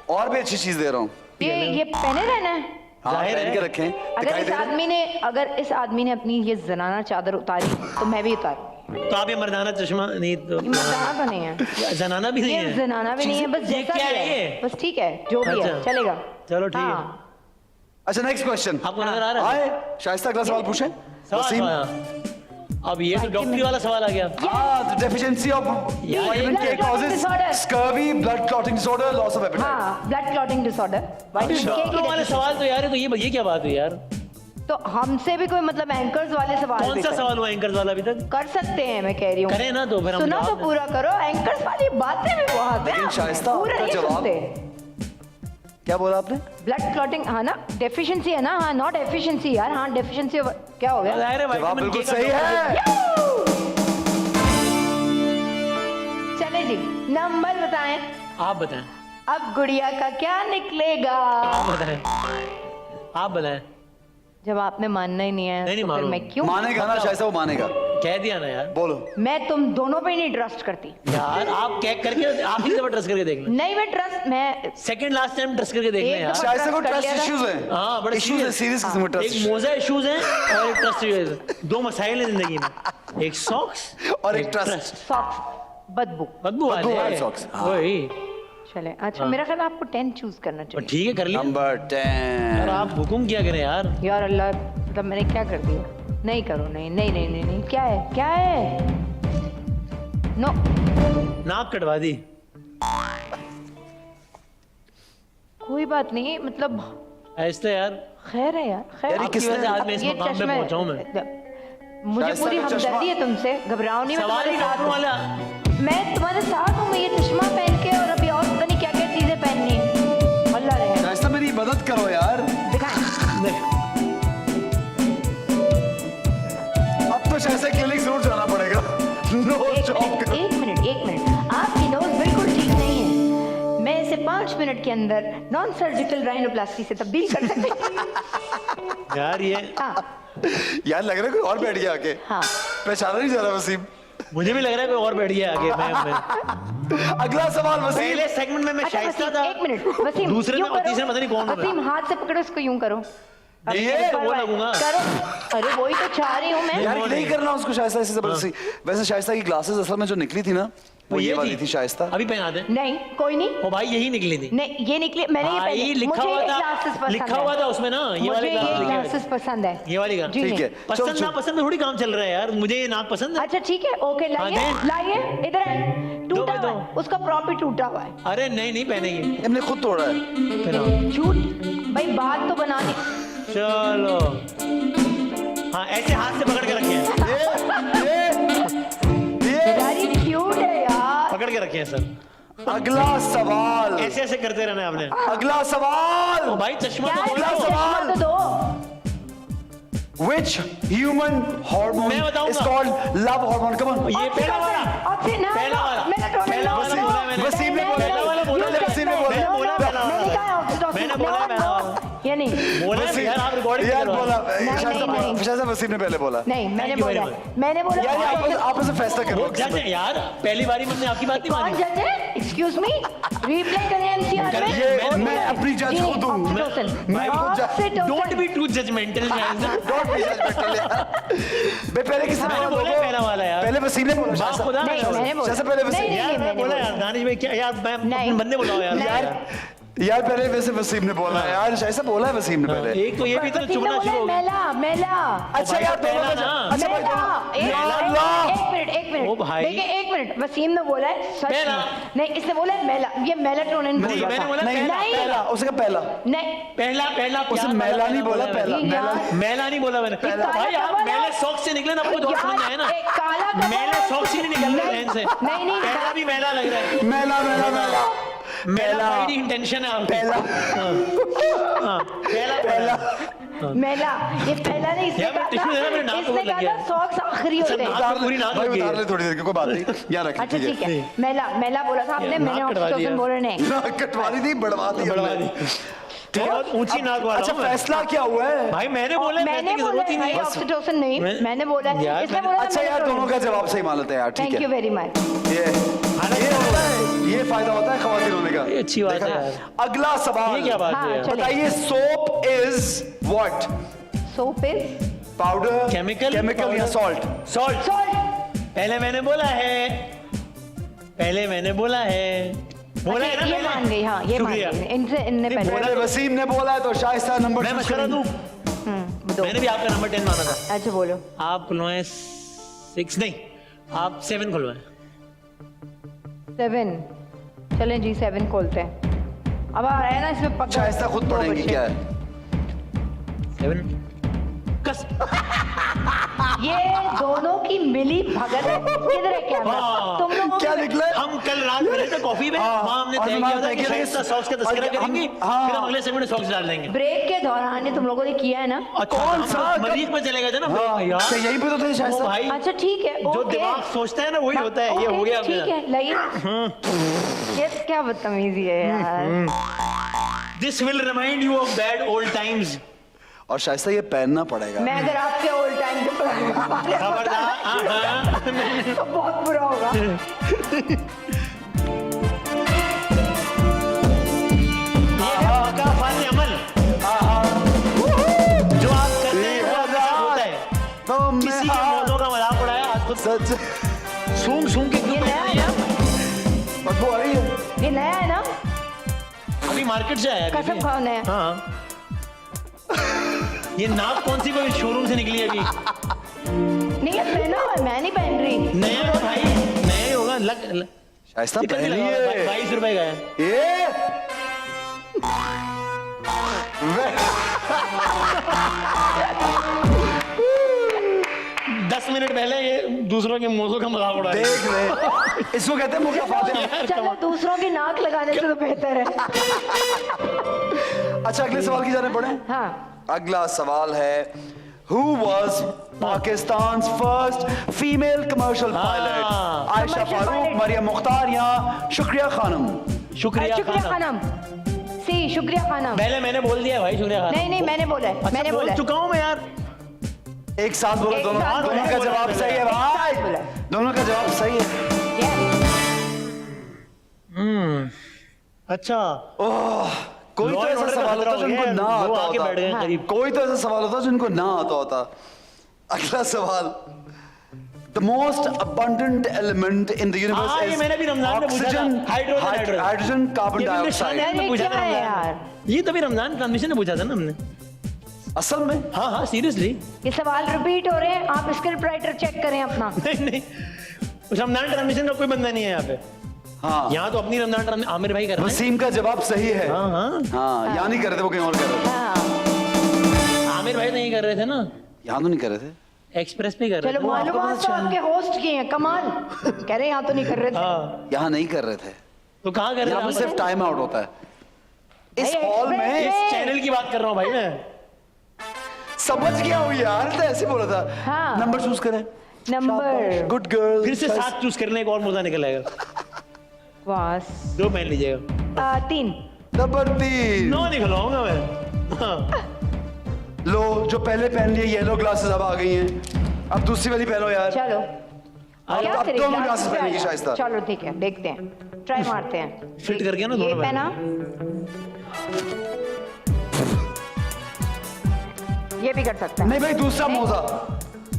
और भी अच्छी चीज दे रहा हूँ। ये पहने रहना है हाँ जाहिर पहन है। के रखें, दिखाई दे रहा है? अगर इस आदमी ने अपनी ये जनाना चादर उतारी तो मैं भी उतारूं तो आप ये मर्दाना चश्मा नहीं तो ये मर्दाना तो नहीं है जनाना भी नहीं ये है। जनाना भी नहीं है बस ये जैसा क्या भी है है ये? बस ठीक है जो भी है अच्छा। चलेगा चलो ठीक है। हाँ अच्छा नेक्स्ट क्वेश्चन आपको नजर आ रहा है? आए शाइस्ता अगला सवाल पूछें। सवाल वसीम। आया। अब ये तो डॉक्टरी वाला सवाल आ गया। हाँ डेफिशिएंसी ऑफ यार, विटामिन blood के clotting causes disorder. Scurvy, blood clotting disorder, loss of appetite. हाँ ब्लड क्लॉटिंग डिसऑर्डर अच्छा। डॉक्टरों वाले सवाल तो यार, तो ये क्या बात हुई यार? तो हमसे भी कोई मतलब एंकर्स वाले सवाल कौन भी सा कर- सवाल हुआ एंकर्स वाला अभी तक? कर सकते हैं मैं कह रही हूँ करें ना तो फिर हम सुना तो जवाब दें। पूरा करो एंकर्स वाली बातें भी बहुत है लेकिन शाइस्ता, पूरा आपका नहीं जवाब- सुनते क्या बोला आपने? ब्लड क्लॉटिंग हाँ ना डेफिशिएंसी है ना हाँ नॉट एफिशिएंसी यार हाँ डेफिशिएंसी क्या हो गया जाहिर है जवाब vitamin बिल्कुल K का सही डॉक्टर- है। चले जी नंबर बताएं आप बताएं, अब गुड़िया का क्या निकलेगा आप बताएं, आप बताएं। जब आपने मानना ही नहीं है नहीं, तो फिर मानूं। मैं क्यों मानेगा ना शाइस्ता, वो मानेगा। कह दिया ना यार। बोलो। मैं तुम दोनों पे ही नहीं ट्रस्ट करती यार आप क्या करके आप ही ट्रस्ट करके देख लें। नहीं मैं ट्रस्ट मैं सेकंड लास्ट टाइम ट्रस्ट करके देख लें एक यार। दफा- शाइस्ता को trust कर ट्रस्ट लिया ना? इश्यूज हैं। हाँ बड़े इश्यूज है, सीरियस किस्म के ट्रस्ट एक मोजा इश्यूज हैं और एक ट्रस्ट इश्यूज है। दो मसाइल हैं जिंदगी में, एक सॉक्स और एक ट्रस्ट। सॉक्स बदबू बदबू वाले वाले socks, हाँ। वही। चले अच्छा मेरा ख्याल है आपको 10 चूज करना और चाहिए ठीक है कर लिया नंबर यार, 10 आप हुकुम किया करें यार। यार अल्लाह मतलब मैंने क्या कर दिया नहीं करो नहीं नहीं नहीं नहीं नहीं क्या है नो नाक कटवा दी। कोई बात नहीं मतलब ऐसे यार खैर है यार खैर यार, ये आपकी किसने- वजह से आज मैं इस ये मकाम पे चश्मे- पहुंचा हूं मैं। मुझे शाइस्ता पूरी का चश्मा- हमदर्दी है तुमसे घबराओ नहीं मैं सवाल तुम्हारे ही साथ डॉक्टर हूँ वाला। मैं तुम्हारे साथ हूँ मैं ये चश्मा पहन के और अभी और पता नहीं क्या क्या मत करो यार, दिखाएं। अब तो शायद से क्लिनिक जरूर जाना पड़ेगा। नो चौक। एक मिनट, आपकी नोज बिल्कुल ठीक नहीं है। मैं इसे 5 मिनट के अंदर नॉन सर्जिकल राइनोप्लास्टी से तब्दील कर सकती हूँ। यार ये हाँ यार लग रहा है कोई और बैठ गया आके, हाँ। पहचाना नहीं जा रहा वसीम। मुझे भी लग रहा है कोई और बैठ गया आगे। मैं अगला सवाल वसीम। पहले सेगमेंट में मैं अच्छा शाइस्ता वसीम, था, एक मिनट वसीम, दूसरे यूं में और करो। तीसरे में पता नहीं कौन होगा। वसीम हाथ से पकड़ो इसको, यूं करो। ये वो लगूंगा। करो। अरे वही तो चाह रही हूँ मैं। यार नहीं करना उसको शाइस्ता ऐसे जबरदस्ती। वैसे शाइस्ता की ग्लासेस असल में जो निकली थी ना, वो ये वाली थी शाइस्ता। अभी पहना दे। नहीं कोई नहीं, ओ भाई यही निकली थी नहीं ये निकली, मैंने ये भाई, पहले, लिखा मुझे हुआ ये था, glasses पसंद लिखा है। हुआ था उसमें ना, ये मुझे वाली ये glasses लिखे हुए ग्लासेस पसंद है। ये वाली का। जी ठीक नहीं। है, पसंद चल, ना पसंद में थोड़ी काम चल रहा है यार, मुझे ये नाक पसंद है। अच्छा ठीक है, ओके लाइए दे। लाइए, इधर आए। टूटा दो। हुआ है, उसका प्रॉप ही टूटा हुआ है। अरे नहीं नहीं पहनेंगे। हमने खुद तोड़ा है। पहनाओ। झूठ भाई, बात तो बना दी। चलो हाँ ऐसे हाथ से पकड़ के रखे हैं, यार ये क्यूट है यार। पकड़ के रखे हैं सर। अगला सवाल, ऐसे ऐसे करते रहना है आपने। अगला सवाल। ओ भाई चश्मा क्या तो है, खोलो। सवाल। चश्मा तो दो। Which human hormone मैं बताऊंगा। is called love hormone? Come on. ये पहला वाला, ऑप्शन है, पहला वाला, मेलाटोनिन, पहला वाला नो, बोला मैंने। वसीम ने नहीं, बोला, नहीं, पहला वाला बोला, नहीं, वसीम ने नहीं, बोला। नहीं, बोला, नहीं, पहला मैंने वाला। कहा ऑक्सीटोसिन, मैंने बोला, नो, पहला नो, वाला। ये नहीं बोला है यार, आप रिकॉर्डिंग यार बोला, नहीं, शायद वसीम ने पहले बोला। नहीं मैंने Thank you बोला, very much. मैंने बोला यार ये आप में से फैसला वो करो। जज है यार, पहली बारी में हमने आपकी बात नहीं कौन मानी। जज है? एक्सक्यूज मी, रिप्ले करें एनसीआर में। ये मैं अपनी जज जी, खुद हूँ। ऑक्सीटोसिन, मैं खुद जज- oxytocin. Don't be too judgmental. Don't be judgmental यार। बे पहले किसने मैंने बोला? बोला पहला वाला यार। पहले वसीम ने बोला। बाप शायद खुदा नहीं ना। मैंने बोला, जैसे पहले वसीम- नहीं, यार नहीं, मैं मैंने बोला बोला। यार दानिश भाई क्या यार, मैं नहीं। अपने बंदे बुलाओ यार। यार पहले वैसे वसीम ने बोला यार, शायद बोला है वसीम ने पहले। एक तो ये भी तो वसीम ने चुभना बोला शुरू हो गया। मेला मेला। अच्छा भाई यार तो पहला दोनों ना। अच्छा भाई मेला, दोनों- एक या अल्लाह। मिनट ओ भाई। देखिए एक मिनट, वसीम ने बोला है सच मेला। नहीं, इसने बोला है मेला, ये मेलाटोनिन बोल नहीं, रहा मैंने था। बोला नहीं पहला, पहला, उसने कहा पहला। नहीं पहला पहला उसे प्यार मेला नहीं बोला, मैंने। पहला ये मेला। यार- मेला नहीं बोला मैंने। पहला। भाई आप काला मेले कपड़ा। शौक से निकले ना, आपको तो समझ में आए ना। एक काला कपड़ा। मेले शौक से नहीं निकल रहे हैं से। नहीं, नहीं, पहला भी मेला लग रहा है। मेला मेला मेला मेला भाई इंटेंशन है आपकी। पहला हाँ, पहला पहला मेला, ये पहला नहीं, इसने यार, मैं कहा टिश्यू दे रहा, मेरे था, नाक को इसने लग कहा गया। था सॉक्स आखिरी अच्छा, होते हैं। नाक पूरी नाक भाई लग गई उतार है। ले थोड़ी देर की, कोई बात नहीं, यहाँ रख अच्छा ठीक है, लीजिए। मेला मेला बोला था आपने, यार, मैंने नाक कटवा ऑक्सीटोसिन दिया। बोला नहीं। नाक कटवा दी थी, बढ़वा दी बढ़वा हमने। दी। बहुत ऊंची नाक वाला अच्छा हूं मैं। फैसला क्या हुआ है? भाई मैंने बोला मैंने फैसले की बोला जरूरत ही है नहीं भाई है। ऑक्सीटोसिन नहीं, मैं- मैंने बोला है, यार, इसने मैंने- बोला अच्छा यार दोनों का जवाब सही मान लेते हैं यार, ठीक थैंक है। You very much. ये होता है, ये फायदा होता है खवातीन होने का। ये अच्छी बात देखा है ना? यार। अगला सवाल, ये क्या बात हाँ, है यार? चलो। बताइए soap is what? Soap is powder, Chemical, chemical या powder। सॉल्ट? सॉल्ट। सॉल्ट। पहले मैंने बोला है, पहले मैंने बोला है, बोला है ना ये मैंने? मान गई, हाँ ये मान शुक्रिया। गई, इनसे इनने नहीं, पहले। पहले वसीम ने बोला है तो शाइस्ता नंबर मैं मशवरा दूं? दो। मैंने भी आपका नंबर 10 माना था। अच्छा बोलो। आप खुलवाएं 6 नहीं, आप 7 खुलवाएं। 7, चलें जी 7 खोलते हैं। अब आ रहा है ना इसमें पक्का। शाइस्ता खुद दो पढ़ेंगी बच्चे। क्या है? 7 कस। ये दोनों की मिली भगत है। किधर है कैमरा? हाँ। तुम लोगों क्या की- निकला? हम कल रात मिले थे कॉफी में, हाँ, वहाँ हमने और तय हमारा किया था तय कि किया शाइस्ता था सॉक्स का तस्करा और हम- करेंगी, हाँ। फिर हम अगले सेगमेंट में सॉक्स डाल देंगे। ब्रेक के दौरान ये तुम लोगों ने किया है ना? कौन सा? मरीज में चले गए थे ना हाँ, यार। तो यही पे तो थे वो शाइस्ता। भाई अच्छा ठीक है, जो ओके। दिमाग सोचता है ना वही होता है, ये ओके, हो गया ठीक अपना। है लाइए। ये क्या बदतमीजी है यार। This will remind you of bad old times. और शाइस्ता ये पहनना पड़ेगा। मैं अगर आपके ओल्ड टाइम पे खबरदार। हाँ। तो बहुत बुरा होगा। का फाल अमल जो आप करते हैं वो आपके साथ होता है। तो किसी के मौजों का मजाक उड़ाया, आज खुद सच सूंघ सूंघ के क्यों ये पहन रही हैं आप? बदबू आ रही है। ये नया है ना? अभी मार्केट से आया है कसम अभी। खाओ नया। हाँ। ये नाक कौन सी कोई शोरूम से निकली है अभी? नहीं ये पहना हुआ है, मैं नहीं पहन रही। नया है भाई, नया ही होगा। लग शाइस्ता कितने पहन लगा हुआ है? लिए 22 रुपए का है। ये 10 मिनट पहले ये दूसरों के मौसों का मजाक उड़ा रही है। देख ले, इसको कहते हैं मुक्का फातिहा। चलो दूसरों की नाक लगाने से तो बेहतर है। अच्छा अगले सवाल की जाने पड़े। हाँ अगला सवाल है, Who was Pakistan's first female commercial pilot? Ayesha Commercial Farooq, pilot. Maryam Mukhtar या शुक्रिया खानम? शुक्रिया शुक्रिया खानम। खानम। सी शुक्रिया खानम। पहले मैंने बोल दिया भाई शुक्रिया खानम। नहीं नहीं मैंने बोला है, अच्छा, मैंने बोल बोला है। चुका हूँ मैं यार। एक साथ बोलो एक दोनों, साथ दोनों बोला। का जवाब सही है भाई, बोला। दोनों का जवाब सही है। अच्छा कोई तो Law and ऐसा order का सवाल खतरा होता हो जिनको गया, ना वो आता आके बैठ गए होता, करीब। कोई तो ऐसा सवाल होता जिनको ना आता होता। अगला सवाल, The most abundant element in the universe हाँ, ये is मैंने भी रमजान में पूछा था। oxygen, हाइड्रोजन, hydrogen, carbon ये भी dioxide। रमजान में अरे पूछा था क्या है रमजान यार? में। ये तभी रमजान ट्रांसमिशन में पूछा था ना हमने। असल में हाँ हाँ सीरियसली। ये सवाल रिपीट हो रहे हैं, आप स्क्रिप्ट राइटर चेक करें अपना। नहीं नहीं रमजान ट्रांसमिशन का कोई बंदा नहीं है यहाँ पे। हाँ, यहाँ तो अपनी रमजान ट्रांसमिशन आमिर भाई कर रहे हैं। वसीम का जवाब सही है। हाँ हाँ हाँ, यहाँ नहीं कर रहे थे, वो कहीं और कर रहे थे। हाँ आमिर भाई नहीं कर रहे थे ना, यहाँ तो नहीं कर रहे थे। एक्सप्रेस पे कर रहे चलो थे। मालूमात तो आपके होस्ट की हैं, कमाल। कह रहे हैं यहाँ तो नहीं कर रहे थे। हाँ यहाँ नहीं कर रहे थे, तो कहाँ कर रहे यहाँ पे थे सिर्फ टाइम आउट होता है। इस भाई, हॉल में express इस चैनल की बात कर रहा हूँ भाई मैं। समझ गया हूँ यार, तो ऐसे बोला था। हाँ। नंबर चूज करें। Number good girl. फिर से 7 चूज करने का और मजा निकल आएगा। बस 2 पहन लीजिएगा। 3। नंबर 3। 9 निकलवाऊंगा मैं। हाँ। लो, जो पहले पहन लिए येलो ग्लासेस अब आ गई हैं, अब दूसरी वाली पहनो यार। चलो क्या अब करें? दोनों ग्लास ग्लासेस से पहनेगी आया। शाइस्ता। चलो ठीक है, देखते हैं, ट्राई मारते हैं। फिट करके ना ये दोनों पहना, ये भी कर सकता है। नहीं भाई, दूसरा मोजा।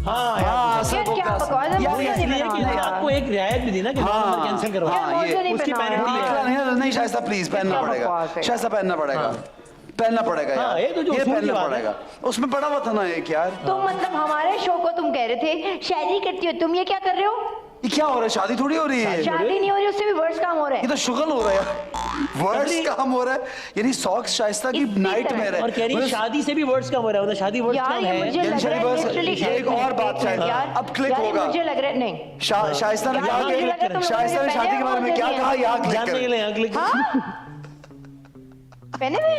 हाँ यार। हाँ, असल यार वो क्या ग्लास। बकवास है, यार, मुझे ये नहीं इसलिए कि पहना आपको यार। एक रियायत भी दी ना कि हाँ, नंबर कैंसिल करवा। हाँ, मुझे ये नहीं उसकी पहना penalty यार। है। नहीं नहीं शाइस्ता प्लीज पहनना क्या पड़ेगा। बकवास है? शाइस्ता पहनना पड़ेगा, पहनना पड़ेगा हाँ, यार। ये तो जो ये उसूल की पहनना बात है। पड़ेगा। उसमें पड़ा हुआ था ना एक यार। तो मतलब हमारे शो को तुम कह रहे थे शायरी करती हो, तुम ये क्या कर रहे हो? ये क्या हो रहा है? शादी थोड़ी हो रही है, शादी नहीं हो रही, उससे भी वर्ष काम हो रहा ये है। तो शुगल हो रहा है यार। वर्ड्स काम हो रहा है, यानी सॉक्स शाइस्ता की इसी नाइटमेयर तरह। है। और कह रही है, शादी से भी वर्ड्स कम हो रहा है। मतलब शादी वर्ड्स यार कम ये है। मुझे लग रहा है बस literally ये एक और बात शायद यार, अब क्लिक यार, ये होगा। मुझे लग रहा है नहीं। शाइस्ता ने यार, कहा मुझे लगा तुम लोगों शाइस्ता ने ने शादी के बारे में क्या पहने कहा, यहाँ क्लिक जानने के लिए करें। यहाँ क्लिक। पहने हुए?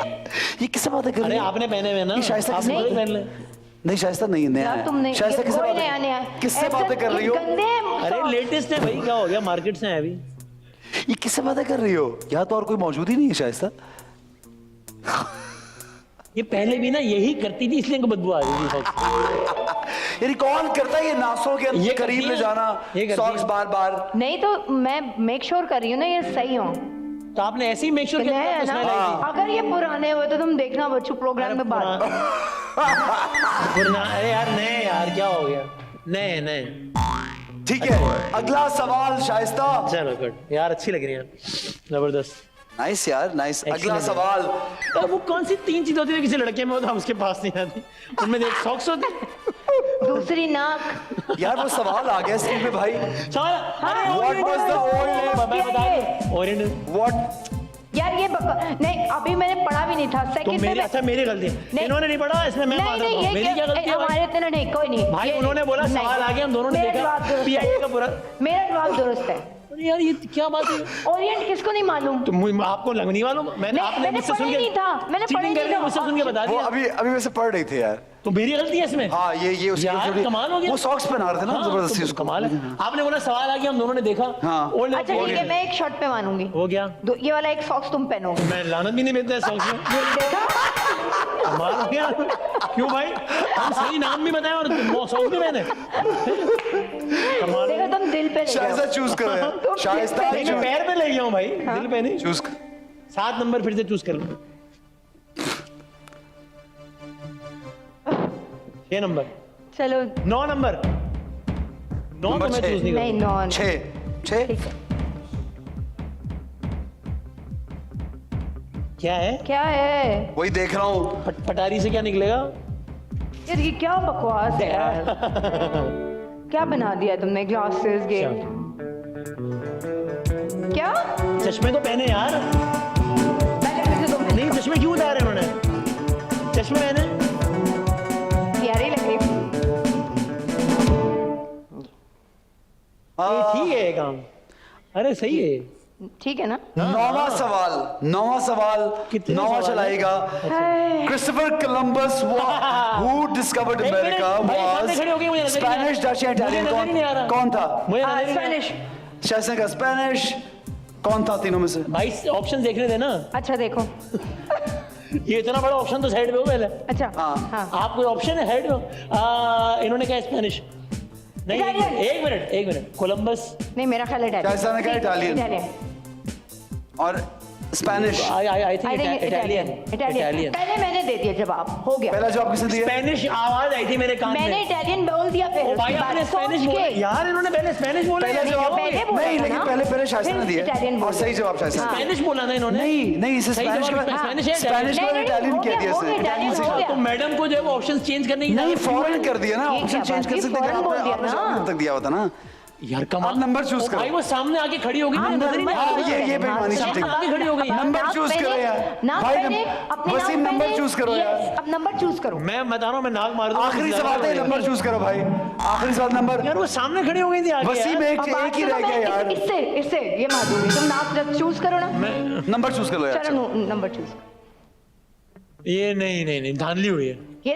ये किससे बातें कर अरे रही है? आपने पहने हुए ना, ये शाइस्ता आप किससे खुद बातें- पहन ले। नहीं शाइस्ता नहीं, नया यार है। तुम नहीं, शाइस्ता ये किससे कोई नया नया बातें किससे ऐसा- बातें कर रही हो? ये गंदे अरे socks। लेटेस्ट है भाई, क्या हो गया, मार्केट से है अभी। ये किससे बातें कर रही हो? यहाँ तो और कोई मौजूद ही नहीं है शाइस्ता। ये पहले भी ना यही करती थी, इसलिए इनको बदबू आ रही थी सॉक्स। यानी कौन करता है ये नासों के ये करीब करती ले है। जाना, ये करती सॉक्स है। बार बार। नहीं तो मैं मेक श्योर कर रही हूँ ना ये सही हो। तो आपने ऐसे ही मेक श्योर नया है ना, किया। अगर ये पुराने हुए तो तुम देखना बच्चों प्रोग्राम में बात। अरे यार नए, यार क्या हो गया, नए नए। ठीक है, अगला सवाल शाइस्ता। चलो गुड यार, अच्छी लग रही है, जबरदस्त। नाइस यार, नाइस। अगला Excellent. सवाल। तो वो कौन सी 3 चीज होती है किसी लड़के में, होता उसके पास नहीं आती। उनमें एक सॉक्स होती। दूसरी नाक। यार वो सवाल आ गया स्क्रीन पे भाई। सवाल, अरे What was the old oriental. What? यार ये नहीं, अभी मैंने पढ़ा भी नहीं था। तो सेकंड मेरी, अच्छा मेरी गलती है, नहीं। इन्होंने नहीं पढ़ा इसमें मैं नहीं मानता नहीं, हूँ। ये मेरी क्या गलती है भाई? हमारे इतना नहीं, कोई नहीं। भाई ये- उन्होंने बोला नहीं। सवाल आ गया, हम दोनों ने मेरा देखा जवाब दुरुस्त PIT है। का पूरा। मेरा जवाब दुरुस्त है। अरे यार ये क्या बात है? ओरिएंट किसको नहीं मालूम? तो आपको लगनी वालों नहीं, मैंने मुझसे पढ़ा सुन ही के नहीं था, मैंने cheating पढ़ा ही कर रही नहीं है, मुझसे था। सुन के बता वो दिया। अभी वैसे पढ़ रही थी यार। तो मेरी गलती है इसमें। हाँ ये उसकी यार, थोड़ी- कमाल हो गया। वो सॉक्स पहना रहे थे ना हाँ, जबरदस्ती तो उसको। कमाल है। आपने बोला सवाल आ गया, हम दोनों ने देखा। हाँ। ओल्ड अच्छा ठीक है, मैं एक शर्ट पे मानूंगी। हो गया। ये वाला एक सॉक्स तुम पहनो। मैं लानत भी नहीं देता है सॉक्स में। कमाल हो गया। क्यों भाई, हम सही नाम भी बताए और सॉक्स भी पहने। कमाल। देखो तुम दिल पे ले शाइस्ता जाओ। चूज करो यार। शाइस्ता नहीं, मैं पैर पे ले गया हूँ भाई, दिल पे नहीं। चूज 7 नंबर फिर से चूज कर लो। 6 नंबर, चलो 9 नंबर। 9 तो नंबर मैं 6। चूज नहीं नहीं, करूँगा। 6 ठीक है। क्या है? क्या है वही देख रहा हूँ। पटारी से क्या निकलेगा? यार, ये क्या बकवास है यार। क्या बना दिया तुमने, ग्लासेस गेम? क्या चश्मे तो पहने यार। पहले फिर से तुम नहीं, चश्मे क्यों उतारे उन्होंने? चश्मे पहने। प्यारी लग रही। काम। अरे सही है। ठीक है ना? नौवां सवाल कितने नौवां सवाल चलाएगा। क्रिस्टोफर कोलंबस हु डिस्कवर्ड एक अमेरिका मिनट, भाई, सामने खड़े हो गए, मुझे वाज नजर नहीं आ रहा। स्पेनिश, डच या मुझे इटालियन? नजर ही नहीं आ रहा। कौन था? मुझे नजर ही नहीं आ रहा। स्पेनिश। शायद का स्पेनिश। कौन था तीनों में से? भाई ऑप्शन देखने देना। अच्छा देखो। ये इतना बड़ा ऑप्शन तो साइड में हो पहले। अच्छा हाँ। आप कोई ऑप्शन है हेड में? इन्होंने कहा स्पेनिश। नहीं इटालियन। एक मिनट कोलंबस। नहीं मेरा ख्याल है शायद ने कहा इटालियन और स्पेनिश। I think Italian. पहले मैंने दे दिया जवाब, हो गया। पहला जवाब किसने दिया? स्पेनिश आवाज आई थी मेरे कान में। मैंने इटालियन बोल दिया फिर ओ भाई उसके बाद आपने स्पेनिश सोच बोला के। यार, इन्होंने पहले स्पेनिश बोला। पहला जवाब पहले बोला नहीं, था लेकिन ना। पहले शायद ने फिर इटालियन दिया और बोला। सही जवाब शायद। स्पेनिश बोला था इन्होंने। नहीं इसे सही स्पेनिश जवाब के स्पेनिश है, स्पेनिश नहीं, को नहीं, इटालियन हो कह गया, दिया हो इसने। गया, इटालियन हो गया। तो मैडम को जो है वो ऑप्शन चेंज करने की नहीं जरूरत फौरन कर दिया ना, ये ऑप्शन क्या चेंज बात कर है, सकते थे। फौरन बोल दिया आपने ना। जवाब तक दिया होता ना। यार कमाल। आप नंबर चूज करो। भाई वो सामने आके खड़ी होगी, मुझे नजर ही नहीं आ हाँ, रहा। ये बेईमानी सामने चीटिंग। आके खड़ी हो गई। नंबर चूज करो यार। भाई वसीम नंबर चूज करो यार। अब नंबर चूज करो। मैं बता रहा हूँ, मैं नाक मार दूंगा। आखिरी सवाल है, नंबर चूज करो भाई। आखिरी सवाल नंबर। यार वो सामने खड़ी हो गई थी आगे। वसीम यार। एक ही रह गया यार। इससे ये मार तुम नाम चूज करो ना। नंबर चूज कर लो यार। चलो नंबर चूज। ये नहीं धांधली हुई है। ये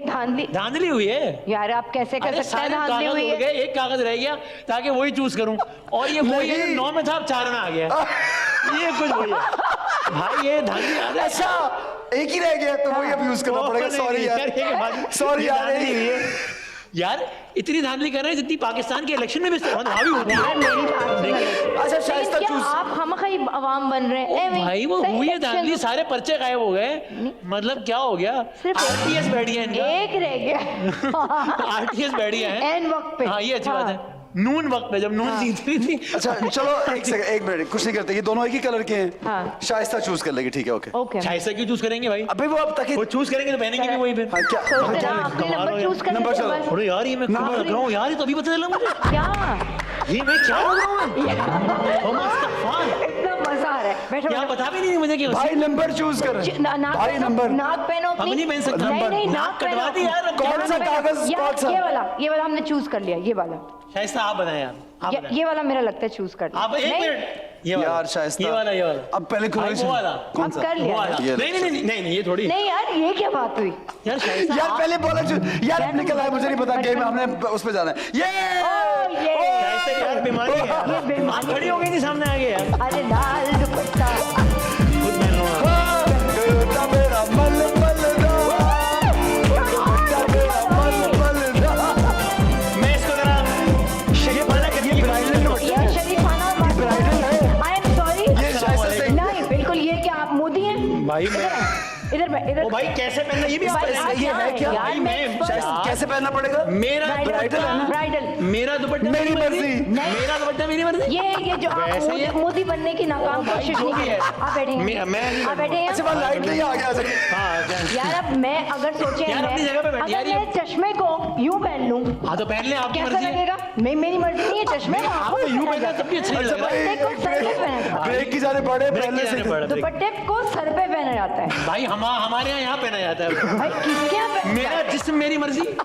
धांधली हुई है यार, आप कैसे कर अरे सकते हैं सारे धांधली कागज हुई उड़ है? गए, एक कागज रह गया ताकि वही चूज करूं, और ये वही है, नहीं। 9 में था अब 4 में आ गया। ये कुछ वही है भाई, ये धांधली। अरे अच्छा एक ही रह गया तो वही अब यूज करना पड़ेगा। सॉरी यार, सॉरी यार। यार इतनी धांधली कर रहे हैं जितनी पाकिस्तान के इलेक्शन में भी हावी होती है। यार मेरी बात सुनो। अच्छा शाइस्ता क्या चूज। आप हम कहीं आवाम बन रहे हैं? भाई वो हुई है धांधली, सारे पर्चे गायब हो गए। मतलब क्या हो गया? सिर्फ आरटीएस बैठ गया इनका। एक रह गया। आरटीएस बैठ गया है एन वक्त पे। हाँ ये अच्छी बात है। नून वक्त पे, जब नून जीत रही थी। अच्छा चलो एक सेकंड, एक मिनट, कुछ नहीं करते, ये दोनों एक ही कलर के हैं। हाँ। शाइस्ता चूज कर लेगी, ठीक है ओके। ओके शाइस्ता क्यों चूज करेंगे भाई? अबे वो अब तक वो चूज करेंगे तो पहनेंगे भी वही फिर। हाँ, क्या सोचते ना अपने कमाल हो नंबर गया। चूज करने नंबर के चलो। बाद। अरे यार ये मैं कहाँ लग रहा हूँ यार, ये तो अभी पता चला मुझे। क्या ये मैं क्या लग रहा हूँ? ओ मुस्तफान, इतना मजा आ रहा है। बैठो यहाँ बता भी नहीं मुझे कि भाई नंबर चूज कर। नाक भाई पहनो, नंबर। नाक पहनो हम अपनी। नहीं पहन सकते। नहीं नहीं नंबर। नाक कटवा पहनो। दी यार, अब कौन नाक सा पहनो। कागज, यार, कौन सा? ये वाला हमने चूज कर लिया। ये वाला शाइस्ता आप बताएं यार, आप बताएं। ये वाला मेरा लगता है चूज कर लिया। आप एक नहीं, मिनट, ये वाला यार शाइस्ता, ये वाला अब पहले भाई, वो वाला कौन अब सा? कर वो लिया। वाला ये नहीं ये थोड़ी। नहीं यार, ये क्या बात हुई? यार शाइस्ता यार आप- पहले बोला यार अब निकल आया, मुझे नहीं पता गेम, हमने उस पे जाना है। ये शाइस्ता की यार बीमारी है यार। ये बीमारी आप खड़ी हो गई थी सामने आगे यार। अरे लाल दुपट्टा। खुद पहन लो ना। मेरा मल मल मैं इसको जरा ये बना कर ये ये शरीफाना बात है। I am sorry। ये शाइस्ता से नहीं बिल्कुल, ये क्या आप मोदी हैं? भाई मैं इधर ओ भाई कैसे पहनना ये भी भाई, इसका- आप ये है क्या? यार, भाई मैं मैं expert शाइस्ता हूँ। कैसे पहनना पड़ेगा? मेरा ब्राइडल है ना? ब्राइडल। मेरा दुपट्टा मेरी मर्जी। मेरा दुपट्टा मेरी मर्जी। ये जो आप वैसे ही है। मोदी बनने की नाकाम भाई, कोशिश जो नहीं भी की। है। आप बैठे हैं। मैं नहीं आप बैठे अच्छा हैं। वहाँ लाइट नहीं आ गया। हाँ क्या- यार अब मैं अगर सोचे यार, अपनी जगह पे बैठ, अगर यार, ये- मैं चश्मे को यूं पहन लूं हाँ तो पहन ले, आपकी कैसा मर्जी है। लगेगा? मेरी मर्जी नहीं है, चश्मे को आप तो यूं पहना तब भी अच्छा नहीं अच्छा लग रहा है। दुपट्टे को सर पे पहना ब्रेक की जाने पड़े ब्रेक पहले के से। जाने पड़ा, ब्रेक। दुपट्टे को सर पे पहना जाता है। भाई हमारे यहाँ पहना जाता है। भाई किसके यहाँ मेरा जिस्म मेरी मर्जी। ओके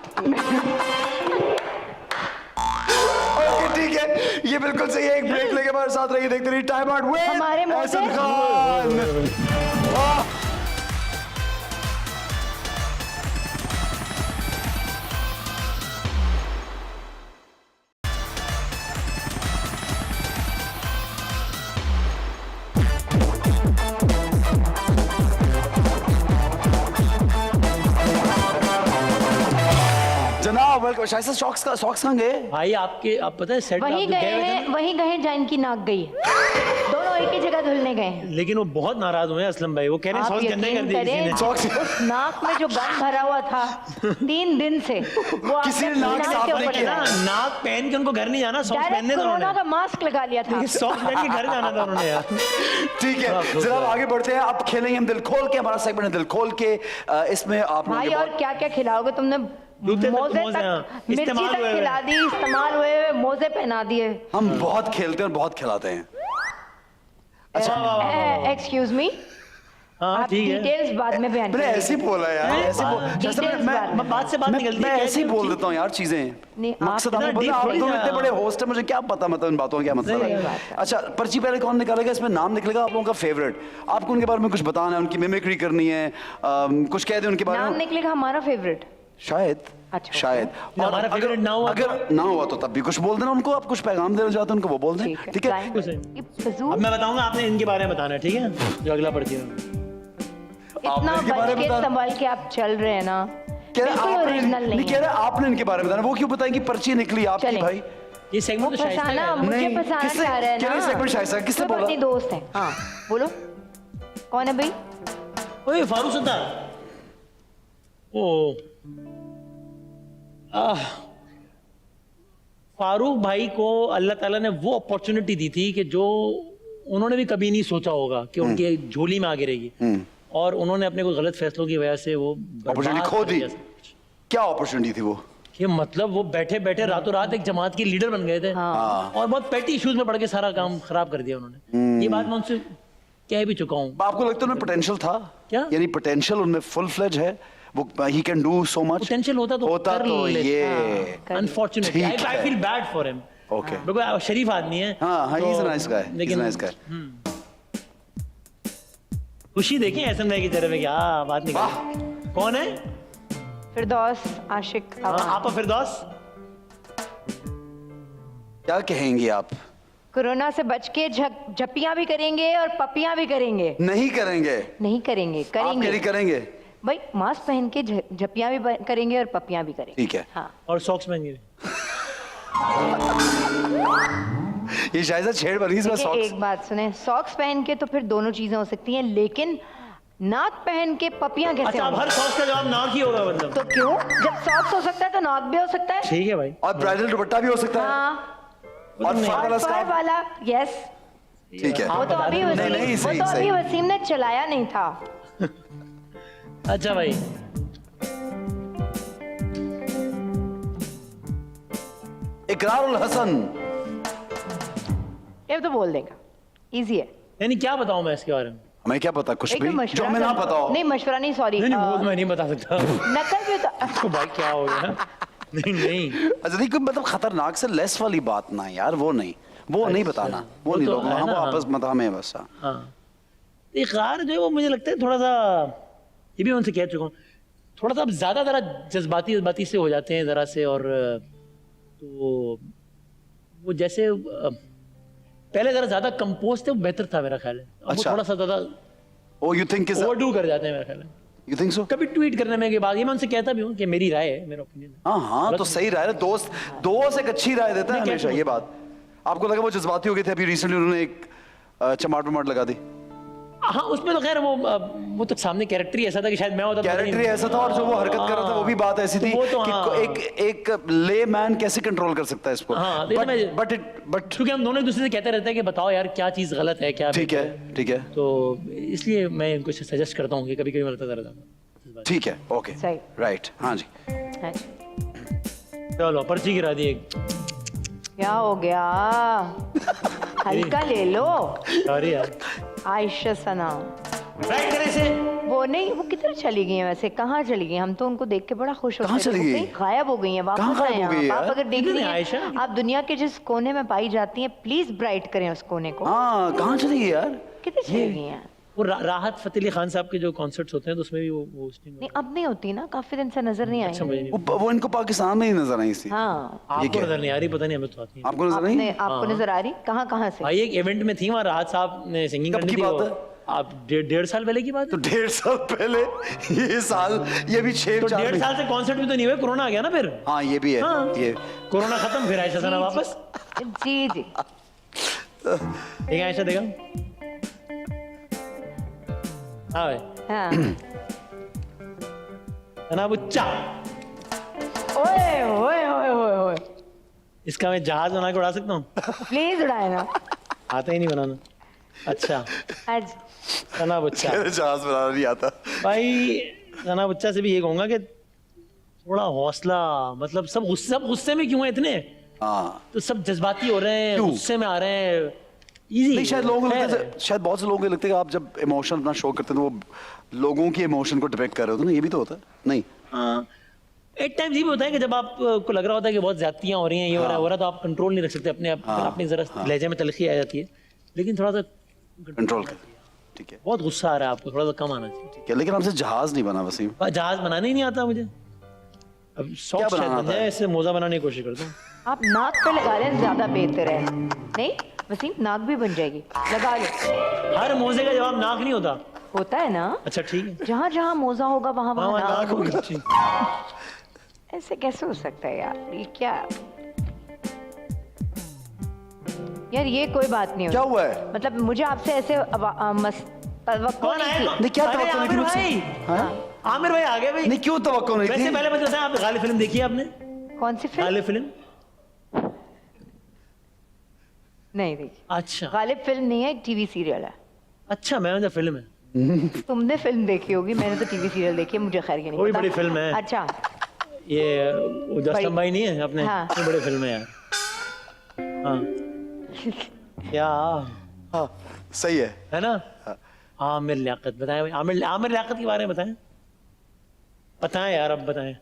ठीक है, ये बिल्कुल सही है। एक ब्रेक लेके हमारे साथ रहिए, देखते रहिए टाइम आउट विद हमारे मुंह से- एहसन खान। वाह। जनाब वेलकम। शायद सॉक्स कहाँ गए? भाई आपके आप पता है सेट वहीं गए हैं, वहीं गए जहाँ इनकी नाक गई है। दोनों एक ही जगह धुलने गए हैं। लेकिन वो बहुत नाराज हुए हैं असलम भाई, वो कह रहे हैं आप सॉस गंदा ही कर यकीन दिया किसी करें, ने। सॉक्स उस नाक में जो गंद भरा हुआ था 3 दिन से, वो किसी आपने ने नाक अपनी साफ के नहीं ऊपर किया। लगाया। नाक पहन के उनको घर नहीं जाना, सॉक्स डायरेक्ट पहनने था कोरोना उन्होंने। का मास्क लगा लिया था। सॉक्स पहन के घर जाना था उन्होंने यार। ठीक है जनाब आगे बढ़ते हैं। अब खेलेंगे हम दिल खोल के, हमारा सेगमेंट है दिल खोल के। इसमें आप लोगों भाई के और बहुत- क्या क्या खिलाओगे तुमने? जूते तक मोजे मोजे, हाँ। तक मिर्ची इस्तेमाल तक हुए हुए। खिला दी, इस्तेमाल हुए मोजे पहना दिए। हम बहुत खेलते हैं और बहुत खिलाते हैं। एक्सक्यूज मी, हाँ आप ठीक है। डिटेल्स बाद में बयान मैंने करेंगे। ऐसे ही बोला यार, ऐसे बोल जैसे details बात में। बात से बात निकलती मैं है, ऐसे ही क्या बोल है? देता हूँ यार चीजें। नहीं, मकसद आप आपको इतना पता, deep आप थोड़ी तो ना। इतने बड़े होस्ट है, मुझे क्या पता मतलब इन बातों का क्या मतलब सही है। बात है। अच्छा, पर्ची पहले कौन निकालेगा, इसमें नाम निकलेगा आप लोगों का फेवरेट, आपको उनके बारे में कुछ बताना है, उनकी मिमिक्री करनी है, कुछ कह दें उनके बारे नाम में। निकलेगा हमारा फेवरेट। शायद अच्छा, शायद। ना, हमारा अगर favorite ना हुआ तो? अगर ना हुआ तो तब भी कुछ बोल देना उनको, आप कुछ पैगाम देना चाहते हैं उनको वो बोल दें, ठीक है। गाएंगे। ये फजूल अब मैं बताऊंगा, आपने इनके बारे में बताना है, ठीक है, जो अगला पर्ची है। इतना इनके बारे बच में के बता- संभाल के आप चल रहे हैं ना, कह रहे बिल्कुल ओरिजिनल नहीं कह है। रहे आपने इनके बारे में बताना, वो क्यों बताएंगे, पर्ची निकली आपकी चलें। भाई। ये सेगमेंट तो शायद फंसाना, मुझे नहीं, फंसाना किससे- चाह रहे हैं क्या ना। ये segment शाइस्ता है? किससे तो बोला? अपनी दोस्त है। हाँ बोलो, कौन है भाई? ओए फारूक सत्तार। ओ फारूक भाई को अल्लाह ताला ने वो अपॉर्चुनिटी दी थी कि जो उन्होंने भी कभी नहीं सोचा होगा कि उनकी झोली में आ गिरेगी, और उन्होंने अपने कोई गलत फैसलों की वजह से वो बर्बाद अपॉर्चुनिटी खो कर दी। दिया। क्या अपॉर्चुनिटी थी वो? कि मतलब वो बैठे बैठे रातों रात एक जमात के लीडर बन गए थे, और बहुत पेटी इश्यूज में पड़ के सारा काम खराब कर दिया उन्होंने। ये बात मैं उनसे कह भी चुका हूँ। आपको लगता है उनमें पोटेंशियल था? क्या? यानी पोटेंशियल उनमें फुल फ्लेज है, वो he can do so much. Potential होता तो कर लेता। ये अनफॉर्चुनेटली ठीक आई है। Feel bad for him. Okay, बिल्कुल शरीफ आदमी है। हाँ हाँ, तो- he is a nice guy, लेकिन नाइस गाय। खुशी देखें ऐसा नहीं की तरह में, क्या बात नहीं कर। कौन है? फिरदौस आशिक हाँ, अवान। आपा फिरदौस। क्या कहेंगे आप? कोरोना से बच के झपियां भी करेंगे और पपियां भी करेंगे। नहीं करेंगे? नहीं करेंगे, आप कह करेंगे रही करेंगे? भाई, मास्क पहन के झपियां भी करेंगे और पपियां भी करेंगे। ठीक है। हाँ, और सॉक्स पहन के। ये शायद से छेड़ बनी इसका देखिए, सॉक्स। एक बात सुने, सॉक्स पहन के तो फिर दोनों चीजें हो सकती हैं, लेकिन नाक पहन के पपियां कैसे अच्छा, अब होंगी? हर सॉक्स का जवाब नाक ही होगा मतलब। तो क्यों? जब सॉक्स हो सकता है तो नाक भी हो सकता है। ठीक है भाई। और ब्राइडल दुपट्टा भी हो सकता है, हाँ, और फर वाला और फर स्कार्फ। वाला, यस। ठीक है। वो तो अभी नहीं, नहीं, वसीम, सही, वो तो सही। अभी वसीम ने चलाया नहीं था। अच्छा भाई, इकरारुल हसन। ये तो बोल देगा, इजी है। यानी क्या बताऊं मैं इसके बारे में? हमें क्या पता, कुछ एक भी तो जो मशवरा हमें ना कर- पता हो। नहीं, मशवरा नहीं, सॉरी। नहीं नहीं, वो मैं नहीं बता सकता। नकल भी तो भाई क्या हो गया? नहीं नहीं, अच्छा नहीं, कोई मतलब खतरनाक से लेस वाली बात ना यार, वो नहीं, वो नहीं बताना, वो नहीं तो लोग, है हाँ, ना, वो हाँ। आपस मत हमें बस। हाँ। हाँ। इकरार जो है वो मुझे लगता है थोड़ा सा, ये भी मैं उनसे कह चुका हूँ, थोड़ा सा अब ज्यादा जरा जज्बाती से हो जाते हैं जरा से, और तो वो जैसे पहले जरा ज्यादा कंपोज थे, वो बेहतर था मेरा ख्याल है। अब वो अच्छा। थोड़ा सा ज्यादा ओ यू थिंक ओवरडू कर जाते हैं मेरा ख्याल है। You think so? कभी ट्वीट करने में के बाद, ये मैं उनसे कहता भी हूँ कि मेरी राय है, मेरा ओपिनियन है। हाँ हाँ, तो सही राय है, दोस्त एक अच्छी राय देता है मैं हमेशा। कहता ये बात आपको लगा वो जज्बाती हो गए थे? अभी रिसेंटली उन्होंने एक चमाट वमाट लगा दी। हाँ, उसमें तो खैर वो तो सामने कैरेक्टर ही ऐसा था कि शायद मैं होता तो कैरेक्टर नहीं- ऐसा था, और जो वो हरकत कर रहा था वो भी बात ऐसी तो थी वो तो कि हाँ। एक ले मैन कैसे कंट्रोल कर सकता है इसको। हाँ, तो मैं- बट क्योंकि हम दोनों एक दूसरे से कहते रहते हैं कि बताओ यार क्या चीज़ गलत है, क्या ठीक है, ठीक है, तो इसलिए मैं इनको सजेस्ट करता हूँ कि कभी कभी मैं बताता रहता हूँ। ठीक है, ओके, सही। राइट, हाँ जी। हाँ जी। चलो पर्ची गिरा दी एक। क्या हो गया? हल्का ले लो। सॉरी यार। आयशा सना, राइट करे से। वो नहीं, वो किधर चली गई हैं वैसे? कहाँ चली गई? हम तो उनको देख के बड़ा खुश हो कहाँ गए थे। चली वो गई? कहीं गायब हो गई हैं, कहाँ वापस गायब आए हो हैं गई आप। यार? आप अगर देख किधर रही है आयशा? हैं, आप दुनिया के जिस कोने में पाई जाती हैं, प्लीज ब्राइट करें उस कोने को। हाँ, कहाँ चली गई यार? किधर चली गई हैं? वो राहत फतेह अली खान साहब के जो कॉन्सर्ट्स होते हैं तो उसमें भी वो hosting नहीं, अब नहीं होती ना, काफी दिन से नजर नहीं अच्छा आई। मुझे नहीं, वो इनको पाकिस्तान में ही नजर आई थी। हाँ, आपको क्या है? नजर नहीं आ रही, पता नहीं, हमें तो आती है। आपको नजर नहीं? आपको नजर आ रही? कहाँ कहाँ से? भाई एक इवेंट में थी वहाँ, राहत साहब ने सिंगिंग कब करनी की थी। बात वो- है? आप डेढ़ साल पहले की बात तो है। 1.5 साल पहले, ये साल, ये भी 6 तो 4 1.5 साल से कॉन्सर्ट भी तो नहीं हुए, कोरोना आ गया ना फिर। हाँ, ये भी है, हाँ। ये कोरोना खत्म, फिर आयशा सना वापस। जी जी। ठीक है आयशा, देखा? हाँ भाई, हाँ। सना बुच्चा, ओए ओए ओए ओए ओए, इसका मैं जहाज बना के उड़ा सकता हूँ? प्लीज उड़ाए ना आता ही नहीं बनाना। अच्छा, आज। सना बुच्चा जहाज बनाना नहीं आता। भाई, सना बुच्चा से भी ये कहूंगा कि थोड़ा हौसला, मतलब सब गुस्से में क्यों है इतने? हाँ, तो सब जज्बाती हो रहे हैं, क्यों? गुस्से में आ रहे हैं। इजी नहीं शायद लोगों को लगता है, शायद बहुत से लोगों को लगता है कि आप जब इमोशन अपना शो करते हैं तो वो लोगों की इमोशन को डिपेक्ट कर रहे होते हैं ना, ये भी तो होता है नहीं? एक टाइम ये भी होता है कि जब आपको लग रहा होता है कि बहुत ज्यादतियां हो रही हैं, ये हो रहा है तो आप कंट्रोल नहीं रख सकते अपने अपनी जरा लहजे में तलखी आ जाती है, लेकिन थोड़ा सा कंट्रोल कर, ठीक है बहुत गुस्सा आ रहा है आपको, थोड़ा सा कम आना चाहिए। ठीक है। लेकिन हमसे जहाज नहीं बना वसीम। जहाज बनाने ही नहीं आता मुझे, अब शौक शायद बनाना बन जाए, इससे मोजा बनाने की कोशिश करता हूँ। आप नाक पे लगा लें ज्यादा बेहतर है। नहीं वसीम, नाक भी बन जाएगी, लगा लो। हर मोजे का जवाब नाक नहीं होता। होता है ना, अच्छा ठीक है, जहाँ जहाँ मोजा होगा वहाँ वहाँ वहाँ नाक नाक होगी। होगी। ऐसे कैसे हो सकता है यार, ये क्या यार, ये कोई बात नहीं क्या होती। हुआ है? मतलब मुझे आपसे ऐसे तवक्को कौन नहीं आया? थी। नहीं क्या अरे तवक्को नहीं थी आमिर मुझसे? भाई, हाँ? आमिर भाई आ गए भाई। नहीं क्यों तवक्को नहीं वैसे थी? पहले मुझे बताएं, आप गालिब फिल्म देखी है आपने? कौन सी फिल्म? गालिब फिल्म? नहीं देखी। अच्छा गालिब फिल्म नहीं है, एक टीवी सीरियल है। अच्छा, मैं मतलब फिल्म है। तुमने फिल्म देखी होगी, मैंने तो टीवी सीरियल देखी है, मुझे खैर ये नहीं वो भी पता। बड़ी फिल्म है। अच्छा ये वो दस्तम भाई नहीं है अपने, हाँ। ये बड़े फिल्म है यार। हाँ क्या हाँ सही है ना? आमिर लियाकत बताएं भाई, आमिर लियाकत के बारे में बताएं, बताएं यार, अब बताएं।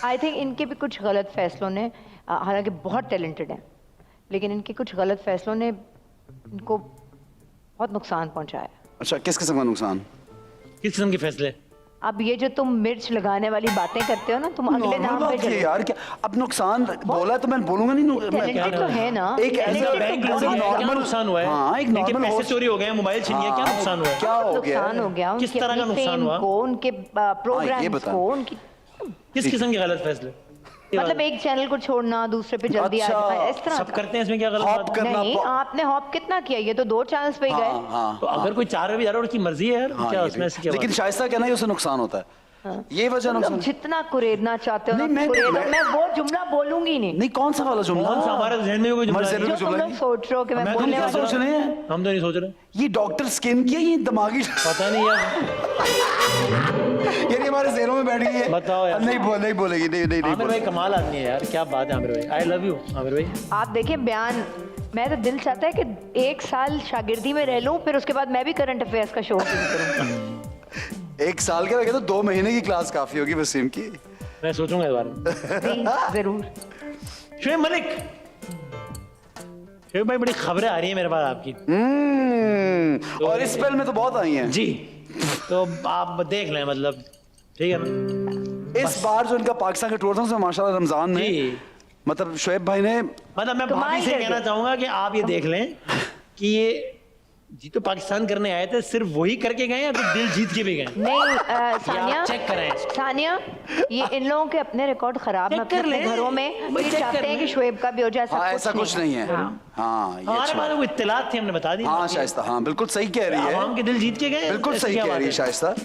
आई थिंक इनके भी कुछ गलत फैसलों ने, हालांकि बहुत टैलेंटेड हैं, लेकिन इनके कुछ गलत फैसलों ने इनको बहुत नुकसान पहुंचाया। अच्छा, किस किस्म का नुकसान? किस किस्म के फैसले? अब ये जो तुम मिर्च लगाने वाली बातें करते हो ना, तुम अगले नॉर्मल नाम पे बात है चले। यार, क्या अब नुकसान बोला तो मैं बोलूंगा नहीं टैलेंटेड तो है ना, एक ऐसा talented बैंक तो लूट बहुत गया, क्या नॉर्मल- नुकसान हुआ है? हाँ, एक इनके नॉर्मल पैसे होस्ट- चोरी हो गए, मोबाइल छीन गया, क्या नुकसान हुआ है? क्या हो गया? नुकसान हो गया किस उनकी तरह का अपनी नुकसान fame हुआ? को, उनके प्रोग्राम्स बता। को, उनकी किस किस्म के गलत फैसले? ये मतलब बात- एक चैनल को छोड़ना, दूसरे पे जल्दी आ अच्छा, जाना, इस तरह सब का। करते हैं, इसमें क्या गलत हॉप बात है? करना नहीं, आपने हॉप कितना किया, ये तो 2 चैनल्स पे ही गए। हाँ हाँ तो अगर कोई चार में भी जा रहा है, उसकी मर्जी है यार, हाँ, क्या ये उसमें भी। ऐसी क्या लेकिन बात शाइस्ता कहना ही उसे नुकसान होता है, ये वजह तुम नुकसान। जितना कुरेदना चाहते हो ना नहीं, मैं- कुरेदो, मैं- मैं वो जुमला बोलूंगी नहीं नहीं कौन सा वाला है? जुमला? कौन सा हमारे जहन में भी कोई जुमला हमारे नहीं जहन है? में जो तुम लोग सोच रहे हो कि मैं मैं बोलने क्या वाली सोच हूँ। रहे हैं? हम तो नहीं सोच रहे, ये डॉक्टर स्किन की है, ये दिमागी पता नहीं यार। यार ये हमारे जहनों में बैठ गई है। बताओ यार। नहीं बोलेगी, नहीं आमिर भाई बोलेगी। कमाल आदमी है यार, क्या बात है आमिर भाई, आई लव यू आमिर भाई। आप देखिए बयान, मैं तो दिल चाहता है कि 1 साल शागिर्दी में रह लूं, फिर उसके बाद मैं भी करंट अफेयर्स का शो करूं। 1 साल का लगे तो 2 महीने की क्लास काफी होगी वसीम की। मैं सोचूंगा इस बारे में। जी, जरूर। शुएब मलिक, शुएब भाई बड़ी खबरें आ रही है मेरे पास आपकी। और इस स्पेल में तो बहुत आई हैं। जी, तो आप देख लें, मतलब ठीक है ना? इस बार जो इनका पाकिस्तान का टूर था उसमें माशाल्लाह रमजान में जी, मतलब शुएब भाई ने मतलब मैं कमाल भाभी से कर कहना दिया। चाहूंगा कि आप ये देख लें कि ये जी तो पाकिस्तान करने आए थे, सिर्फ वही करके गए या कुछ दिल जीत के भी गए? नहीं सानिया, चेक करें इसको। सानिया, ये इन लोगों के अपने रिकॉर्ड खराब चेक ना अपने कर लें। घरों में, भाई ये चेक चाहते कर हैं कि लें। शुएब का भी हो जाए। हाँ ऐसा कुछ नहीं है। हाँ। हाँ ये हमारे अच्छा पास है। वो इत्तलात थी, हमने बता दी। हाँ शाइस्ता, हाँ बिल्कुल सही कह रही आवाम है, के दिल जीत के गए, बिल्कुल ऐसी सही क्या कह बात रही है शाइस्ता।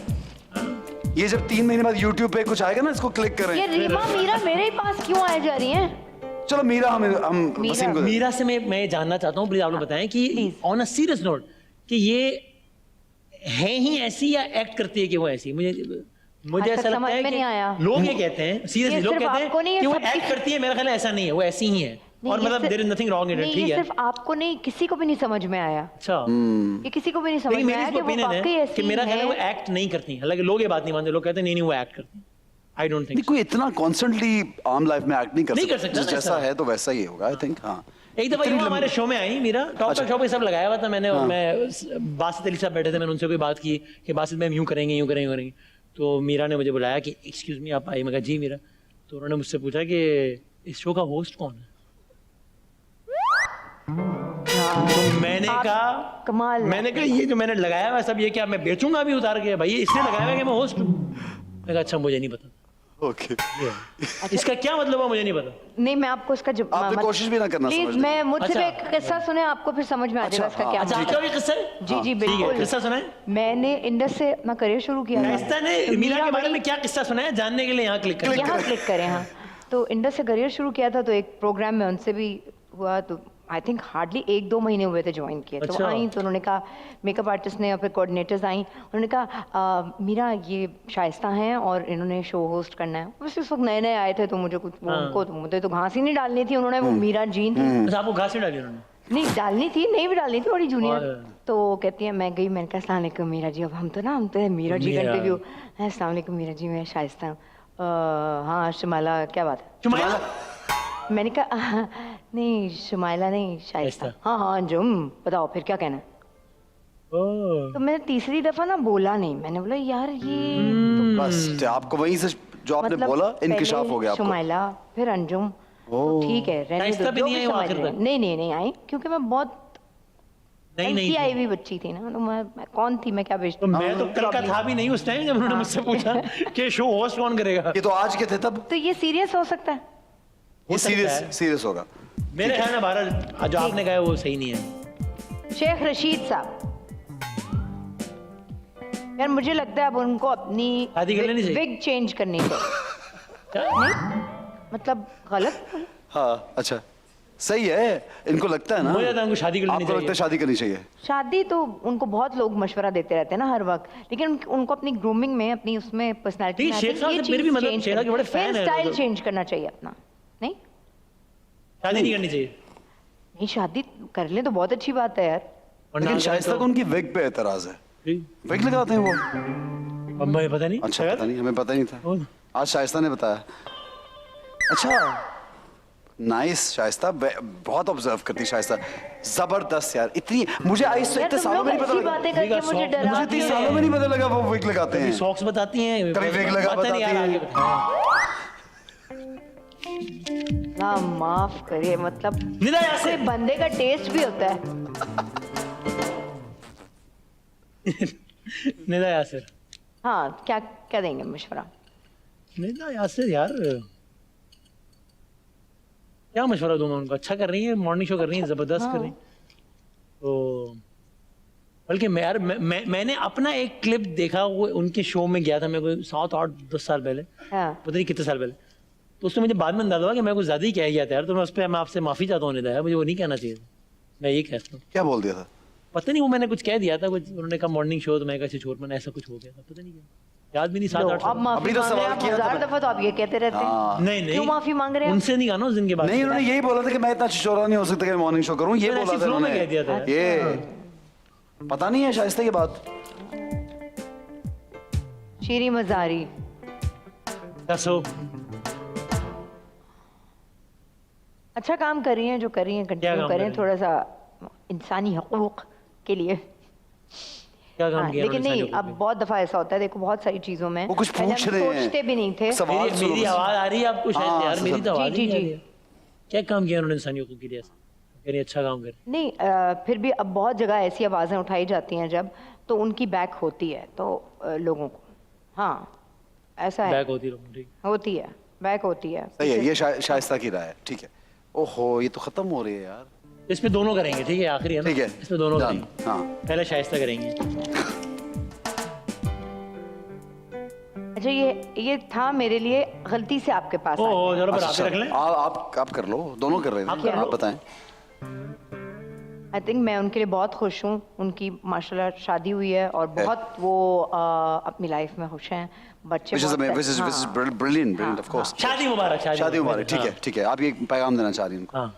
ये जब 3 महीने बाद YouTube पे कुछ आएगा ना, इसको क्लिक ये करें। रीमा मीरा मेरे ही पास क्यों आए जा रही हैं? चलो मीरा, हम मीरा। वसीम को मीरा से मैं ये जानना चाहता हूँ, प्लीज आप लोग बताएं कि Please. On a serious note कि ये है ही ऐसी या एक्ट करती है कि वो ऐसी? मुझे आज ऐसा तक लगता समझ है में कि नहीं आया। लोग ये कहते हैं, सीरियसली ये लोग सिर्फ कहते आपको नहीं, हैं ये कि वो सबकी- एक्ट करती है, मेरा ख्याल है ऐसा नहीं है, वो ऐसी ही है। नहीं, और ये मतलब सिर्फ- there is nothing wrong in it, नहीं, ठीक ये है? सिर्फ आपको नहीं, किसी को भी नहीं समझ में आया। अच्छा, ये किसी को भी नहीं समझ लेकिन में मेरी आया इसको कि वो ओपिनियन वाकई है ऐसी कि मेरा ख्याल है वो है। एक्ट नहीं करती, हालांकि लोग ये बात नहीं मानते, लोग कहते हैं नहीं नहीं वो एक्ट करती। आई डोंट नहीं थिंक कोई इतना कॉन्स्टेंटली आम लाइफ में एक्ट नहीं कर नहीं कर सकता ना जैसा ऐसा। है तो वैसा ही होगा आई थिंक। हाँ एक दफा इतनी वो हमारे शो में आई मीरा, टॉप अच्छा। का शो पे सब लगाया हुआ था मैंने, और मैं बासित अली साहब बैठे थे, मैंने उनसे कोई बात की कि बासित भाई हम यूं करेंगे यूं करेंगे यूं करेंगे, तो मीरा ने मुझे बुलाया कि एक्सक्यूज मी आप आइए। मैं कहा जी मीरा। तो उन्होंने मुझसे पूछा कि इस शो का होस्ट कौन है? तो मैंने आप कहा कमाल है। मैंने कहा ये जो मैंने लगाया हुआ है सब, ये क्या मैं बेचूंगा अभी उतार के? भाई ये इसने लगाया हुआ है कि मैं होस्ट हूँ। मैं कहा अच्छा मुझे नहीं पता, ओके। इसका क्या मतलब हुआ मुझे नहीं पता। नहीं, मैं आपको इसका आपने कोशिश भी ना करना प्लीज, समझने मैं मुझसे अच्छा। भी एक किस्सा सुने, आपको फिर समझ में आ जाएगा अच्छा, इसका क्या अच्छा मतलब आपका भी किस्सा है? जी जी ठीक है, बिल्कुल। किस्सा सुनाए। मैंने इंडस से अपना करियर शुरू किया था। शाइस्ता ने तो मीरा के बारे बड़ी- में क्या किस्सा सुनाया जानने के लिए यहाँ क्लिक करें। यहाँ क्लिक करें। हाँ, तो इंडस से करियर शुरू किया था, तो एक प्रोग्राम में उनसे भी हुआ, तो आई थिंक हार्डली 1-2 महीने हुए थे ज्वाइन किए। तो अच्छा। आई तो उन्होंने कहा, मेकअप आर्टिस्ट ने और फिर कोऑर्डिनेटर्स आई, उन्होंने कहा मीरा ये शाइस्ता हैं और इन्होंने शो होस्ट करना है। बस उस वक्त नए नए आए थे, तो मुझे कुछ हाँ। उनको तो मुझे तो घास ही नहीं डालनी थी, उन्होंने वो मीरा जीन थी। अच्छा आपको घास नहीं डाली उन्होंने? नहीं डालनी थी, नहीं भी डालनी थी, बड़ी जूनियर। और- तो कहती है, मैं गई, मैंने कहा अस्सलाम वालेकुम मीरा जी, अब हम तो मीरा जी का मीरा। इंटरव्यू है। अस्सलाम वालेकुम मीरा जी, मैं शाइस्ता हूँ। हाँ शुमाइला, क्या बात है? शुमाइला मैंने कहा नहीं शुमाइला नहीं, शाइस्ता। शाइस्ता। हाँ हाँ अंजुम, बताओ फिर क्या कहना है? ओह तो मैंने तीसरी दफा ना बोला नहीं, मैंने बोला यार ये बस आपको वहीं से जो आपने बोला इंकिशाफ पहले हो गया आपको। शुमाइला फिर अंजुम, तो ठीक है रहने शाइस्ता दो, भी जो नहीं भी आई वो समझ आखिर रहे हैं। तक? नहीं आई, क्योंकि मैं बहुत नहीं की आई नहीं हुई बच्ची थी ना, तो मैं कौन थी, मैं क्या तो बेचती? मैं तो कल का था भी नहीं उस टाइम जब उन्होंने मुझसे पूछा कि शो होस्ट कौन करेगा। ये तो आज के थे तब। तो ये सीरियस हो सकता है? ये सकता है। सीरियस होगा। मेरे ख्याल में भारत जो आपने कहा है वो सही नहीं है। शेख रशीद साहब, यार मुझे लगता है अब उनको अपनी शादी कर लेनी चाहिए। विग चेंज करनी चाहिए। नहीं मतलब गलत बोला? हाँ अच्छा सही है, इनको लगता है ना, मुझे लगता है उनको शादी कर लेनी आपको लगता है चाहिए। शादी करनी चाहिए। शादी तो उनको बहुत लोग मशवरा देते रहते हैं ना हर वक्त, लेकिन उनको अपनी ग्रूमिंग में, अपनी उसमें पर्सनालिटी ठीक है, शेख साहब से मेरे भी मतलब शेरा के बड़े fan हैं स्टाइल लोग। चेंज करना चाहिए अपना। नहीं शादी नहीं करनी चाहिए। नहीं शादी कर लें तो बहुत अच्छी बात है यार। वरना लेकिन अगर शाइस्ता तो- को उनकी विग पे एतराज है। ठीक। विग लगाते हैं वो? अब मुझे पता नहीं। अच्छा शायद। पता नहीं, हमें पता ही नहीं था, और- आज शाइस्ता ने बताया। अच्छा नाइस शाइस्ता, बहुत ऑब्जर्व करती शाइस्ता, जबरदस्त यार। इतनी मुझे आइस यार इतने तुम सालों लोग में नहीं पता ऐसी लगा, बातें करके विग मुझे सॉफ्ट डरा मुझे 30 सालों में नहीं पता लगा वो विग लगाते हैं। सॉक्स बताती हैं कभी विग लगा पता नहीं यार, बताती आगे हैं। बताएं। हाँ माफ करिए, मतलब निदा कोई यासिर बंदे का टेस्ट भी होता है। निदा यासिर हाँ क्या क्या देंगे मशवरा? निदा यासिर यार क्या मशवरा दूंगा उनको? अच्छा कर रही है, मॉर्निंग शो कर रही है, जबरदस्त कर रही है। तो बल्कि मैं यार मैंने अपना एक क्लिप देखा, वो उनके शो में गया था मैं कोई 7 8 10 साल पहले, हाँ पता नहीं कितने साल पहले। तो उसमें मुझे बाद में अंदाजा हुआ कि मैं कुछ ज्यादा ही कह गया था यार, तो मैं उस पर मैं आपसे माफी चाहता हूँ निदा यार, मुझे वो नहीं कहना चाहिए था। मैं ये कहता हूँ, क्या बोल दिया था? पता नहीं वो मैंने कुछ कह दिया था, कुछ उन्होंने कहा मॉर्निंग शो, तो मैं कहा छोड़, मैंने ऐसा कुछ हो गया था, पता नहीं क्या, याद भी नहीं। 7 लो, 8 अब माफी अभी तो मांग रहे हैं सवाल आप, किया था 1000 मैं। दफा तो आप ये कहते रहते हैं। नहीं नहीं क्यों माफी मांग रहे हैं? उनसे नहीं कहा ना उस दिन के बाद। नहीं उन्होंने यही बोला था कि मैं इतना छिछोरा नहीं हो सकता कि मॉर्निंग शो करूं, ये मैंने बोला ऐसी था flow में उन्होंने। कह दिया था। ये पता नहीं है शाइस्ता की बात। शीरी मजारी, दसो अच्छा काम कर रही हैं, जो कर रही हैं कंटिन्यू काम करें, कर थोड़ा सा इंसानी हकूक के लिए। क्या काम हाँ, किया लेकिन उन्होंने नहीं, इंसानियों अब के बहुत दफा ऐसा होता है, देखो बहुत सारी चीजों में वो कुछ पहले पूछ हम रहे हैं। सोचते भी नहीं थे। सवाल लिए? सुनो मेरी बस। आवाज आ रही है आपको शायद हाँ, यार, मेरी तो आवाज जी, ही नहीं आ जी, रही है। क्या काम किया उन्होंने इंसानियों के लिए ऐसा? कह रही अच्छा काम कर। नहीं फिर भी अब बहुत जगह ऐसी आवाज़ें उठाई जाती हैं जब, तो उनकी बैक होती है, तो लोगों को, हाँ ऐसा है, बैक होती रहूं, ठीक। होती है, बैक होती है। सही है, ये शाइस्ता की राय है, ठीक है। ओहो ये तो खत्म हो रही है यार। इस पे दोनों करेंगे, ठीक है, आखिरी है ना? ठीक है इसमें दोनों done, करेंगे। हाँ पहले शाइस्ता करेंगे। अच्छा ये था मेरे लिए गलती से आपके पास आ ओ गया। जरा पर अच्छा, आप रख लें। आप कर लो, दोनों कर रहे आप कर हैं, लो। आप बताएं। आई थिंक मैं उनके लिए बहुत खुश हूँ, उनकी माशाल्लाह शादी हुई है और बहुत वो अपनी लाइफ में खुश हैं, बच्चे Which is बहुत which is हाँ। brilliant, of course। शादी मुबारक, शादी मुबारक, ठीक है ठीक है। आप ये पैगाम देना चाह रही हैं उनको? हाँ,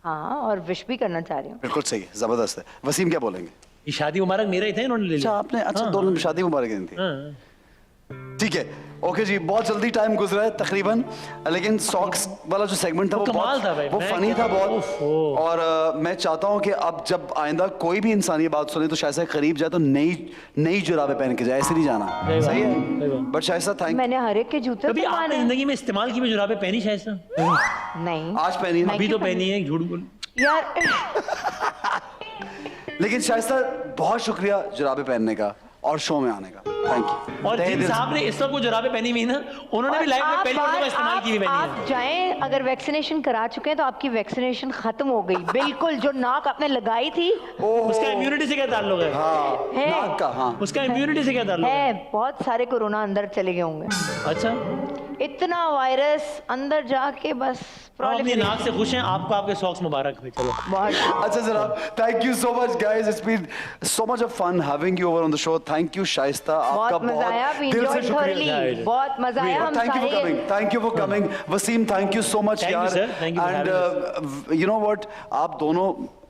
हाँ और विश भी करना चाह रही हूँ। बिल्कुल सही है, जबरदस्त है। वसीम क्या बोलेंगे? ये शादी मुबारक मेरा ही था, इन्होंने ले अच्छा लिया। आपने, अच्छा दोनों शादी मुबारक दिन थी, हाँ। ठीक है। ओके जी, बहुत जल्दी टाइम गुजरा है तकरीबन, लेकिन सॉक्स वाला जो सेगमेंट था वो कमाल था भाई, वो मैं फनी था कहता हूँ, बहुत। ओफो। और मैं चाहता हूँ कि अब जब आइंदा कोई भी इंसान ये बात सुने तो शायद से करीब जाए तो नई जुराबे पहन के जाए, ऐसे नहीं जाना, सही बात, सही सही है। बात। बट शायद से थैंक, मैंने हर एक के जूते कभी तो आपने माने जिंदगी में इस्तेमाल की भी जुराबें पहनी शाइस्ता? नहीं आज पहनी है ना, अभी तो पहनी है, झूठ बोल। यार लेकिन शायद से बहुत शुक्रिया जुराबे पहनने का और शो में आने का, थैंक यू। और जिन साहब ने इस वक्त वो जुराबें पहनी हुई ना, उन्होंने भी लाइफ में पहली बार इस्तेमाल की हुई पहनी है। आप जाएं, अगर वैक्सीनेशन करा चुके हैं तो आपकी वैक्सीनेशन खत्म हो गई बिल्कुल। जो नाक आपने लगाई थी उसका इम्यूनिटी से क्या ताल्लुक है? हाँ है। नाक का, हाँ उसका इम्यूनिटी से क्या ताल्लुक है? है, बहुत सारे कोरोना अंदर चले गए होंगे, अच्छा, इतना वायरस अंदर जाके बस आप अपनी proliferate- नाक से खुश हैं, आपको आपके सॉक्स मुबारक हुए। चलो बहुत अच्छा जनाब, thank you so much guys, it's been so much of fun having you over on the show. Thank you Shaista, आपका बहुत मजा आया, बहुत दिल से शुक्रिया। बहुत मजा आया। हम Thank you for सारे coming. Thank you for coming. Wasim, thank you so much Thank you, यार। sir. Thank you for And having you know what? आप दोनों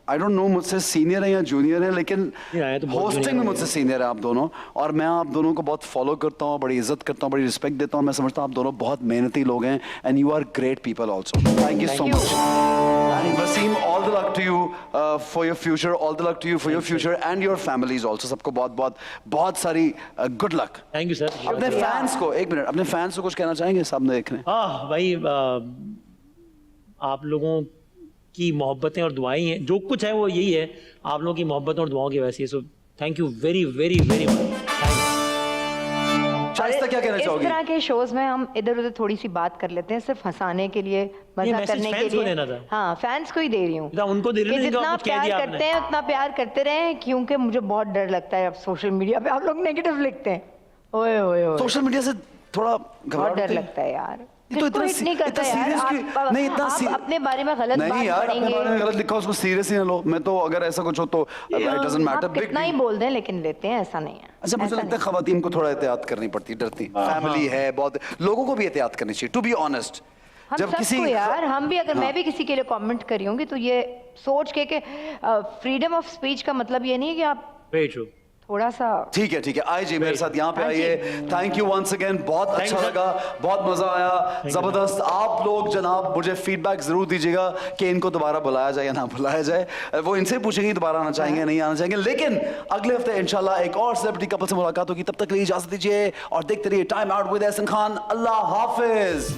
आई डोंट नो मुझसे सीनियर है या जूनियर है, लेकिन नहीं, आए तो बहुत होस्टिंग junior में है। मुझसे सीनियर है आप दोनों, और मैं आप दोनों को बहुत फॉलो करता हूँ, बड़ी इज्जत करता हूँ, बड़ी रिस्पेक्ट देता हूँ। मैं समझता हूँ आप दोनों बहुत मेहनती लोग हैं, and you are great people also. Thank you so much Wasim, all the luck to you for your future, all the luck to you for your future and your families also. सबको बहुत बहुत बहुत सारी good luck. Thank you sir. अपने fans को, एक minute, अपने fans को कुछ कहना चाहेंगे? सामने देख रहे हैं। भाई आप लोगों की मोहब्बतें और दुआएं हैं, जो कुछ है वो यही है, आप लोगों की मोहब्बतों और दुआओं की वजह से। So thank you very very very much. Shaista, क्या कहना इस चाहोगी? तरह के शोज में हम इधर उधर थोड़ी सी बात कर लेते हैं, सिर्फ हंसाने के लिए, मजा मैसेज करने के फैंस को लिए। देना था। हाँ, फैंस को ही दे रही हूँ उनको दे रही कि हूँ, जिनको जितना आप कुछ कह प्यार दिया आपने। करते हैं उतना प्यार करते रहें, क्योंकि मुझे बहुत डर लगता है अब सोशल मीडिया पे आप लोग नेगेटिव लिखते हैं। ओए ओए ओए, सोशल मीडिया से थोड़ा बहुत घबराहट डर होती है? लगता है यार। ये तो किसको इतना hit नहीं करता इतना यार। serious क्यों? नहीं, इतना आप serious- अपने बारे में गलत नहीं बात यार, अपने बारे में पढ़ेंगे। गलत लिखा उसको सीरियस ही ना लो। मैं तो अगर ऐसा कुछ हो तो इट डजंट मैटर। आप कितना ही बोल दें लेकिन लेते हैं, ऐसा नहीं है। अच्छा, मुझे ऐसा लगता है खवातीन को थोड़ा एहतियात करनी पड़ती, डरती। फैमिली है बहुत, लोगों को भी एहतियात करनी चाहिए, टू बी ऑनेस्ट। हम सबको यार, हम भी अगर मैं भी किसी के लिए कमेंट करी होंगी तो ये सोच के कि फ्रीडम ऑफ स्पीच का मतलब ये नहीं है कि आप वेरी ट्रू। थोड़ा सा। ठीक है, ठीक है, आइए जी मेरे साथ यहाँ पे हाँ जी। आइए। थैंक यू वंस अगेन, बहुत Thank अच्छा you, sir. लगा, बहुत मजा आया, जबरदस्त। आप लोग जनाब मुझे फीडबैक जरूर दीजिएगा कि इनको दोबारा बुलाया जाए या ना बुलाया जाए। वो इनसे पूछेंगे दोबारा आना चाहेंगे नहीं आना चाहेंगे, लेकिन अगले हफ्ते इंशाल्लाह एक और सेलिब्रिटी कपल से मुलाकात होगी। तब तक के लिए इजाजत दीजिए और देखते रहिए time out with Ehsan Khan. अल्लाह हाफिज।